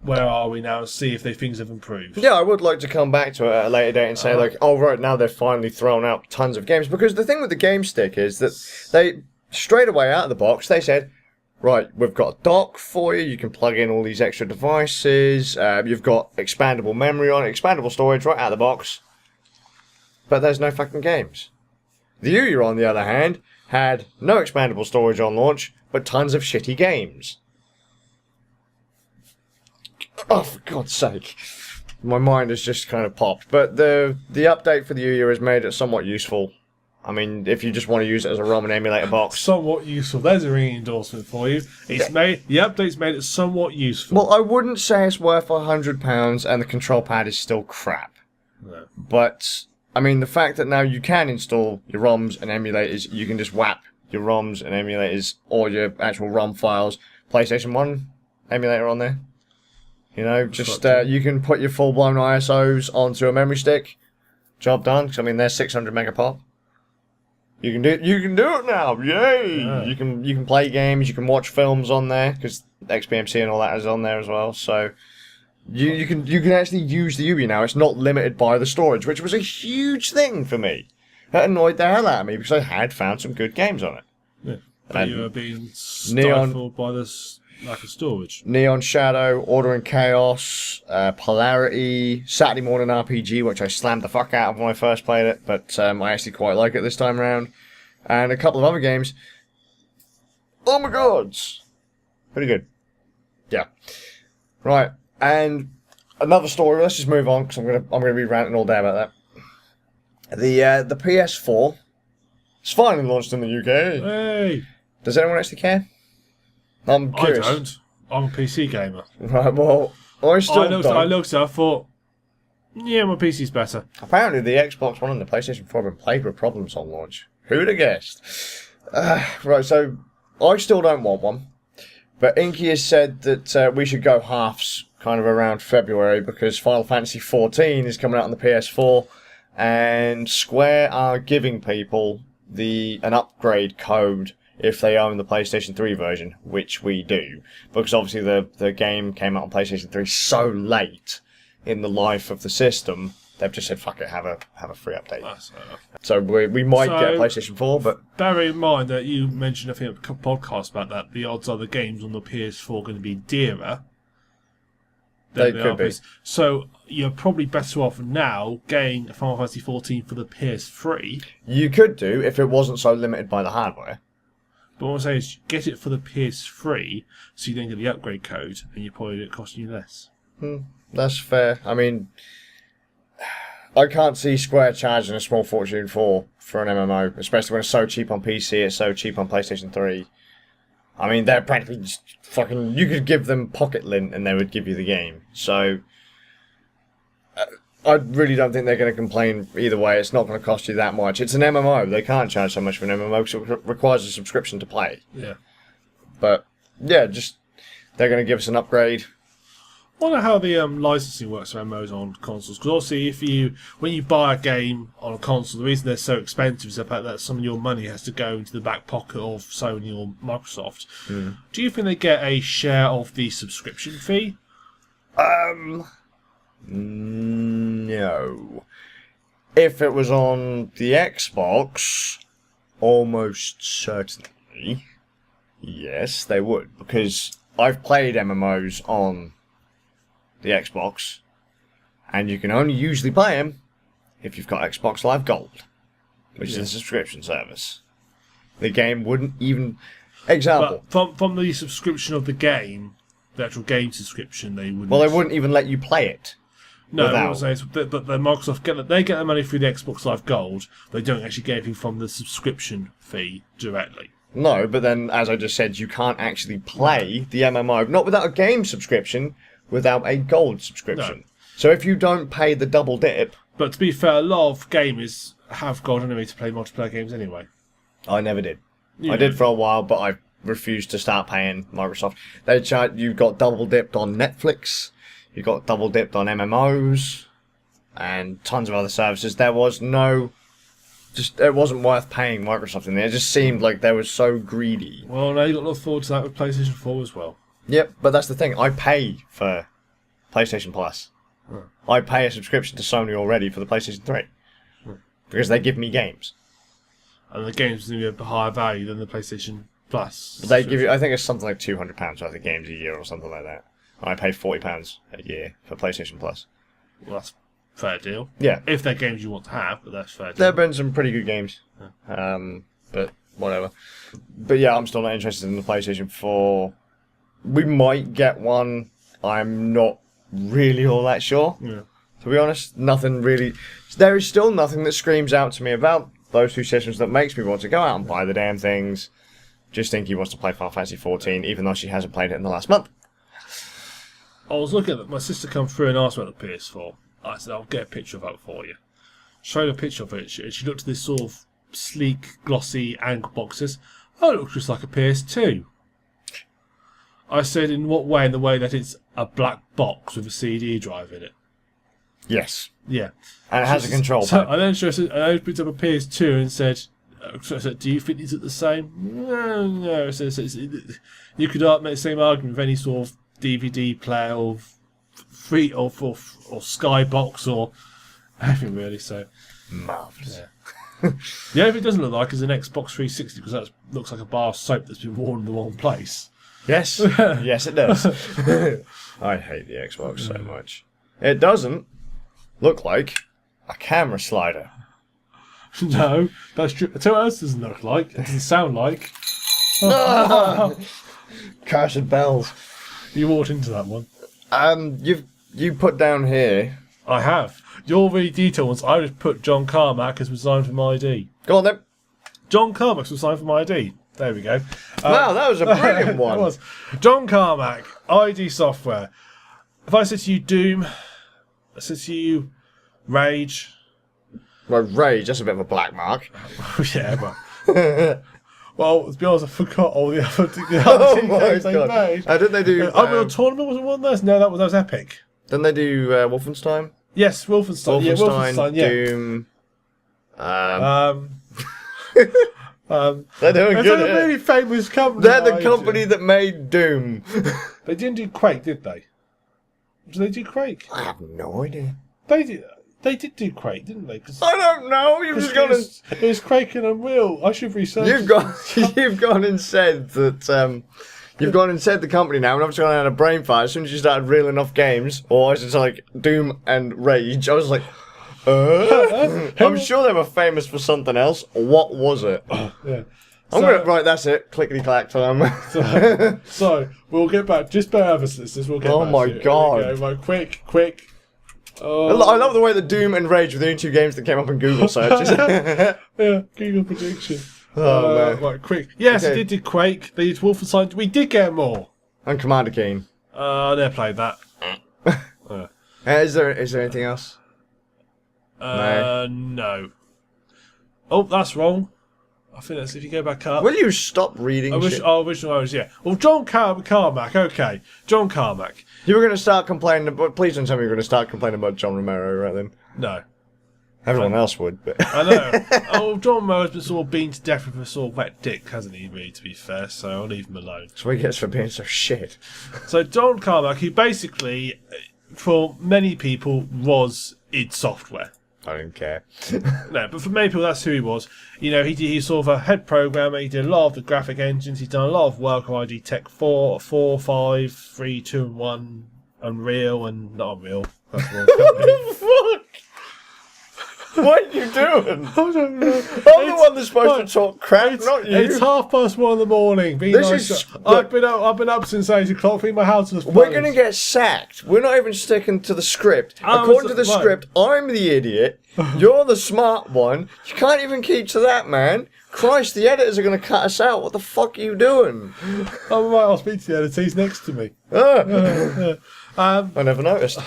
where are we now, and see if things have improved? Yeah, I would like to come back to it at a later date and say, oh, right, now they've finally thrown out tons of games. Because the thing with the game stick is that they, straight away out of the box, they said, right, we've got a dock for you, you can plug in all these extra devices, you've got expandable memory on it, expandable storage right out of the box. But there's no fucking games. The Ouya, on the other hand, had no expandable storage on launch, but tons of shitty games. Oh, for God's sake. My mind has just kind of popped. But the update for the Ouya has made it somewhat useful. I mean, if you just want to use it as a ROM and emulator box. Somewhat useful. There's a ringing endorsement for you. The update's made it somewhat useful. Well, I wouldn't say it's worth £100 and the control pad is still crap. No. But, I mean, the fact that now you can install your ROMs and emulators, you can just whap your ROMs and emulators or your actual ROM files, PlayStation 1 emulator on there. You know, just you can put your full-blown ISOs onto a memory stick, job done. 'Cause, I mean, they're 600 megapop. You can do it now. Yay! Yeah. You can play games. You can watch films on there because XBMC and all that is on there as well. So you can actually use the Ubi now. It's not limited by the storage, which was a huge thing for me. That annoyed the hell out of me because I had found some good games on it. Yeah. But you were being stifled by this lack of storage. Neon Shadow, Order and Chaos, Polarity, Saturday Morning RPG, which I slammed the fuck out of when I first played it, but I actually quite like it this time around. And a couple of other games. Oh my gods! Pretty good. Yeah. Right, and another story. Let's just move on because I'm gonna be ranting all day about that. The PS4. It's finally launched in the UK. Hey! Does anyone actually care? I'm curious. I don't. I'm a PC gamer. Right, well, I still don't. I looked at it, I thought, yeah, my PC's better. Apparently the Xbox One and the PlayStation 4 have been plagued with problems on launch. Who'd have guessed? Right, so I still don't want one. But Inky has said that we should go halves kind of around February because Final Fantasy XIV is coming out on the PS4 and Square are giving people an upgrade code if they own the PlayStation 3 version, which we do. Because obviously the game came out on PlayStation 3 so late in the life of the system, they've just said, fuck it, have a free update. So we might get a PlayStation 4, but... Bear in mind that you mentioned, I think, a couple podcasts about that, the odds are the games on the PS4 are going to be dearer. They could be. So you're probably better off now getting a Final Fantasy 14 for the PS3. You could do if it wasn't so limited by the hardware. But what I'm saying is, get it for the PS3, so you then get the upgrade code, and you probably it costing you less. That's fair. I mean, I can't see Square charging a small fortune for an MMO, especially when it's so cheap on PC, it's so cheap on PlayStation 3. I mean, they're practically just fucking... You could give them pocket lint and they would give you the game. So, I really don't think they're going to complain either way. It's not going to cost you that much. It's an MMO. They can't charge so much for an MMO because it requires a subscription to play. Yeah. But, yeah, just... They're going to give us an upgrade. I wonder how the licensing works for MMOs on consoles. Because obviously, when you buy a game on a console, the reason they're so expensive is the fact that some of your money has to go into the back pocket of Sony or Microsoft. Do you think they get a share of the subscription fee? No. If it was on the Xbox, almost certainly, yes, they would. Because I've played MMOs on the Xbox, and you can only usually play them if you've got Xbox Live Gold, which is a subscription service. The game wouldn't even... Example. But from the subscription of the game, the actual game subscription, they wouldn't... Well, they wouldn't even let you play it. No, what I'm saying is, but the Microsoft get the money through the Xbox Live Gold. They don't actually get anything from the subscription fee directly. No, but then, as I just said, you can't actually play the MMO, not without a game subscription, without a gold subscription. No. So if you don't pay the double dip... But to be fair, a lot of gamers have gold anyway to play multiplayer games anyway. I never did. I did for a while, but I refused to start paying Microsoft. They charge... You got double dipped on Netflix, you got double dipped on MMOs, and tons of other services. There was no... it wasn't worth paying Microsoft in there. It just seemed like they were so greedy. Well, now you've got to look forward to that with PlayStation 4 as well. Yep, but that's the thing. I pay for PlayStation Plus. I pay a subscription to Sony already for the PlayStation 3. Because they give me games. And the games are of a higher value than the PlayStation Plus. They give you, I think it's something like £200 worth of games a year or something like that. I pay £40 a year for PlayStation Plus. Well, that's a fair deal. Yeah. If they're games you want to have, but that's fair deal. There have been some pretty good games. But whatever. But yeah, I'm still not interested in the PlayStation 4. We might get one. I'm not really all that sure. Yeah. To be honest, nothing really... There is still nothing that screams out to me about those two systems that makes me want to go out and buy the damn things. Just think he wants to play Final Fantasy 14, even though she hasn't played it in the last month. I was looking at it. My sister come through and asked about the PS4. I said, I'll get a picture of that for you. Showed a picture of it. She looked at this sort of sleek, glossy angle boxes. Oh, it looks just like a PS2. I said, in what way? In the way that it's a black box with a CD drive in it. Yes. Yeah. And it has a control So pad. I then picked up a PS2 and said, "Do you think these are the same?" No. So you could make the same argument with any sort of DVD player or free or Skybox or anything really. So Marvellous. yeah. The only thing it doesn't look like is an Xbox 360 because that looks like a bar of soap that's been worn in the wrong place. Yes. Yes, it does. I hate the Xbox so much. It doesn't look like a camera slider. No, that's true. I tell you what else it doesn't look like. It doesn't sound like. Cursed bells. You walked into that one. You put down here. I have. Your really detailed ones, I just put John Carmack as resigned from ID. Go on then. John Carmack's resigned from ID. There we go. Wow, that was a brilliant one. It was. John Carmack, ID Software. If I said to you Doom, I said to you Rage. Well, Rage, that's a bit of a black mark. Yeah, but... Well, to be honest, I forgot all the other Oh two my games they god. made. Didn't they do... Unreal Tournament was one of those? No, that was Epic. Didn't they do Wolfenstein? Yes, Wolfenstein. Yeah, Wolfenstein, yeah. Doom... They're doing They're good. a really famous company. They're the company that made Doom. They didn't do Quake, did they? Did they do Quake? I have no idea. They did. They did do Quake, didn't they? Cause, I don't know. You've just gone and... It was Quake and Unreal. I should research. You've gone and said that... You've gone and said the company now, and I've just gone and had a brain fart as soon as you started reeling off games, or as it's like Doom and Rage. I was like, I'm sure they were famous for something else. What was it? Yeah. Right, that's it. Clickety clack time. So we'll get back. Just bear with us, listeners. We'll get Oh back my to it. God. Here we go. Right, quick. I love the way that Doom and Rage were the only two games that came up in Google searches. Yeah, Google prediction. Oh, man. Right, quick. Yes, Okay. they did Quake. They did Wolfenstein. We did get more. And Commander Keen. I never played that. Is there anything else? No. Oh, that's wrong. I think that's if you go back up. Will you stop reading shit? Original owners, yeah. Well, John Carmack, okay. John Carmack. You were going to start complaining, but please don't tell me you're going to start complaining about John Romero right then. No. Everyone else would, but... I know. John Romero's been sort of beaten to death with a sort of wet dick, hasn't he, really, to be fair, so I'll leave him alone. That's what he gets for being so shit. So John Carmack, who basically, for many people, was id Software. I don't care. No, but for many people, that's who he was. You know, he's sort of a head programmer. He did a lot of the graphic engines. He's done a lot of work on ID Tech 4, 5, 3, 2, and 1, Unreal, and not Unreal. That's the wrong company. Fuck! What are you doing? I don't know. I'm the one that's supposed to talk crap, not you. It's 1:30 in the morning. I've been up since 8 o'clock. Feeding my house was We're going to get sacked. We're not even sticking to the script. According to the script, I'm the idiot. You're the smart one. You can't even keep to that, man. Christ, the editors are going to cut us out. What the fuck are you doing? Oh, right, I'll speak to the editor. He's next to me. I never noticed.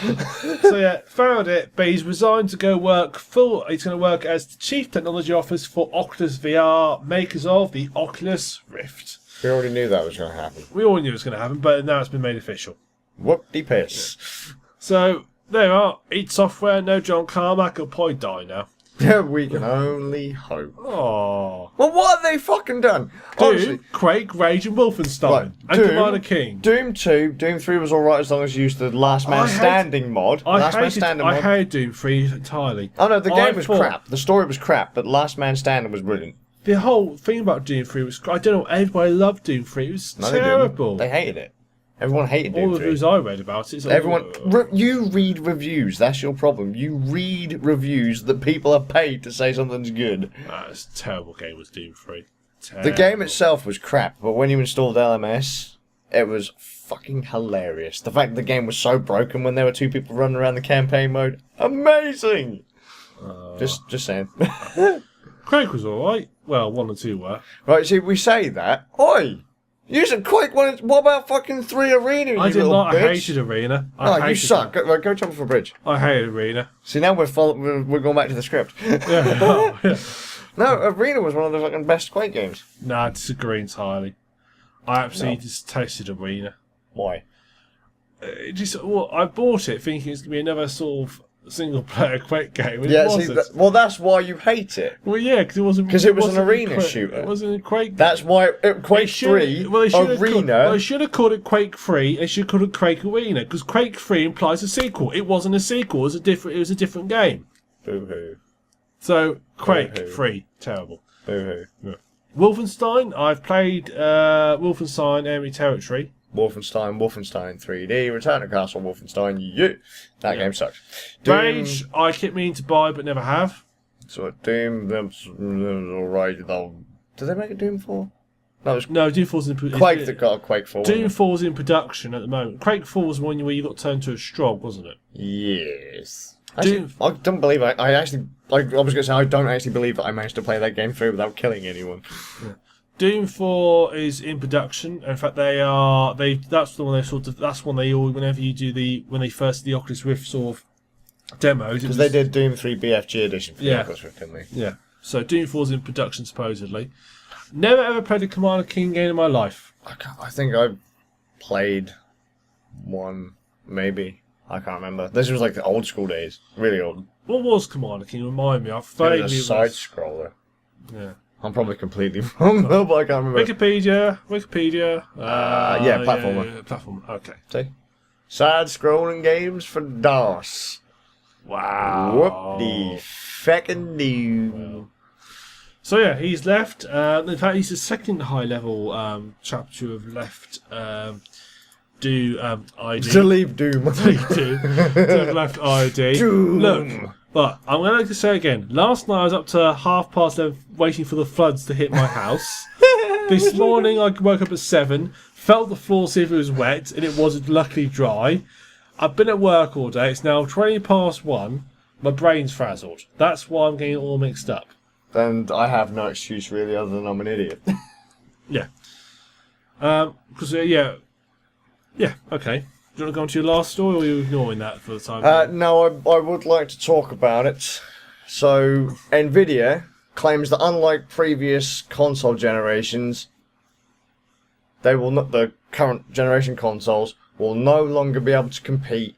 So yeah, found it, but he's resigned to go work He's going to work as the Chief Technology Officer for Oculus VR, makers of the Oculus Rift. We already knew that was going to happen. We all knew it was going to happen, but now it's been made official. Whoop-de-piss. So there you are. id Software, no John Carmack. He'll probably die now. Yeah, we can only hope. Oh. Well, what have they fucking done? Honestly. Doom, Quake, Rage, and Wolfenstein, Right, and Doom, Commander King. Doom 2, Doom 3 was alright as long as you used the Last Man Standing mod. I hated Doom 3 entirely. Oh no, the game was crap. The story was crap, but Last Man Standing was brilliant. The whole thing about Doom 3 was... I don't know, everybody loved Doom 3. It was terrible. They hated it. Everyone hated Doom 3. All the reviews I read about it. You read reviews. That's your problem. You read reviews that people are paid to say something's good. It's a terrible game, was Doom 3. Terrible. The game itself was crap, but when you installed LMS, it was fucking hilarious. The fact that the game was so broken when there were two people running around the campaign mode, amazing. Just saying. Quake was alright. Well, 1 and 2 were. Right, see, we say that. Oi! Use a Quake one. What about fucking 3 Arena? I did not. I hated Arena. You suck. Go jump off a bridge. I hated Arena. See, now we're going back to the script. Yeah. Yeah. No, Arena was one of the fucking best Quake games. Nah, I disagree entirely. I absolutely detested Arena. Why? I bought it thinking it's going to be another sort of single player Quake game. It Yeah, wasn't. well, that's why you hate it. Well, yeah, because it wasn't. Because it was an wasn't arena Quake- shooter. It wasn't a Quake. That's why Quake 3 Arena. They should have called it Quake 3. They should have called it Quake Arena because Quake 3 implies a sequel. It wasn't a sequel. It was a different game. Boo hoo. So Quake Boo-hoo. 3, terrible. Boo hoo. Yeah. Wolfenstein. I've played Wolfenstein Enemy Territory. Wolfenstein 3D, Return to Castle Wolfenstein U. That game sucks. Rage. I keep meaning to buy but never have. So Doom, that's alright though. Did they make a Doom 4? No, it was No, Doom 4's in Quake that got a Quake 4. Doom 4's in production at the moment. Quake 4 was one where you got turned to a strog, wasn't it? Yes. Doom- Actually, I don't believe I was going to say I don't actually believe that I managed to play that game through without killing anyone. Yeah. Doom 4 is in production. In fact, that's the one they sort of. That's one they all. Whenever you do when they first did the Oculus Rift sort of demos, Because they did Doom 3 BFG edition for the Yeah. Oculus Rift, didn't they? Yeah. So Doom 4's in production supposedly. Never ever played a Commander King game in my life. I think I played one, maybe. I can't remember. This was like the old school days. Really old. What was Commander King? Remind me. I It vaguely was a side scroller. Yeah. I'm probably completely wrong though, but I can't remember. Wikipedia. Yeah, platformer. Yeah, platformer. Okay. See? Side scrolling games for DOS. Wow. Whoop the feckin' do. So yeah, he's left. In fact, he's the second high-level chap to have left. ID. To leave Doom. to have left ID. Doom. Look, but I'm going to say again. Last night I was up to 11:30 waiting for the floods to hit my house. This morning I woke up at 7, felt the floor see if it was wet, and it was luckily dry. I've been at work all day. It's now 1. My brain's frazzled. That's why I'm getting it all mixed up. And I have no excuse really other than I'm an idiot. Yeah. Because, yeah, okay. Do you want to go on to your last story, or are you ignoring that for the time being? No, I would like to talk about it. So, Nvidia claims that unlike previous console generations, the current generation consoles will no longer be able to compete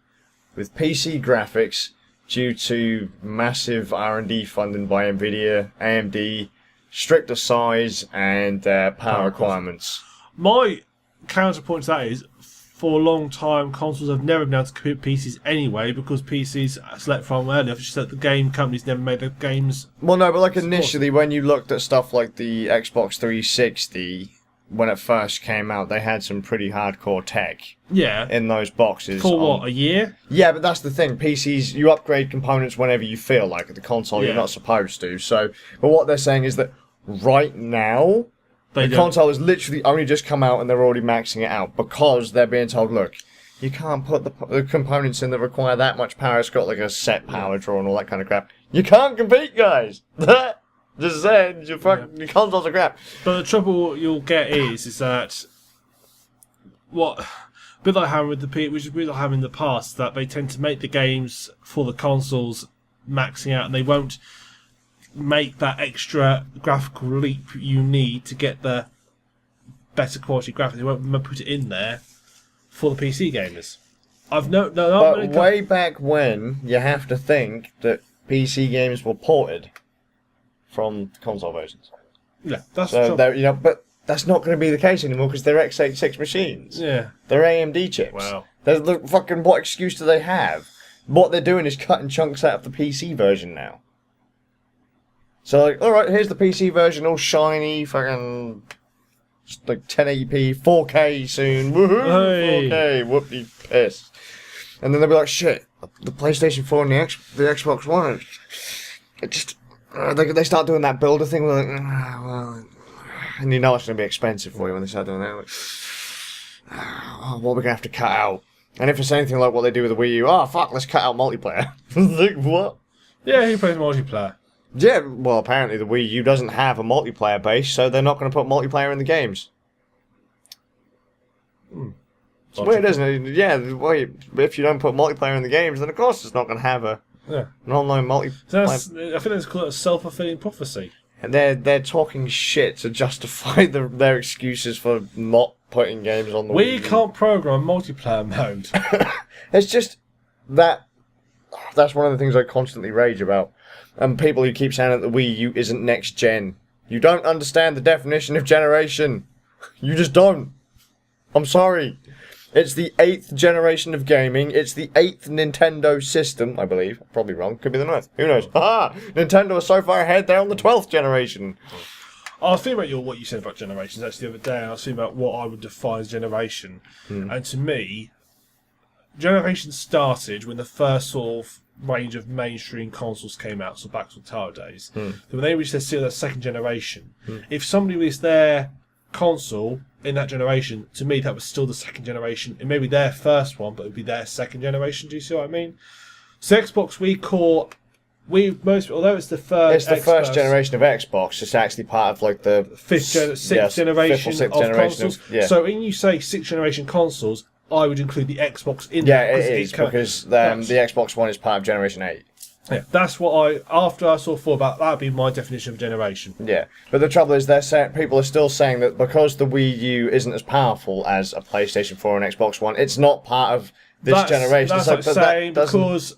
with PC graphics due to massive R&D funding by Nvidia, AMD, stricter size, and power requirements. My counterpoint to that is, for a long time, consoles have never been able to compete with PCs anyway, because PCs slept from earlier. It's just that the game companies never made the games. Well, no, but like initially, when you looked at stuff like the Xbox 360, when it first came out, they had some pretty hardcore tech Yeah. in those boxes. For what, a year? Yeah, but that's the thing. PCs, you upgrade components whenever you feel like it. The console, you're Yeah. not supposed to. So, but what they're saying is that right now, They the don't. console has literally only just come out and they're already maxing it out because they're being told, look, you can't put the components in that require that much power. It's got like a set power draw and all that kind of crap. You can't compete, guys. Just saying, your consoles are crap. But the trouble you'll get is that what bit like having with the P, which is bit like having in the past, that they tend to make the games for the consoles maxing out, and they won't make that extra graphical leap you need to get the better quality graphics. They won't put it in there for the PC gamers. But way back when, you have to think that PC games were ported from console versions. Yeah, that's So the they're, but that's not going to be the case anymore because they're x86 machines. yeah. They're AMD chips. Wow. What excuse do they have? What they're doing is cutting chunks out of the PC version now. So like, all right, here's the PC version, all shiny, fucking like 1080p, 4K soon. Woohoo! Hey. 4K, whoopie piss. And then they'll be like, shit, the PlayStation 4 and the Xbox One, it just they start doing that builder thing. We're like, well, and you know it's going to be expensive for you when they start doing that. Like, what are we going to have to cut out? And if it's anything like what they do with the Wii U, fuck, let's cut out multiplayer. Like, what? Yeah, he plays multiplayer. Yeah, well, apparently the Wii U doesn't have a multiplayer base, so they're not going to put multiplayer in the games. It's weird, isn't it? Yeah, well, if you don't put multiplayer in the games, then of course it's not going to have an online multiplayer. So I think that's called a self-fulfilling prophecy. And they're talking shit to justify their excuses for not putting games on the Wii We U. can't program multiplayer mode. It's just that that's one of the things I constantly rage about. And people who keep saying that the Wii U isn't next gen. You don't understand the definition of generation. You just don't. I'm sorry. It's the 8th generation of gaming. It's the 8th Nintendo system, I believe. Probably wrong. Could be the 9th. Who knows? Haha! Nintendo is so far ahead, they're on the 12th generation. I was thinking about what you said about generations actually the other day, and I was thinking about what I would define as generation. And to me, generation started when the first sort of range of mainstream consoles came out, so back to Atari days. Then when they reached their second generation, if somebody was their console in that generation, to me that was still the second generation. It may be their first one, but it would be their second generation. Do you see what I mean? So Xbox, although it's the first, it's the first generation of Xbox. It's actually part of like the sixth generation fifth or sixth of generation consoles. So when you say sixth generation consoles, I would include the Xbox in yeah, that. it is, because the Xbox One is part of Generation 8. Yeah, that's what after I sort of thought about, that would be my definition of generation. Yeah, but the trouble is people are still saying that because the Wii U isn't as powerful as a PlayStation 4 and Xbox One, it's not part of this generation. That's like saying because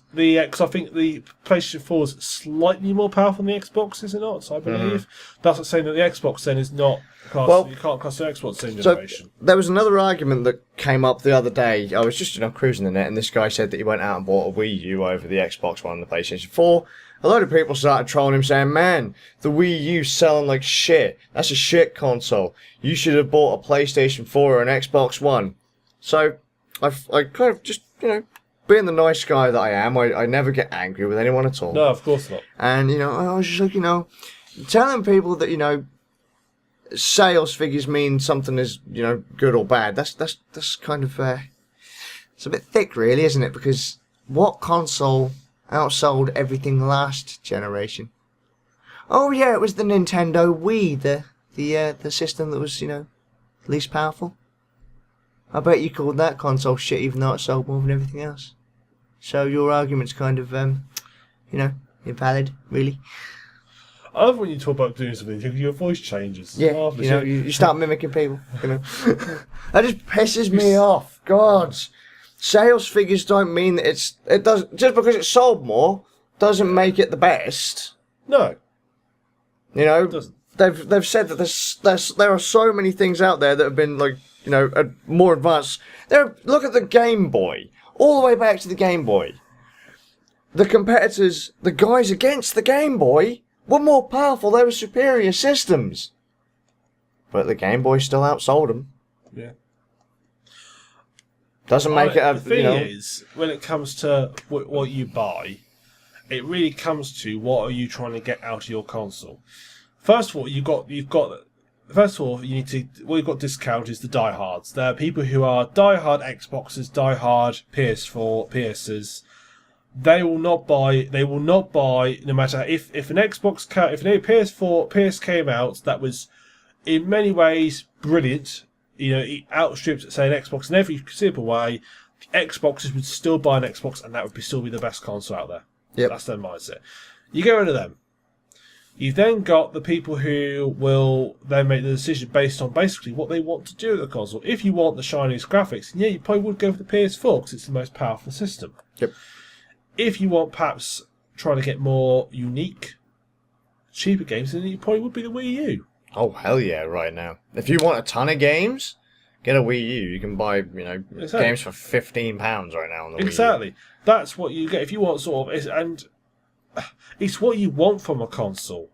I think the PlayStation 4 is slightly more powerful than the Xbox, is it not? So I believe that's like saying that the Xbox then is not. You can't class the Xbox same generation. There was another argument that came up the other day. I was just cruising the net, and this guy said that he went out and bought a Wii U over the Xbox One and the PlayStation 4. A load of people started trolling him, saying, "Man, the Wii U's selling like shit. That's a shit console. You should have bought a PlayStation 4 or an Xbox One." So I kind of just, being the nice guy that I am, I never get angry with anyone at all. No, of course not. And, I was just like, telling people that, sales figures mean something is, good or bad. That's kind of, it's a bit thick, really, isn't it? Because what console outsold everything last generation? Oh, yeah, it was the Nintendo Wii, the system that was, least powerful. I bet you called that console shit even though it sold more than everything else. So your argument's kind of, invalid, really. I love when you talk about doing something, your voice changes. Yeah, you start mimicking people. That just pisses me off. God, sales figures don't mean that it does just because it sold more doesn't make it the best. No, it doesn't. They've said that there are so many things out there that have been more advanced. Look at the Game Boy, all the way back to the Game Boy. The competitors, the guys against the Game Boy, were more powerful. They were superior systems, but the Game Boy still outsold them. Yeah. Doesn't make it. The thing is, when it comes to what you buy, it really comes to what are you trying to get out of your console. First of all, you've got. First of all, what you've got discount is the diehards. There are people who are diehard Xboxers, diehard PS4, PSs. They will not buy. No matter if an Xbox, if an PS4, PS came out that was in many ways brilliant. It outstripped, say, an Xbox in every simple way. Xboxers would still buy an Xbox, and that would still be the best console out there. Yep. That's their mindset. You get rid of them. You've then got the people who will then make the decision based on basically what they want to do with the console. If you want the shiniest graphics, yeah, you probably would go for the PS4 because it's the most powerful system. Yep. If you want perhaps trying to get more unique, cheaper games, then it probably would be the Wii U. Oh, hell yeah, right now. If you want a ton of games, get a Wii U. You can buy, Exactly. games for £15 right now on the Wii U. Exactly. That's what you get. If you want it's what you want from a console.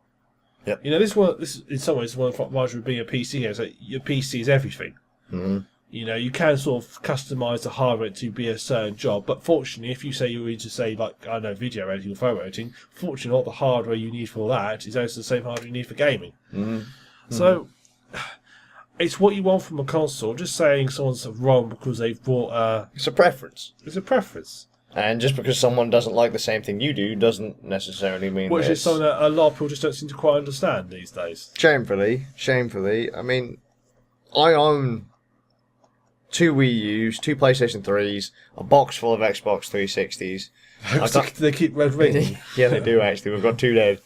Yep. This in some ways is one of the advantages of being a PC game. So your PC is everything. Mm-hmm. You can sort of customize the hardware to be a certain job, but fortunately, if you say you're into, say, like, I don't know, video editing or photo editing, fortunately, all the hardware you need for that is also the same hardware you need for gaming. Mm-hmm. So, it's what you want from a console. Just saying someone's wrong because they've bought It's a preference. It's a preference. And just because someone doesn't like the same thing you do doesn't necessarily mean Which is something that a lot of people just don't seem to quite understand these days. Shamefully. I mean, I own 2 Wii U's, 2 PlayStation 3s, a box full of Xbox 360s. They keep red ringing. Yeah, they do actually. We've got 2 dead.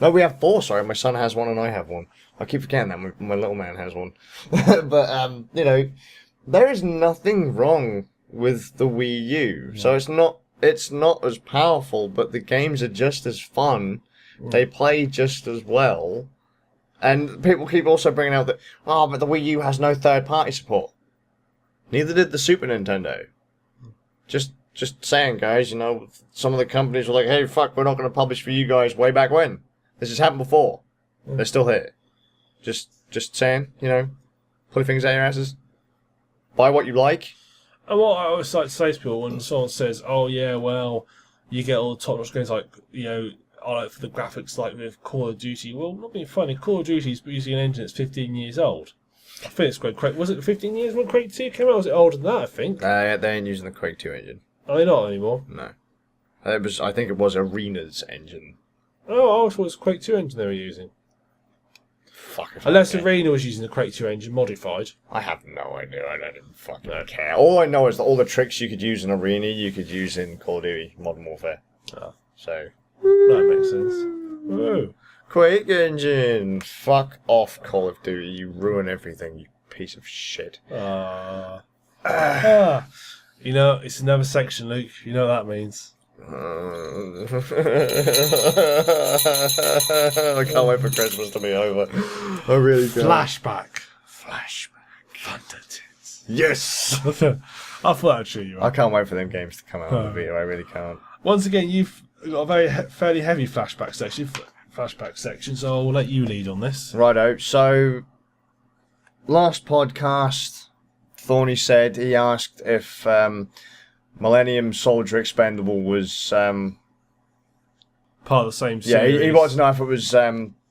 No, we have 4, sorry. My son has one and I have one. I keep forgetting that. My little man has one. But, there is nothing wrong with the Wii U. So it's it's not as powerful, but the games are just as fun. They play just as well. And people keep also bringing out that, but the Wii U has no third-party support. Neither did the Super Nintendo. Just saying, guys, you know, some of the companies were like, hey, fuck, we're not going to publish for you guys way back when. This has happened before. They're still here. Just saying, you know, putting things out your asses. Buy what you like. And what I always like to say to people when someone says, oh, yeah, well, you get all the top-notch games like, you know, I like for the graphics like with Call of Duty. Well, not being funny, Call of Duty is using an engine that's 15 years old. I think it's Quake. Was it 15 years when Quake 2 came out? Or was it older than that, I think? Yeah, they ain't using the Quake 2 engine. Are they not anymore? No. I think it was Arena's engine. Oh, I always thought it was Quake 2 engine they were using. Fuck if Unless I Arena was using the Quake 2 engine modified. I have no idea. I didn't fucking care. All I know is that all the tricks you could use in Arena, you could use in Call of Duty Modern Warfare. So that makes sense. Whoa. Quake engine! Fuck off, Call of Duty. You ruin everything, you piece of shit. You know, it's another section, Luke. You know what that means. I can't wait for Christmas to be over. I really can't. Flashback. Thunder Tits. Yes! I thought I'd cheer you I up. can't wait for them games to come out on the video. I really can't. Once again, you've got a fairly heavy flashback section, so I'll let you lead on this. Righto, so last podcast, Thorny said he asked if Millennium Soldier Expendable was Part of the same yeah, series. he wanted to know if it was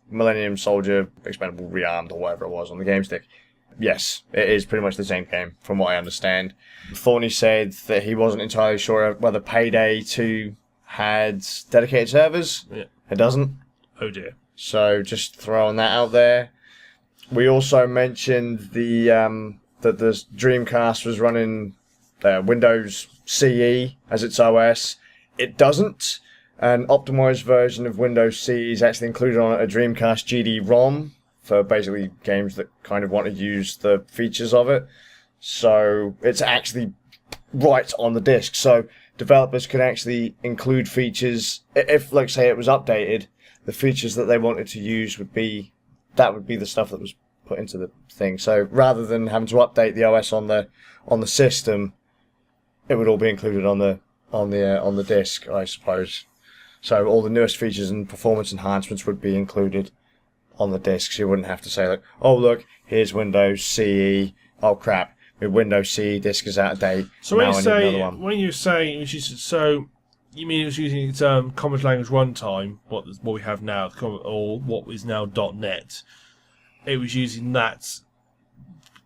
Millennium Soldier Expendable Rearmed or whatever it was on the game stick. Yes, it is pretty much the same game, from what I understand. Thorny said that he wasn't entirely sure whether Payday 2 had dedicated servers. Yeah. It doesn't. Oh dear. So just throwing that out there. We also mentioned the that the Dreamcast was running Windows CE as its OS. It doesn't. An optimized version of Windows CE is actually included on a Dreamcast GD-ROM for basically games that kind of want to use the features of it. So it's actually right on the disk. So developers can actually include features. If, like, say, it was updated, the features that they wanted to use would be the stuff that was put into the thing. So rather than having to update the OS on the system, it would all be included on the disk, I suppose. So all the newest features and performance enhancements would be included on the disk. So you wouldn't have to say like, oh look, here's Windows CE. Oh crap, my Windows CE disk is out of date. So when you say so you mean it was using its common language runtime, what we have now, or what is now .NET? It was using that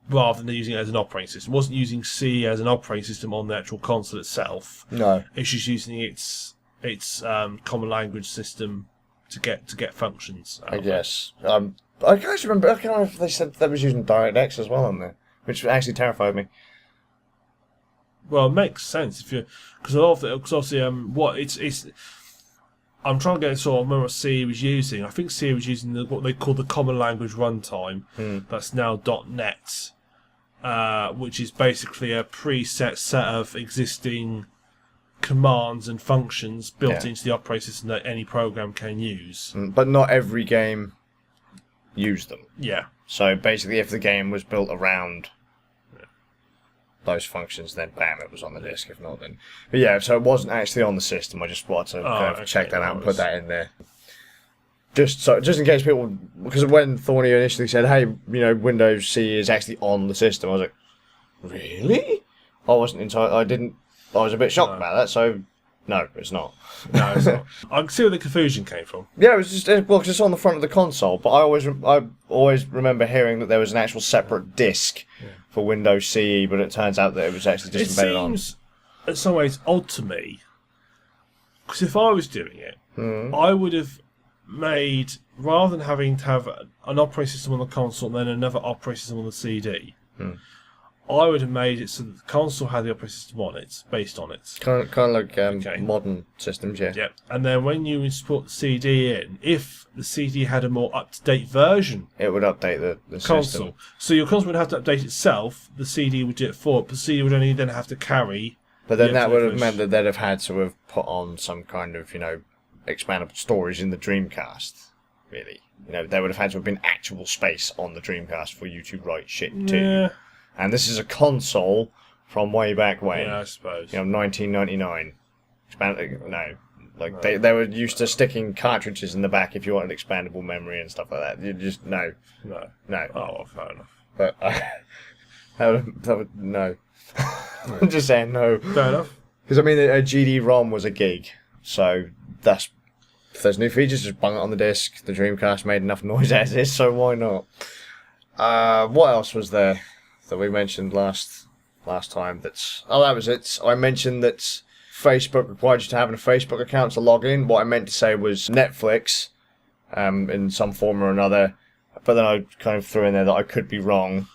rather than using it as an operating system. It wasn't using C as an operating system on the actual console itself. No, it's just using its common language system to get functions. I guess. I can't remember. I can't remember if they said they was using DirectX as well on there, which actually terrified me. Well, it makes sense if you because obviously what it's. I'm trying to get sort of remember what C was using. I think C was using what they call the common language runtime. That's now .NET, which is basically a preset set of existing commands and functions built into the operating system that any program can use. But not every game used them. Yeah. So basically, if the game was built around those functions, then bam, it was on the disk. If not, then. But yeah, so it wasn't actually on the system. I just wanted to kind of check that out and put that in there. Just in case people, because when Thorny initially said, "Hey, you know, Windows CE is actually on the system," I was like, "Really?" I wasn't entirely. I was a bit shocked about that. So, no, it's not. No, it's not. I can see where the confusion came from. Yeah, it was just cause it's on the front of the console. But I always remember hearing that there was an actual separate disk for Windows CE, but it turns out that it was actually just embedded on. It seems, in some ways, odd to me. Because if I was doing it, I would have made, rather than having to have an operating system on the console and then another operating system on the CD, I would have made it so that the console had the operating system on it, based on it. Kind of like modern systems, yeah. Yeah, and then when you import the CD in, if the CD had a more up-to-date version, it would update the console. system. So your console would have to update itself, the CD would do it for it, but the CD would only then have to carry But then Yeah, that would have Dreamcast. meant that they'd have had to have put on some kind of, expandable storage in the Dreamcast, really. There would have had to have been actual space on the Dreamcast for you to write shit to. Yeah. And this is a console from way back when. Yeah, I suppose. 1999. No. Like, they were used to sticking cartridges in the back if you wanted expandable memory and stuff like that. You just, no. No. No. Oh, well, fair enough. But, that would, no. I'm just saying no. Fair enough. Because, a GD-ROM was a gig. So, if there's new features, just bung it on the disc. The Dreamcast made enough noise as is, so why not? What else was there that we mentioned last time? That was it. I mentioned that Facebook required you to have a Facebook account to log in. What I meant to say was Netflix, in some form or another. But then I kind of threw in there that I could be wrong.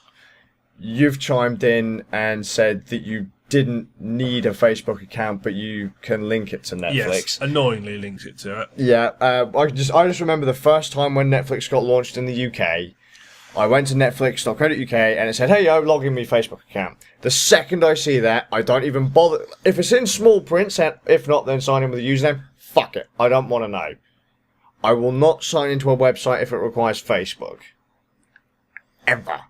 You've chimed in and said that you didn't need a Facebook account, but you can link it to Netflix. Yes, annoyingly links it to it. Yeah, I just remember the first time when Netflix got launched in the UK. I went to netflix.co.uk and it said, hey, yo, log in my Facebook account. The second I see that, I don't even bother. If it's in small print, if not, then sign in with a username. Fuck it. I don't want to know. I will not sign into a website if it requires Facebook. Ever.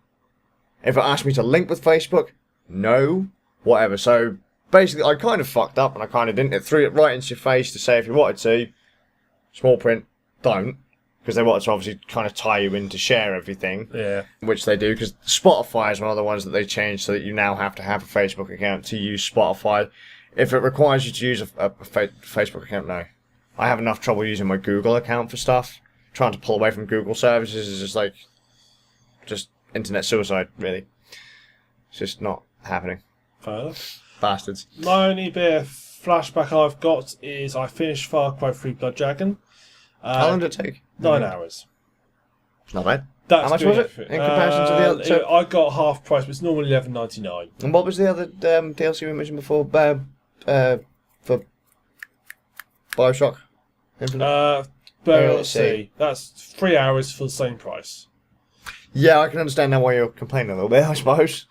If it asks me to link with Facebook, no. Whatever. So, basically, I kind of fucked up and I kind of didn't. It threw it right into your face to say if you wanted to, small print, don't. Because they wanted to obviously kind of tie you in to share everything. Yeah. Which they do, because Spotify is one of the ones that they changed so that you now have to have a Facebook account to use Spotify. If it requires you to use a Facebook account, no. I have enough trouble using my Google account for stuff. Trying to pull away from Google services is just internet suicide, really. It's just not happening. Fair enough. Bastards. My only bit of flashback I've got is I finished Far Cry 3 Blood Dragon. How long did it take? 9 hours. Not bad. That's How much doing was it everything. in comparison to the other two? I got half price, but it's normally $11.99. And what was the other DLC we mentioned before? For Bioshock? Infinite? Burial Sea. That's 3 hours for the same price. Yeah, I can understand now why you're complaining a little bit, I suppose.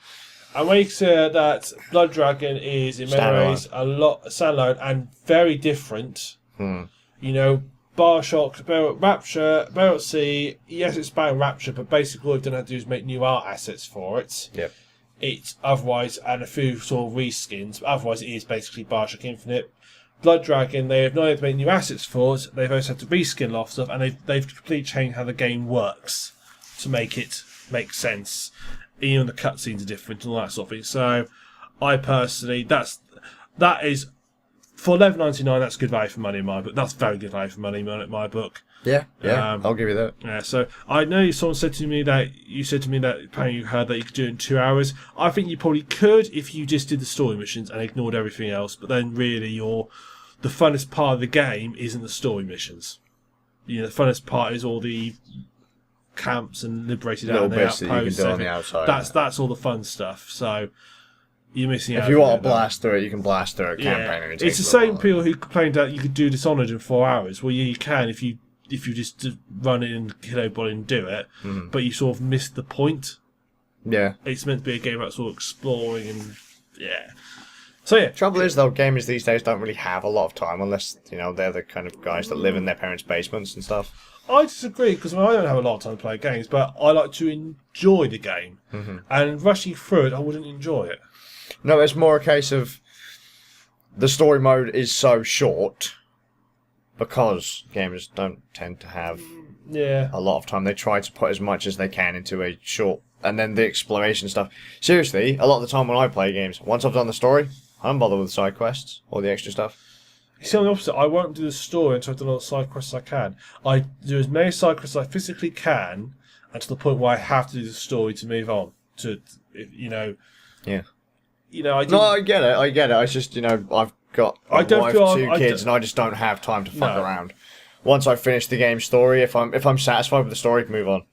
And when you consider that Blood Dragon is, in many ways, a lot standalone and very different. Bioshock, Rapture, Burial Sea, yes, it's about Rapture, but basically all they've done to do is make new art assets for it. Yep. It's otherwise, and a few sort of reskins, but otherwise it is basically Bioshock Infinite. Blood Dragon, they have not only made new assets for it, they've also had to reskin a lot of stuff, and they've completely changed how the game works to make it make sense. Even the cutscenes are different and all that sort of thing. So, I personally, that is for $11.99. That's good value for money in my book. That's very good value for money in my book. Yeah, I'll give you that. Yeah. So I know someone said to me that apparently you heard that you could do it in 2 hours. I think you probably could if you just did the story missions and ignored everything else. But then really, the funnest part of the game isn't the story missions. The funnest part is all the camps and liberated Little out and the bits that you can outposts. do on the outside. That's all the fun stuff. So you're missing out. If you want to blast through it, you can blast through a campaign. Yeah. And It's the same people who complained that you could do Dishonored in 4 hours. Well, yeah, you can if you just run in and kill everybody and do it, but you sort of miss the point. Yeah. It's meant to be a game about sort of exploring and So yeah. Trouble is though, gamers these days don't really have a lot of time unless they're the kind of guys that live in their parents' basements and stuff. I disagree because I don't have a lot of time to play games, but I like to enjoy the game, and rushing through it, I wouldn't enjoy it. No, it's more a case of the story mode is so short because gamers don't tend to have a lot of time. They try to put as much as they can into a short, and then the exploration stuff. Seriously, a lot of the time when I play games, once I've done the story, I don't bother with side quests or the extra stuff. You see, on the opposite, I won't do the story until I've done all the side quests I can. I do as many side quests as I physically can, and to the point where I have to do the story to move on. Yeah. I get it. It's just, I've got a wife, two kids, and I just don't have time to fuck around. Once I've finished the game story, if I'm satisfied with the story, move on.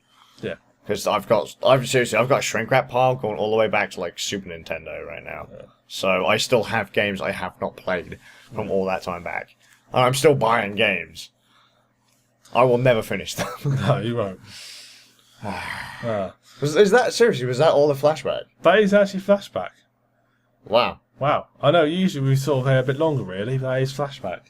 Yeah. Because I've got a shrink wrap pile going all the way back to like Super Nintendo right now. Yeah. So I still have games I have not played from all that time back. And I'm still buying games. I will never finish them. No, you won't. Was that all the flashback? That is actually flashback. Wow. Wow. I know, usually we sort of go a bit longer, really, but that is flashback.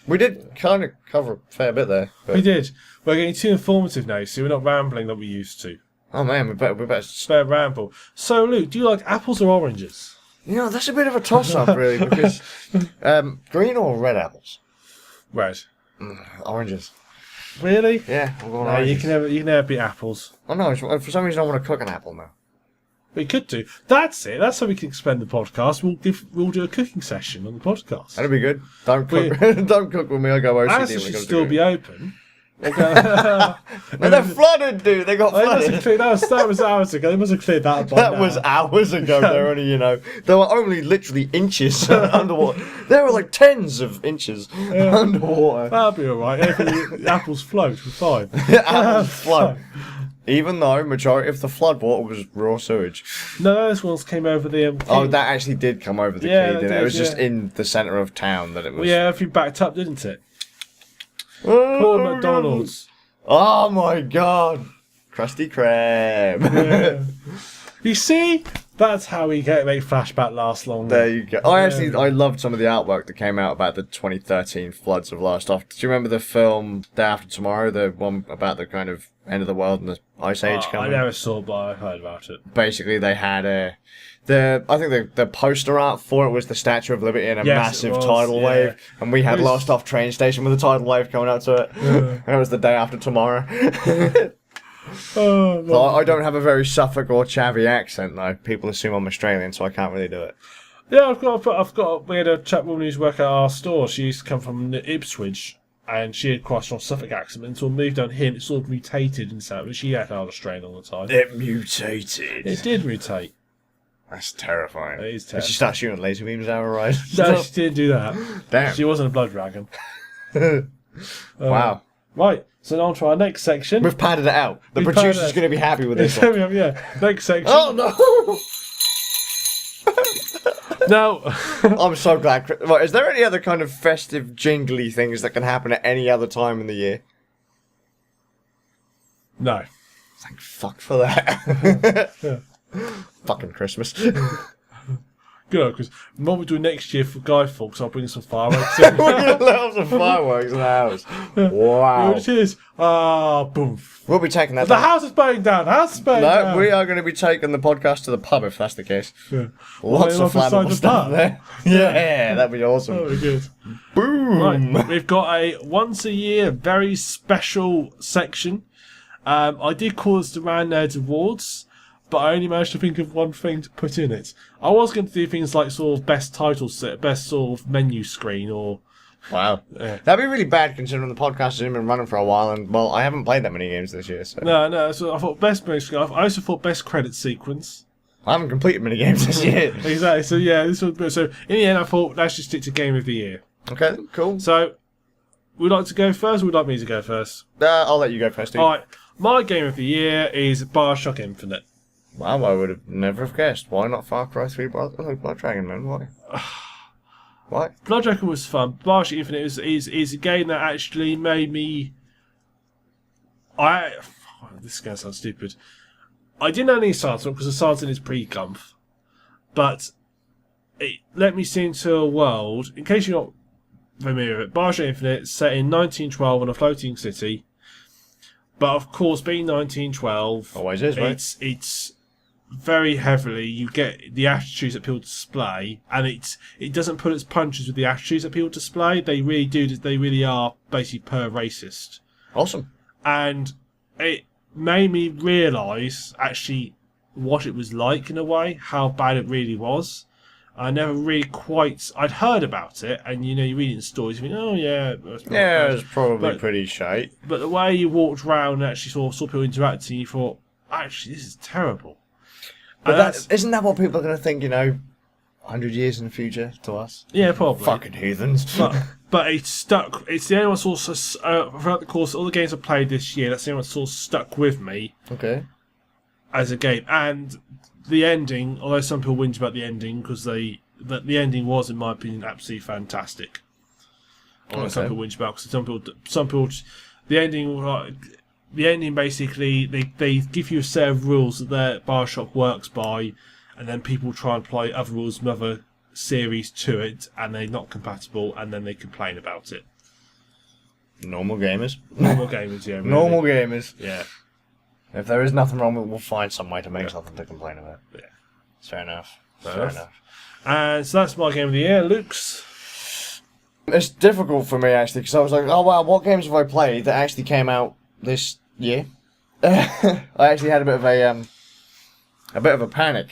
We did kind of cover a fair bit there. But... We did. We're getting too informative now, so we're not rambling like we used to. Oh man, we better... Spare ramble. So, Luke, do you like apples or oranges? You know, that's a bit of a toss-up, really, because... green or red apples? Red. Oranges. Really? Yeah, I'm going No, oranges. you can never beat apples. Oh no, for some reason I want to cook an apple now. We could do. That's it. That's how we can expand the podcast. We'll do a cooking session on the podcast. That'd be good. Don't cook. Don't cook with me. I go OCD. Asda should still be open. No, they're flooded, dude. They got flooded. That was hours ago. They must have cleared that up by That now. was hours ago. They're only, they were only literally inches underwater. There were like tens of inches underwater. That'll be alright. The apples float. We're fine. Apples flood. Even though majority of the flood water was raw sewage. No, those ones came over the. Oh, that actually did come over the Yeah, quay, they didn't it? did, It was just yeah. in the centre of town that it was. Well, yeah, everything backed up, didn't it? Poor McDonald's. Oh my god. Krusty Krab. Yeah. You see? That's how we make flashback last long. There you go. I loved some of the artwork that came out about the 2013 floods of last off. Do you remember the film Day After Tomorrow? The one about the kind of end of the world and the ice age I coming? never saw it, but I heard about it. Basically, they had I think the poster art for it was the Statue of Liberty and a Yes, massive it was, tidal yeah. wave. And we had It was- Lost Off train station with a tidal wave coming up to it. And it was the day after tomorrow. Oh, So I don't have a very Suffolk or Chavy accent though. People assume I'm Australian, so I can't really do it. yeah, we had a chap woman who's worked at our store. She used to come from Ipswich, and she had quite a strong Suffolk accent. Until we moved down here, and it sort of mutated and so. But she had hard Australian all the time. It mutated. It did mutate. That's terrifying. It is Did terrible. she start shooting laser beams out of her eyes? No, she didn't do that. Damn. She wasn't a blood dragon. Wow. Right, so on to our next section. We've padded it out. The We've producer's padded it. going to be happy with this one. Yeah, next section. Oh no! Now, I'm so glad. Right, is there any other kind of festive, jingly things that can happen at any other time in the year? no. Thank fuck for that. Yeah. Fucking Christmas. Good, because what we do next year for Guy Fawkes, I'll bring some fireworks in. We're going to let off some fireworks in the house. Wow. It is. Ah, boom. We'll be taking that The down. house is burning down. The house is burning No, down. we are going to be taking the podcast to the pub if that's the case. Yeah. Lots Well, of beside flammable the stuff pub. there. Yeah, that'd be awesome. Oh, good. Boom! Right, we've got a once a year very special section. I did call this the Rand Nerds Awards, but I only managed to think of one thing to put in it. I was going to do things like sort of best title set, best sort of menu screen, or Wow. Yeah. That'd be really bad considering the podcast has been running for a while and, well, I haven't played that many games this year, so... no. So I thought best menu screen. I also thought best credit sequence. I haven't completed many games this year. Exactly. So yeah, this was so. In the end, I thought let's just stick to game of the year. Okay, cool. So, would you like to go first, or would you like me to go first? I'll let you go first, dude. Alright, my game of the year is Bioshock Infinite. Wow, I would have never have guessed. Why not Far Cry 3 Blood Dragon, man? Why? Why? Blood Dragon was fun. Bioshock Infinite is a game that actually made me... This is going to sound stupid. I didn't know any Silent Hill because the Silent Hill is pre-Gumph. But it let me see into a world, in case you're not familiar with it, Bioshock Infinite is set in 1912 on a floating city. But of course, being 1912, Always is, right? It's very heavily, you get the attitudes that people display, and it doesn't pull its punches with the attitudes that people display. They really do. They really are basically per racist, Awesome. and it made me realise actually what it was like in a way, how bad it really was. I never really quite. I'd heard about it, and you read it in stories, you think, oh yeah, that's not Yeah, bad. it's probably But- pretay shite. But the way you walked around and actually saw people interacting, you thought, actually, this is terrible. But And isn't that what people are going to think, 100 years in the future to us? yeah, probably. Fucking heathens. But it's stuck. It's the only one that's also throughout the course of all the games I've played this year. That's the only one that's sort of stuck with me Okay. as a game. And the ending, although some people whinge about the ending because the ending was, in my opinion, absolutely fantastic. Although some people whinge about because some people, the ending basically they give you a set of rules that their Bioshock works by, and then people try and apply other rules from other series to it, and they're not compatible, and then they complain about it. Normal gamers. Normal gamers, yeah. Really. Normal gamers. Yeah. If there is nothing wrong with it, we'll find some way to make something to complain about. Yeah. It's fair enough. Fair enough. And so that's my game of the year. Luke's? It's difficult for me, actually, because I was like, oh, wow, what games have I played that actually came out this year? I actually had a bit of a panic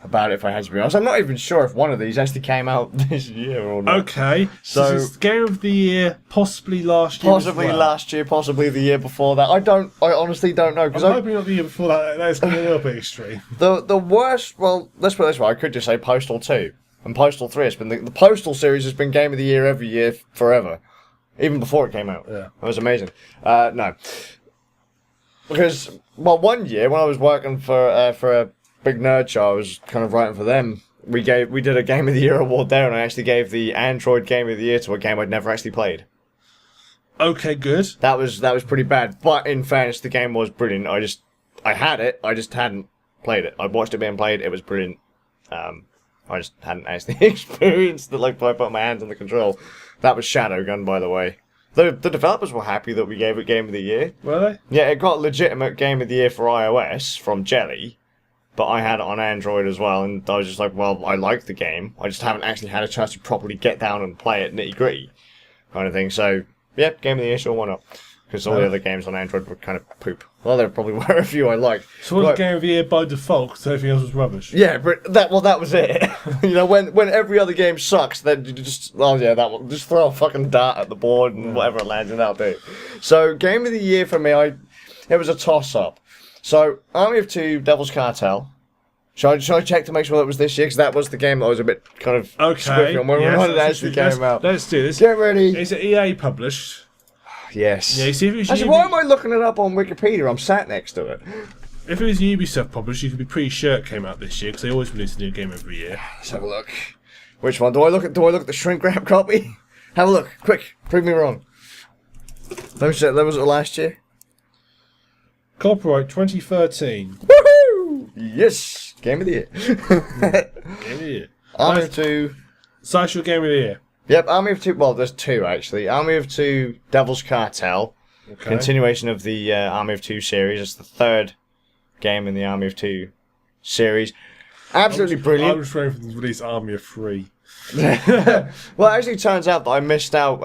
about it, if I had to be honest. I'm not even sure if one of these actually came out this year or not. Okay, so this is game of the year, possibly last year. Possibly last year, possibly the year before that. I honestly don't know. I'm hoping not the year before that. That's going to be a little bit extreme. The worst, well, let's put it this way. I could just say Postal 2 and Postal 3. It's been the Postal series has been game of the year every year forever, even before it came out. Yeah, it was amazing. No, because well, one year when I was working for a big nerd show, I was kind of writing for them. We did a Game of the Year award there, and I actually gave the Android Game of the Year to a game I'd never actually played. Okay, good. That was pretty bad, but in fairness, the game was brilliant. I had it, I just hadn't played it. I watched it being played, it was brilliant. I just hadn't actually experienced it, like, I put my hands on the control. That was Shadowgun, by the way. The developers were happy that we gave it Game of the Year. Were they? Yeah, it got legitimate Game of the Year for iOS from Jelly. But I had it on Android as well, and I was just like, well, I like the game. I just haven't actually had a chance to properly get down and play it nitty-gritty kind of thing. So, yeah, Game of the Year, sure, why not? Because all the other games on Android were kind of poop. Well, there probably were a few I liked. So what was Game of the Year by default, because everything else was rubbish? Yeah, but that was it. You know, when every other game sucks, then you just, oh yeah, that one, just throw a fucking dart at the board and whatever it lands in, that'll do. So, Game of the Year for me, it was a toss-up. So, Army of Two, Devil's Cartel. Should I check to make sure that was this year? Because that was the game that I was a bit kind of squiffy on when it actually came out. Let's do this. Get ready. Is it EA published? Yes. Yeah, see if it was actually, why am I looking it up on Wikipedia? I'm sat next to it. If it was Ubisoft published, you could be pretty sure it came out this year, because they always release a new game every year. Let's have a look. Which one? Do I look at the shrink wrap copy? Have a look. Quick. Prove me wrong. Let me check. That was it last year? Copyright 2013. Woohoo! Yes! Game of the Year. Game of the Year. Army of Two. Social Game of the Year. Yep, Army of Two. Well, there's two actually. Army of Two, Devil's Cartel. Okay. Continuation of the Army of Two series. It's the third game in the Army of Two series. Absolutely brilliant. I was waiting for them to release Army of Three. Well, it actually turns out that I missed out.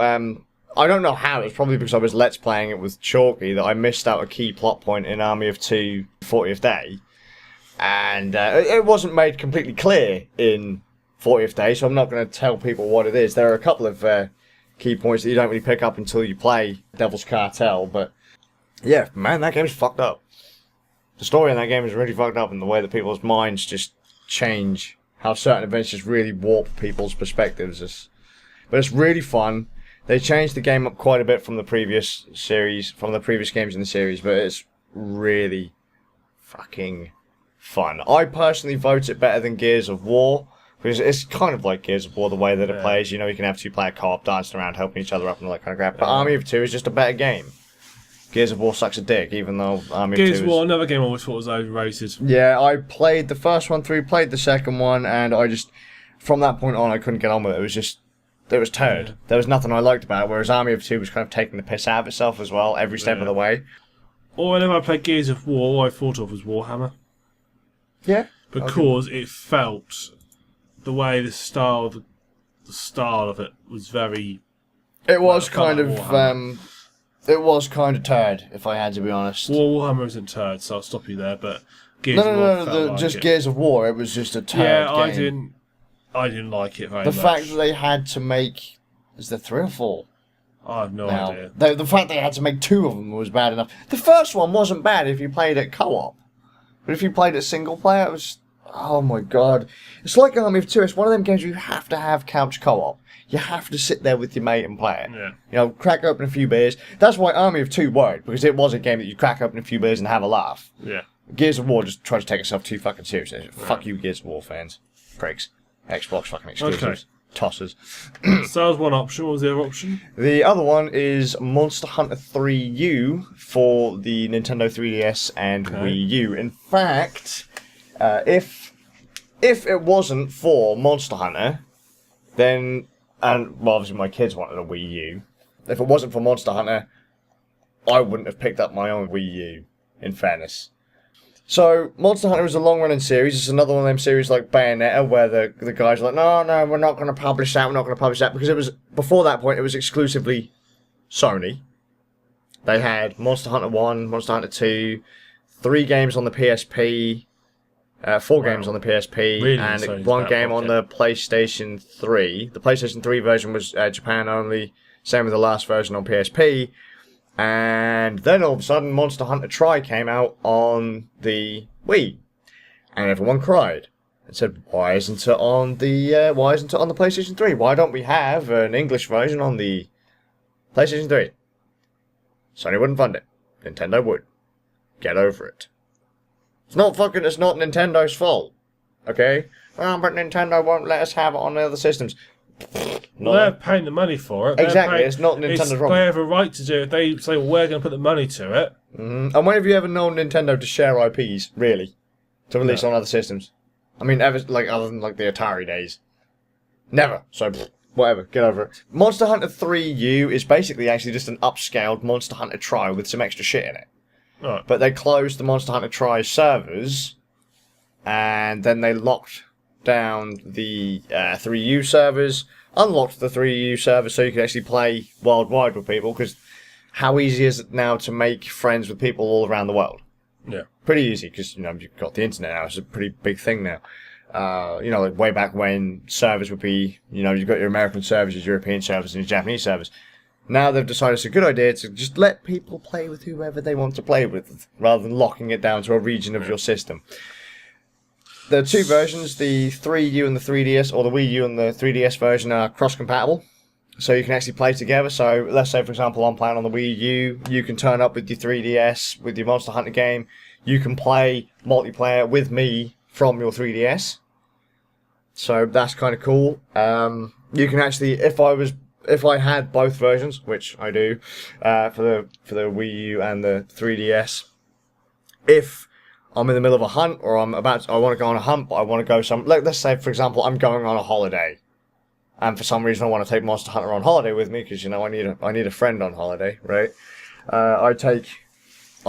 I don't know how. It was probably because I was Let's Playing it with Chalky that I missed out a key plot point in Army of Two 40th Day. And it wasn't made completely clear in 40th Day, so I'm not going to tell people what it is. There are a couple of key points that you don't really pick up until you play Devil's Cartel, but yeah, man, that game's fucked up. The story in that game is really fucked up, and the way that people's minds just change, how certain events just really warp people's perspectives. But it's really fun. They changed the game up quite a bit from the previous series, from the previous games in the series, but it's really fucking fun. I personally vote it better than Gears of War, because it's kind of like Gears of War the way that it plays. You know, you can have two-player co-op dancing around, helping each other up and all that kind of crap. But Army of Two is just a better game. Gears of War sucks a dick, even though Army of Two Gears of War, another game I always thought was overrated. Yeah, I played the first one through, played the second one, and I just, from that point on, I couldn't get on with it. It was turd. Yeah. There was nothing I liked about it, whereas Army of Two was kind of taking the piss out of itself as well, every step of the way. Or whenever I played Gears of War, all I thought of was Warhammer. Yeah. Because it felt the way the style of it was very. It was kind of it was kind of turd, if I had to be honest. Warhammer isn't turd, so I'll stop you there. But Gears of War no, like just it. Gears of War. It was just a turd game. I didn't like it very much. much. The fact that they had to make, is there 3 or 4? I have no idea. The fact they had to make 2 of them was bad enough. The first one wasn't bad if you played it co-op. But if you played it single player, it was... Oh my god. It's like Army of Two. It's one of them games where you have to have couch co-op. You have to sit there with your mate and play it. Yeah. You know, crack open a few beers. That's why Army of Two worked, because it was a game that you crack open a few beers and have a laugh. Yeah. Gears of War just tries to take itself too fucking seriously. Yeah. Fuck you, Gears of War fans. Pricks. Xbox fucking exclusives. Okay. Tossers. So that was one option. What was the other option? The other one is Monster Hunter 3U for the Nintendo 3DS and Wii U. In fact, if if it wasn't for Monster Hunter, then, and well, obviously my kids wanted a Wii U. If it wasn't for Monster Hunter, I wouldn't have picked up my own Wii U, in fairness. So, Monster Hunter is a long-running series. It's another one of them series like Bayonetta, where the guys are like, no, we're not going to publish that, because it was, before that point, it was exclusively Sony. They had Monster Hunter 1, Monster Hunter 2, 3 games on the PSP, 4 games on the PSP, really, and Sony's 1 game back on the PlayStation 3. The PlayStation 3 version was Japan only, same with the last version on PSP. And then all of a sudden, Monster Hunter Tri came out on the Wii, and everyone cried and said, "Why isn't it on the PlayStation 3? Why don't we have an English version on the PlayStation 3?" Sony wouldn't fund it. Nintendo would. Get over it. It's not Nintendo's fault, okay? Oh, but Nintendo won't let us have it on the other systems. Well, they're paying the money for it. Exactly, it's not Nintendo's problem. They have a right to do it. They say, well, we're going to put the money to it. Mm-hmm. And when have you ever known Nintendo to share IPs, really? To release on other systems? I mean, ever, like, other than, like, the Atari days. Never. So, whatever, get over it. Monster Hunter 3U is basically actually just an upscaled Monster Hunter Tri with some extra shit in it. Right. But they closed the Monster Hunter Tri servers, and then they locked down the 3U servers, unlocked the 3U servers so you can actually play worldwide with people, because how easy is it now to make friends with people all around the world? Yeah. Pretty easy, because, you've got the internet now. It's a pretty big thing now. Like way back when servers would be, you've got your American servers, your European servers, and your Japanese servers. Now they've decided it's a good idea to just let people play with whoever they want to play with, rather than locking it down to a region of your system. The 2 versions, the 3U and the 3DS, or the Wii U and the 3DS version, are cross-compatible. So you can actually play together. So let's say, for example, I'm playing on the Wii U. You can turn up with your 3DS, with your Monster Hunter game. You can play multiplayer with me from your 3DS. So that's kind of cool. You can actually, if I had both versions, which I do, for the Wii U and the 3DS, if I'm in the middle of a hunt, or I want to go on a hunt, but I want to go let's say, for example, I'm going on a holiday, and for some reason I want to take Monster Hunter on holiday with me, because, I need a friend on holiday, right? I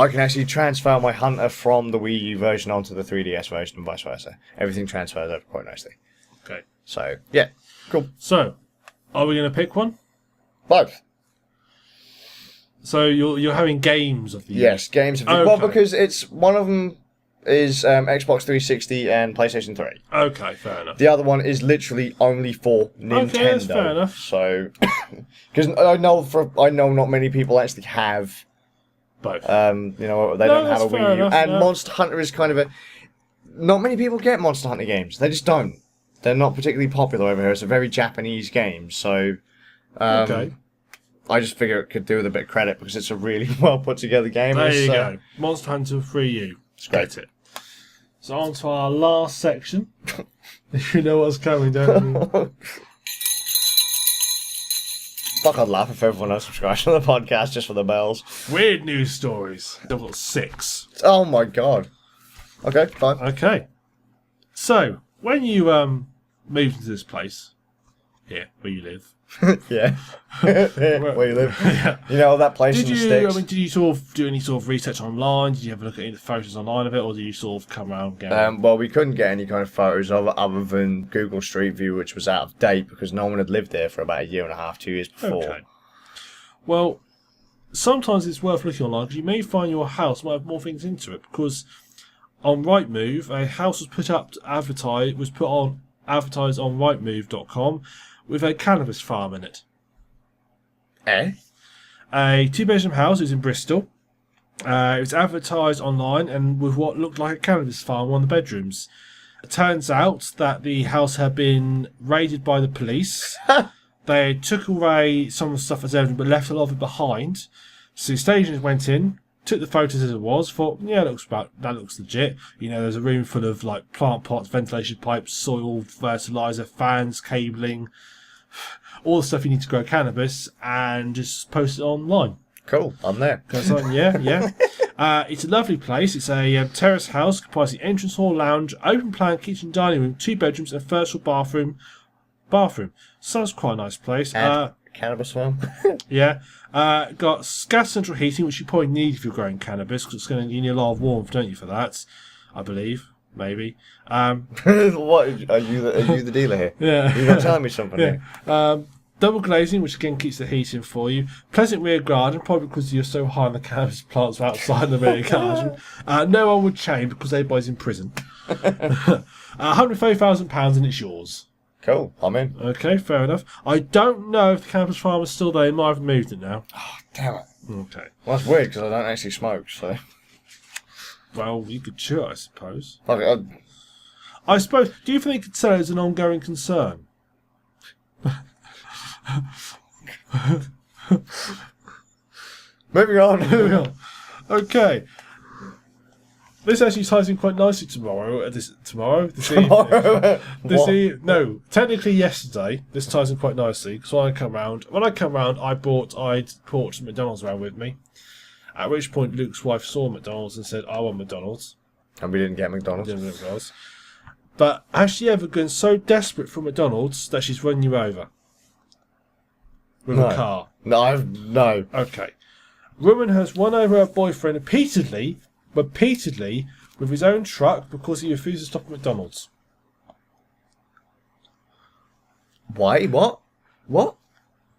can actually transfer my Hunter from the Wii U version onto the 3DS version, and vice versa. Everything transfers over quite nicely. Okay. So, yeah, cool. So, are we going to pick one? Both. So you're having games of the year? Yes, games of the year. Okay. Well, because it's one of them is Xbox 360 and PlayStation 3. Okay, fair enough. The other one is literally only for Nintendo. Okay, that's fair enough. So, because I know not many people actually have both. they don't have a Wii U, and no. Monster Hunter is kind of not many people get Monster Hunter games. They just don't. They're not particularly popular over here. It's a very Japanese game, so okay. I just figure it could do with a bit of credit, because it's a really well put together game. There you go. Monster Hunter 3U. Great. It. So on to our last section. You know what's coming, don't you? Fuck, I'd laugh if everyone else subscribed to the podcast just for the bells. Weird news stories. I've got 6. Oh my god. Okay, fine. Okay. So, when you moved into this place, here, where you live. Yeah. Where you live. Yeah. You know, that place in the sticks. Did you sort of do any sort of research online? Did you have a look at any of the photos online of it, or did you sort of come around and Well, we couldn't get any kind of photos of it other than Google Street View, which was out of date because no one had lived there for about 1.5 years, 2 years before. Okay. Well, sometimes it's worth looking online, because you may find your house might have more things into it, because on Rightmove, a house was put on advertised on rightmove.com with a cannabis farm in it. Eh? A 2-bedroom house is in Bristol. It was advertised online and with what looked like a cannabis farm on the bedrooms. It turns out that the house had been raided by the police. They took away some of the stuff as evidence, but left a lot of it behind. So the estate agents went in, took the photos as it was, thought, yeah, that looks legit. There's a room full of like plant pots, ventilation pipes, soil, fertilizer, fans, cabling, all the stuff you need to grow cannabis, and just post it online. Cool, I'm there. Yeah. It's a lovely place. It's a terrace house comprising entrance hall, lounge, open plan kitchen, dining room, 2 bedrooms, and first floor bathroom. Sounds quite a nice place. And cannabis farm. Yeah. Got gas central heating, which you probably need if you're growing cannabis, because you need a lot of warmth, don't you, for that? I believe. Maybe. What are you the dealer here? Yeah. You're not telling me something Yeah. here. Double glazing, which again keeps the heating for you. Pleasant rear garden, probably because you're so high on the cannabis plants outside the rear garden. No one would chain because everybody's in prison. £130,000 and it's yours. Cool, I'm in. Okay, fair enough. I don't know if the cannabis farm is still there. They might have moved it now. Oh, damn it. Okay. Well, that's weird because I don't actually smoke, so. Well, you could chew it, I suppose. Okay, I suppose. Do you think they could sell it as an ongoing concern? moving on. Okay. This actually ties in quite nicely tomorrow. This evening. No, technically yesterday. This ties in quite nicely because when I come round, I'd brought some McDonald's around with me. At which point, Luke's wife saw McDonald's and said, "I want McDonald's." And we didn't get McDonald's. Didn't know what it was. But has she ever been so desperate for McDonald's that she's run you over with a car? No. Okay. Woman has run over her boyfriend repeatedly with his own truck because he refused to stop at McDonald's. Why? What?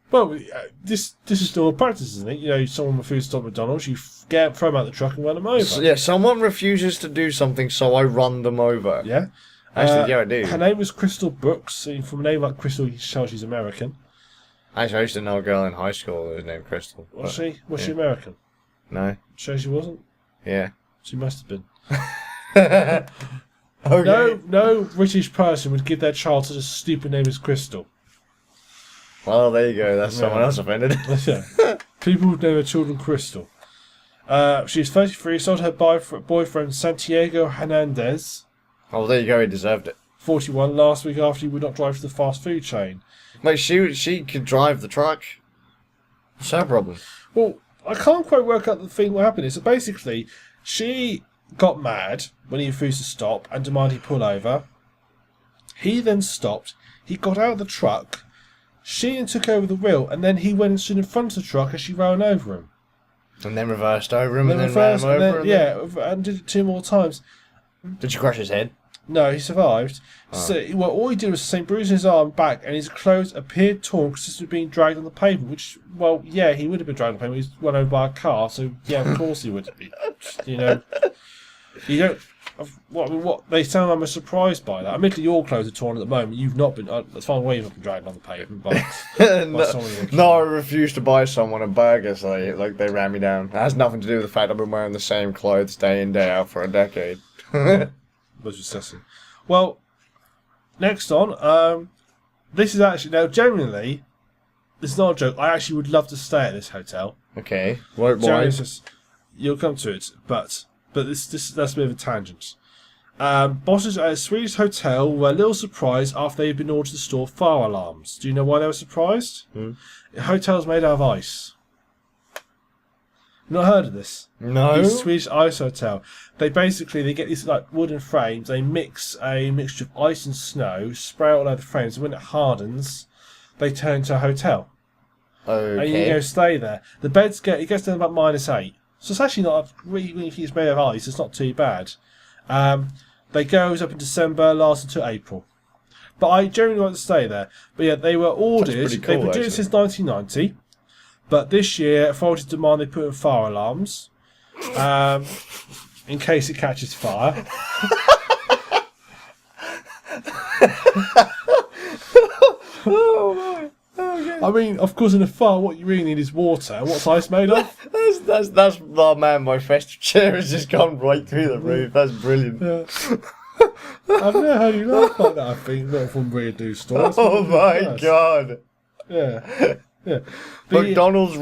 Well, this is still a practice, isn't it? You know, someone refuses to stop at McDonald's, you throw them out the truck and run them over. Yeah, someone refuses to do something, so I run them over. Yeah. Actually, yeah, I do. Her name was Crystal Brooks. So from a name like Crystal, you can tell she's American. Actually, I used to know a girl in high school who was named Crystal. Was she? Was she American? No. Sure she wasn't? Yeah. She must have been. Okay. No British person would give their child such a stupid name as Crystal. Well, there you go. That's someone else offended. Yeah. People would name their children Crystal. She's 33, sold her boyfriend Santiago Hernandez. Oh, there you go. He deserved it. 41 last week after he would not drive to the fast food chain. Mate, she could drive the truck. What's her problem? Well, I can't quite work out what happened. So basically, she got mad when he refused to stop and demanded he pull over. He then stopped. He got out of the truck. She then took over the wheel, and then he went and stood in front of the truck as she ran over him. And then reversed over him and then ran him over? And did it 2 more times. Did she crush his head? No, he survived. Oh. So, well, all he did was sustain bruises in his arm and back, and his clothes appeared torn consistent with being dragged on the pavement, which, well, yeah, he would have been dragged on the pavement. He was run over by a car, so, yeah, of course he would be. You know, you don't... What they sound almost surprised by that. Admittedly, your clothes are torn at the moment. You've not been... as far as you've not been dragged on the pavement, but... No, I refused to buy someone a burger, so they ran me down. It has nothing to do with the fact I've been wearing the same clothes day in, day out for a decade. Was disgusting. Well, next on, this is actually... Now, genuinely, this is not a joke. I actually would love to stay at this hotel. Okay. Why? You'll come to it, but that's a bit of a tangent. Bosses at a Swedish hotel were a little surprised after they had been ordered to store fire alarms. Do you know why they were surprised? The hotel's made out of ice. Not heard of this? No. This Swedish ice hotel. They get these wooden frames. They mix a mixture of ice and snow, spray it all over the frames, and when it hardens, they turn into a hotel. Okay. And you can go stay there. The beds it gets down about -8. So it's actually not really, if it's made of ice, it's not too bad. They goes up in December, lasts until April. But I generally want to stay there. But yeah, they were ordered. Cool, they've been doing it since 1990. But this year, authorities demand they put in fire alarms in case it catches fire. Oh my! Okay. I mean, of course, in a fire, what you really need is water. And what's ice made of? That's oh man, my festive chair has just gone right through the roof. That's brilliant. Yeah. I've never heard you laugh like that. I think not from weird news stories. Oh my god! Yeah. Yeah. McDonald's,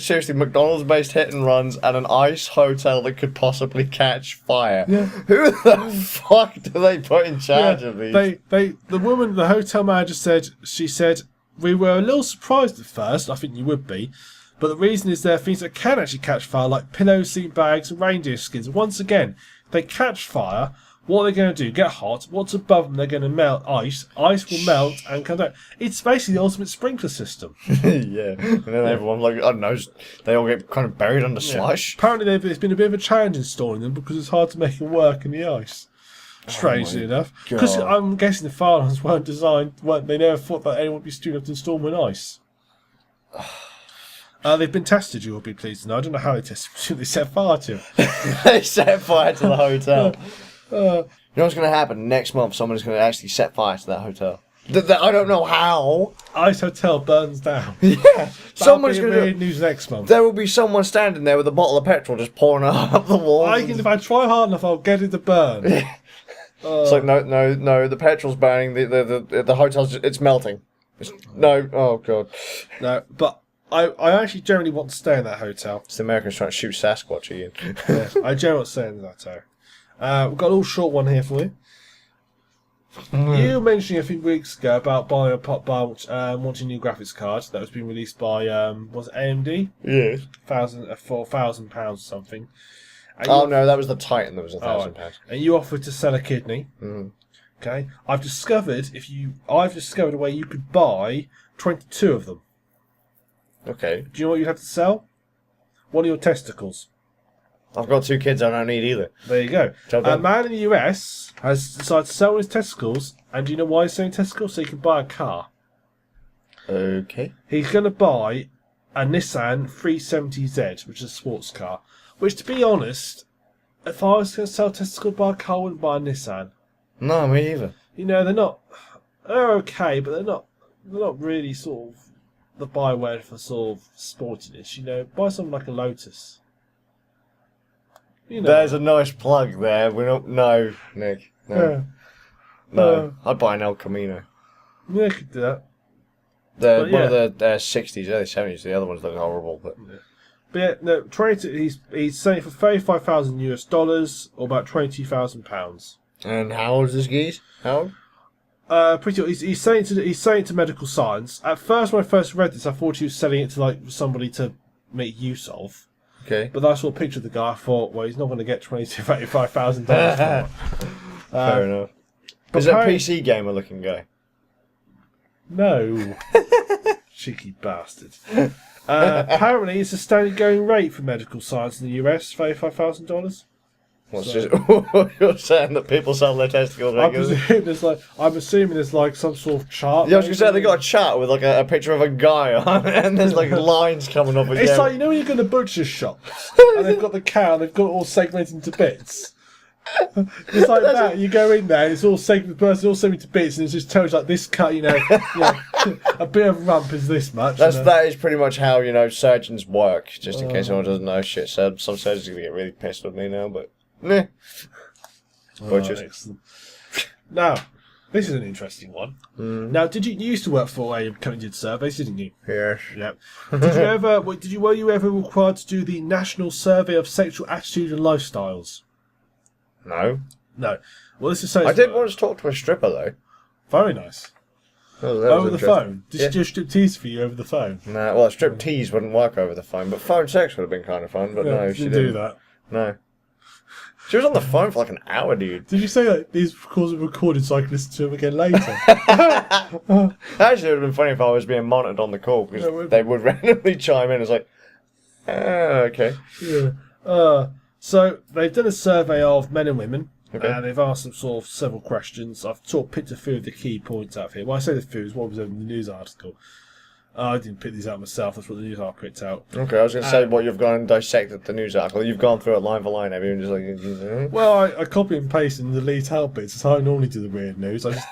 seriously, McDonald's-based hit and runs at an ice hotel that could possibly catch fire. Yeah. Who the fuck do they put in charge of these? The hotel manager said, we were a little surprised at first, I think you would be, But the reason is there are things that can actually catch fire, like pillows, seat bags, and reindeer skins. Once again, if they catch fire, what are they going to do? Get hot. What's above them? They're going to melt ice. Ice will melt and come down. It's basically the ultimate sprinkler system. Yeah. And then everyone, like, I don't know, they all get kind of buried under slush. Apparently, it's been a bit of a challenge installing them because it's hard to make them work in the ice. Strangely enough. Because I'm guessing the fire alarms weren't designed, they never thought that anyone would be stupid enough to install them in ice. They've been tested, you will be pleased to know. I don't know how they tested, they set fire to them. They set fire to the hotel. You know what's going to happen? Next month, someone's going to actually set fire to that hotel. I don't know how. Ice Hotel burns down. Yeah. Someone's going to news next month. There will be someone standing there with a bottle of petrol just pouring it up the wall. If I try hard enough, I'll get it to burn. It's like, no, the petrol's burning, the hotel's, it's melting. Oh, God. No, but I actually generally want to stay in that hotel. It's the Americans trying to shoot Sasquatch again. Yeah, I generally want to stay in that hotel. We've got a little short one here for you. You mentioned a few weeks ago about buying wanting a new graphics card that was being released by was it AMD? Yeah. For £1,000 or something. No, that was the Titan that was £1,000. And you offered to sell a kidney. Mm. Okay. I've discovered a way you could buy 22 of them. Okay. Do you know what you'd have to sell? One of your testicles. I've got 2 kids I don't need either. There you go. A man in the US has decided to sell his testicles, and do you know why he's selling testicles? So he can buy a car. Okay. He's going to buy a Nissan 370Z, which is a sports car. Which, to be honest, if I was going to sell testicles, buy a car, I wouldn't buy a Nissan. No, me either. You know, they're okay, but they're not really sort of the byword for sort of sportiness. You know, buy something like a Lotus. You know. There's a nice plug there. No, Nick. No. No. I'd buy an El Camino. Yeah, I could do that. One of the 60s, early 70s. The other ones look horrible. But yeah, no. He's selling for $35,000 or about £22,000. And how old is this geese? How old? Pretty. He's selling to medical science. At first, when I first read this, I thought he was selling it to like somebody to make use of. Okay. But I saw a picture of the guy. I thought, well, he's not going to get $35,000 for it. Fair enough. Is it a PC gamer looking guy? No. Cheeky bastard. Apparently, it's a standard going rate for medical science in the US, $35,000. You're saying that people sell their testicles regularly? I'm assuming there's like some sort of chart. Yeah, I was going to say, they got a chart with like a picture of a guy on it, and there's like lines coming up. It's like, you know when you go to the butcher's shop, and they've got the cow, and they've got it all segmented into bits? It's like that. You go in there, and it's all segmented, the person all segmented into bits, and it just tells you like this cut, a bit of rump is this much. That is pretty much how, surgeons work, just in case anyone doesn't know shit. So some surgeons are going to get really pissed with me now, but... Nah. Excellent. Now, this is an interesting one. Now, you used to work for a company that did surveys, didn't you? Yes. Yep. Were you ever required to do the National Survey of Sexual Attitude and Lifestyles? No. No. Well, this is so. I did once talk to a stripper though. Very nice. Over the phone? Did she do a strip tease for you over the phone? No, well, a strip tease wouldn't work over the phone, but phone sex would have been kind of fun, but no, she didn't do that. No. She was on the phone for like an hour, dude. Did you say that these calls were recorded so I can listen to them again later? Actually, it would have been funny if I was being monitored on the call, because they would randomly chime in. It's like, okay. Yeah. So, they've done a survey of men and women, okay. And they've asked them sort of several questions. I've sort of picked a few of the key points out here. Well, I say the few is what was in the news article. I didn't pick these out myself. That's what the news article picked out. Okay, I was going to say what you've gone and dissected the news article. You've gone through it line for line, have you? And just like, Well, I copy and paste and delete out bits. That's how I normally do the weird news. I just,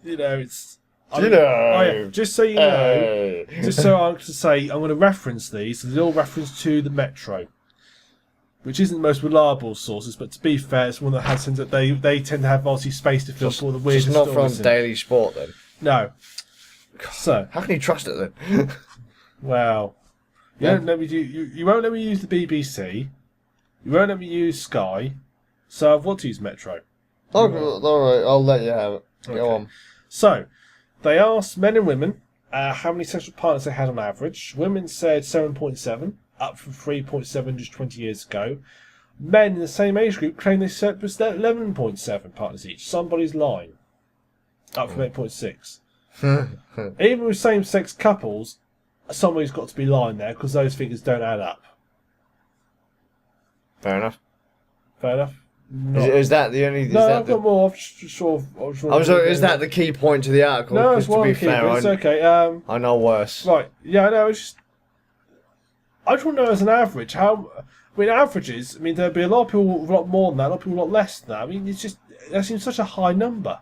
it's... just so you know, just so I'm to say, I'm going to reference these. So they're all reference to the Metro, which isn't the most reliable sources, but to be fair, it's one that has things that they tend to have obviously space to fill for the weirdest stories. It's not from in. Daily Sport, then? No. So how can you trust it then? Well, you won't let me use the BBC. You won't let me use Sky. So I've got to use Metro. All right, I'll let you have it. Okay. Go on. So they asked men and women how many sexual partners they had on average. Women said 7.7, up from 3.7 just 20 years ago. Men in the same age group claim they slept with 11.7 partners each. Somebody's lying. Up from 8.6. Even with same-sex couples, somebody's got to be lying there because those figures don't add up. Fair enough. Fair enough? Is that the only... No, I've got more. I've just sort of... Is that the key point to the article? No, it's one to be key, fair, but it's okay. I know worse. Right, yeah, no, it's just... I just want to know as an average, how... I mean, averages, I mean, there'd be a lot of people with a lot more than that, a lot of people with a lot less than that. I mean, it's just... That seems such a high number.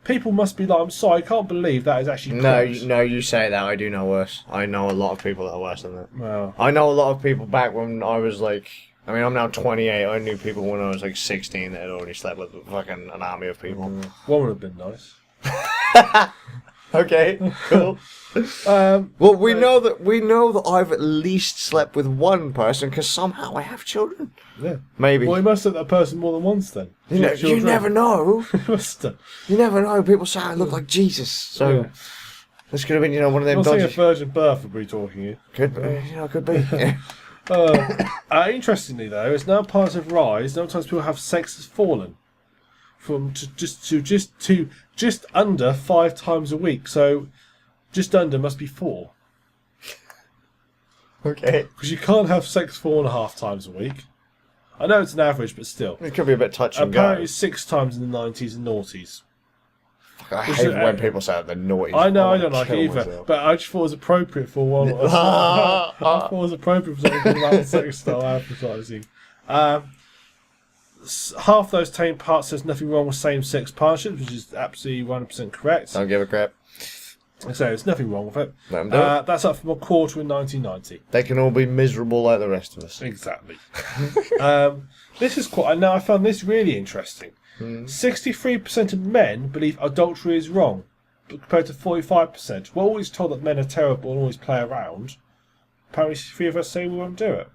People must be like, I'm sorry, I can't believe that is actually correct. No, you say that, I do know worse. I know a lot of people that are worse than that. Well, I know a lot of people back when I was like... I mean, I'm now 28. I knew people when I was like 16 that had already slept with fucking an army of people. one would have been nice. Okay, cool. Well, we know that I've at least slept with one person because somehow I have children. Yeah. Maybe. Well, you must have that person more than once then. You never know. Must have. You never know. People say I look like Jesus. So Yeah. this could have been, one of them I'm not saying a dodgy... virgin birth would be talking here. Could be, could be. Interestingly, though, as now parts have rise, sometimes people have sex has fallen from just under 5 times a week. So, just under must be 4 Okay. because you can't have sex 4.5 times a week. I know it's an average, but still. It could be a bit touch and Apparently, go. 6 times in the 90s and noughties. I hate when people say they're naughty. I know, I don't like it either, myself. but I just thought it was appropriate for one. I thought it was appropriate for something about sex style advertising. Half those tame parts says nothing wrong with same-sex partnerships, which is absolutely 100% correct. Don't give a crap. So there's nothing wrong with it. Let 'em do it. That's up from a quarter in 1990. They can all be miserable like the rest of us. Exactly. This is quite. Now I found this really interesting. 63% of men believe adultery is wrong, but compared to 45%. We're always told that men are terrible and always play around. Apparently, 3 of us say we won't do it.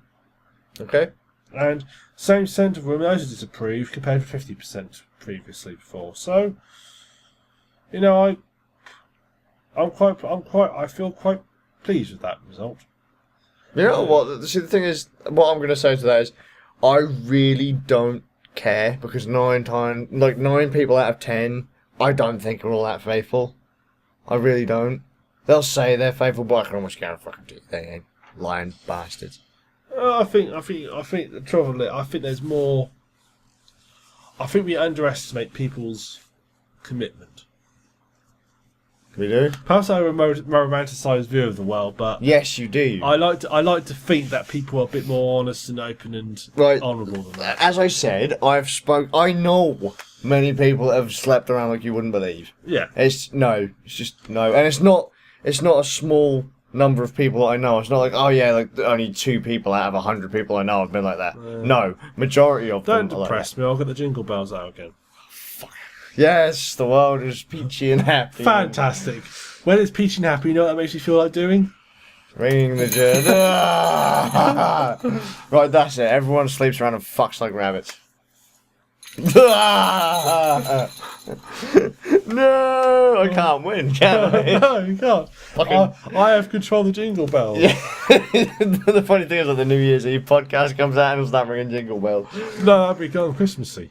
Okay. And same percent of women also disapprove compared to 50% previously before. So, I feel quite pleased with that result. You know what? See, the thing is, what I'm going to say to that is, I really don't care because 9 people out of 10, I don't think are all that faithful. I really don't. They'll say they're faithful, but I can almost guarantee they ain't lying bastards. I think the trouble is, I think there's more. I think we underestimate people's commitment. We do? Perhaps I have a romanticised view of the world, but Yes, you do. I like to think that people are a bit more honest and open and Right. honourable than that. As I said, I know many people that have slept around like you wouldn't believe. Yeah. It's just no, and it's not a small number of people that I know. It's not like, oh yeah, like only 2 people out of 100 people I know have been like that. No, majority of them. Don't depress me. I'll get the jingle bells out again. Yes, the world is peachy and happy. Fantastic. When it's peachy and happy, you know what that makes me feel like doing? Ringing the journey. Right, that's it. Everyone sleeps around and fucks like rabbits. No, I can't win, can I? No, you can't. I have control of the jingle bells. Yeah. The funny thing is that the New Year's Eve podcast comes out and it'll start ringing jingle bells. No, that'd be gone Christmassy.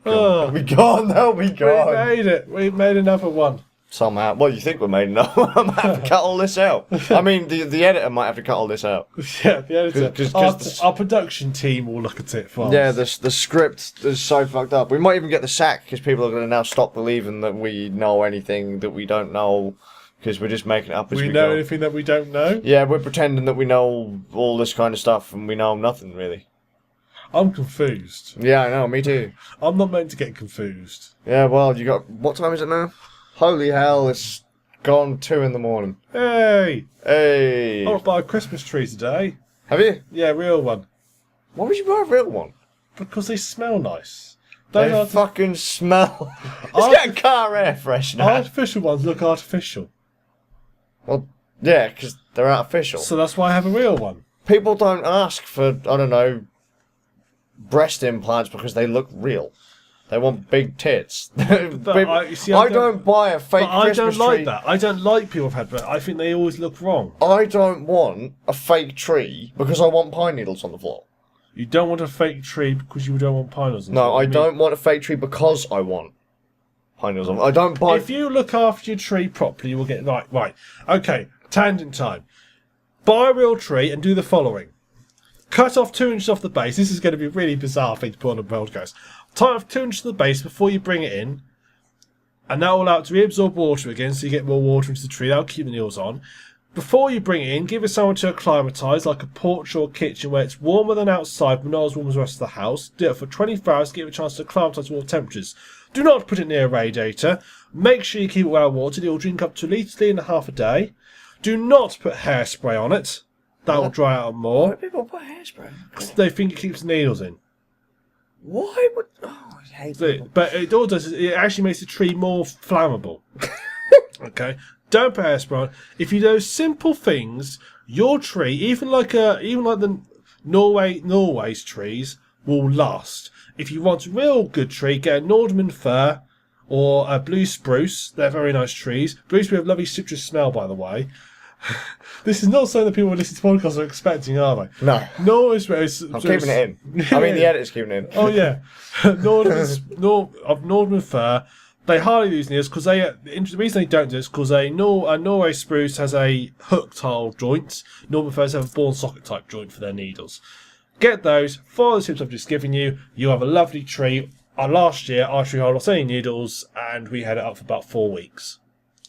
They'll be gone, they'll be We gone. made it. We made another one. Somehow. Well, you think we made enough? I might have to cut all this out. I mean, the editor might have to cut all this out. Yeah, the editor. 'Cause Our production team will look at it for us. Yeah, the script is so fucked up. We might even get the sack because people are going to now stop believing that we know anything that we don't know because we're just making it up as we know go. anything that we don't know. Yeah, we're pretending that we know all this kind of stuff and we know nothing really. I'm confused. Yeah, I know, me too. I'm not meant to get confused. Yeah, well, you got... What time is it now? Holy hell, it's gone 2 in the morning. Hey! Hey! I want to buy a Christmas tree today. Have you? Yeah, real one. Why would you buy a real one? Because they smell nice. They fucking smell... Let's get a car air freshener. Artificial ones look artificial. Well, yeah, because they're artificial. So that's why I have a real one. People don't ask for, I don't know, breast implants because they look real. They want big tits. I don't buy a fake I Christmas don't like tree. that. I don't like people who've had, but I think they always look wrong. I don't want a fake tree because I want pine needles on the floor. You don't want a fake tree because you don't want pine needles. No, I don't want a fake tree because I want pine needles on. I don't buy. If you look after your tree properly, you will get right. Okay, tangent time. Buy a real tree and do the following: cut off 2 inches off the base. This is going to be a really bizarre thing to put on a podcast. Tie off 2 inches of the base before you bring it in, and that will allow it to reabsorb water again, so you get more water into the tree. That'll keep the needles on. Before you bring it in, give it somewhere to acclimatise, like a porch or a kitchen where it's warmer than outside, but not as warm as the rest of the house. Do it for 24 hours to give it a chance to acclimatise to warm temperatures. Do not put it near a radiator. Make sure you keep it well watered. It will drink up to 1.5 litres a day. Do not put hairspray on it. That will dry out Why more. do people put hairspray? Because they think it keeps the needles in. Why would... Oh, I hate people. But it all does is it actually makes the tree more flammable. Okay? Don't put hairspray on. If you do those simple things, your tree, even like the Norway's trees, will last. If you want a real good tree, get a Nordman fir or a blue spruce. They're very nice trees. Blue spruce have lovely citrus smell, by the way. This is not something that people who listen to podcasts are expecting, are they? No. Norway's spruce. I'm keeping it in. I mean, the editor's keeping it in. Oh, yeah. Nordman fir. They hardly use needles because the reason they don't do it is because a Norway spruce has a hook tile joint. Norman firs have a ball and socket type joint for their needles. Get those, follow the tips I've just given you. You'll have a lovely tree. Last year, our tree hardly lost any needles and we had it up for about 4 weeks.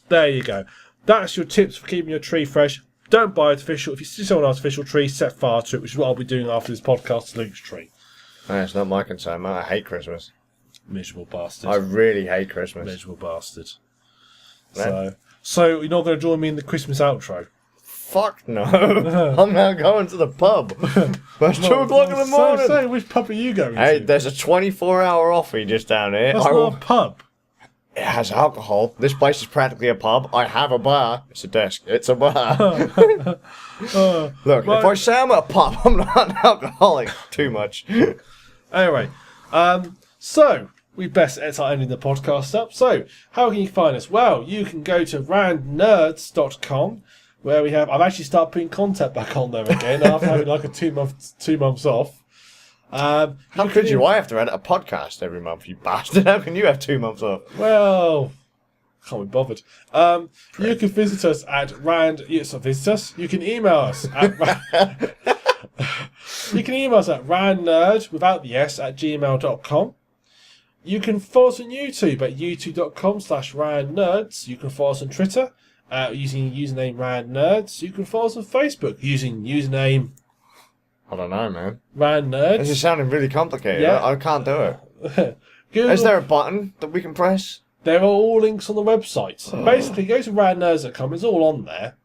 There you go. That's your tips for keeping your tree fresh. Don't buy artificial. If you see someone artificial tree, set fire to it, which is what I'll be doing after this podcast to Luke's tree. That's not my concern, man. I hate Christmas. Miserable bastard. I really hate Christmas. Miserable bastard. So you're not going to join me in the Christmas outro? Fuck no. I'm now going to the pub. But it's 2 o'clock in the morning. So, which pub are you going Hey, to? there's a 24-hour offie just down here. That's not a pub. It has alcohol. This place is practically a pub. I have a bar. It's a desk. It's a bar. Look, if I say I'm a pub, I'm not an alcoholic. Too much. Anyway, so we best start ending the podcast up. So, how can you find us? Well, you can go to randnerds.com, where we have. I've actually started putting content back on there again after having like a 2 months off. How could you? I have to edit a podcast every month, you bastard. How can you have 2 months off? Well, can't be bothered. You can visit us at You can email us at You can email us at randnerd without the s at gmail.com. You can follow us on YouTube at youtube.com/randnerds. You can follow us on Twitter using username randnerds. You can follow us on Facebook using username I don't know, man. randnerds. This is sounding really complicated. Yeah. I can't do it. Google, Is there a button that we can press? there are all links on the website. Basically, go to randnerds.com. It's all on there.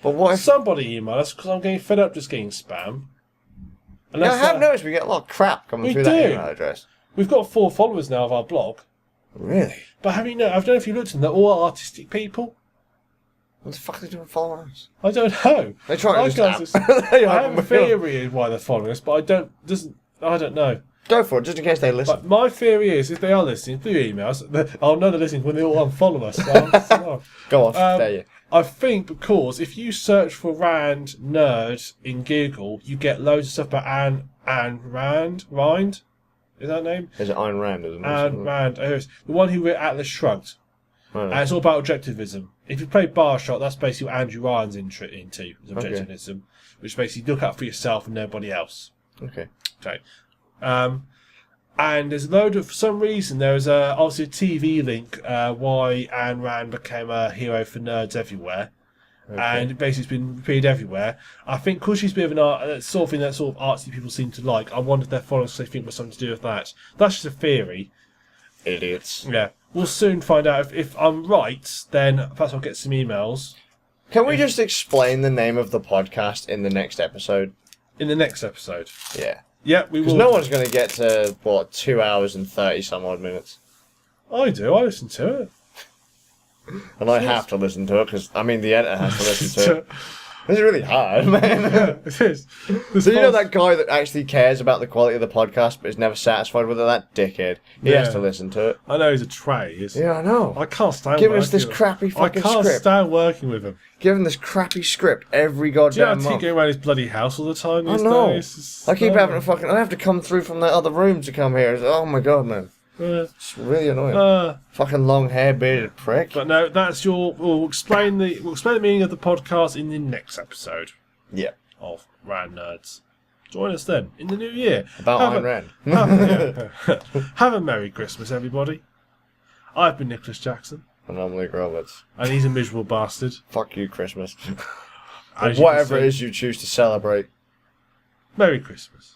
But what if... Somebody email us because I'm getting fed up just getting spam. Yeah, I have noticed we get a lot of crap coming through that email address. We've got 4 followers now of our blog. Really? But I don't know if you looked at them, they're all artistic people. What the fuck are they doing following us? I don't know. They try to just... I have a theory of why they're following us, but I don't know. Go for it, just in case they listen. But my theory is, if they are listening through emails, I'll know they're listening when they all unfollow us. So Go on, there you. I think because if you search for Rand Nerd in Google, you get loads of stuff about Ayn Rand. Rind? Is that her name? Is it Ayn Rand, isn't it? Ayn Rand. The one who wrote Atlas Shrugged. Right. And it's all about objectivism. If you play Bioshock, that's basically what Andrew Ryan's into, is objectivism, which basically look out for yourself and nobody else. Okay. And there's a load of, for some reason, there was obviously a TV link why Ayn Rand became a hero for nerds everywhere. Okay. And basically it's been repeated everywhere. I think because she's a bit of an art, sort of thing that sort of artsy people seem to like, I wonder if their followers they think was something to do with that. That's just a theory. Idiots. Yeah. We'll soon find out. If I'm right, then perhaps I'll get some emails. Can we just explain the name of the podcast in the next episode? In the next episode. Yeah. Yeah, we will. Because no one's going to get to, 2 hours and 30 some odd minutes. I do. I listen to it. And I have to listen to it, because, the editor has to listen to it. This is really hard, man. It is. So you know that guy that actually cares about the quality of the podcast but is never satisfied with it? That dickhead. He has to listen to it. I know he's a tray. Yeah, I know. I can't stand Giving us working this with him. crappy fucking I can't script. stand working with him. Giving this crappy script every Do you know goddamn how to month. go around his bloody house all the time I these know. days? I keep having to fucking... I have to come through from that other room to come here. Oh my god, man. It's really annoying. Fucking long hair bearded prick. But no, that's your... We'll explain the meaning of the podcast in the next episode Yeah. of Rand Nerds. Join us then, in the new year. About Ayn Rand. Have a Merry Christmas, everybody. I've been Nicholas Jackson. And I'm Luke Roberts. And he's a miserable bastard. Fuck you, Christmas. As you Whatever can it see. is you choose to celebrate. Merry Christmas.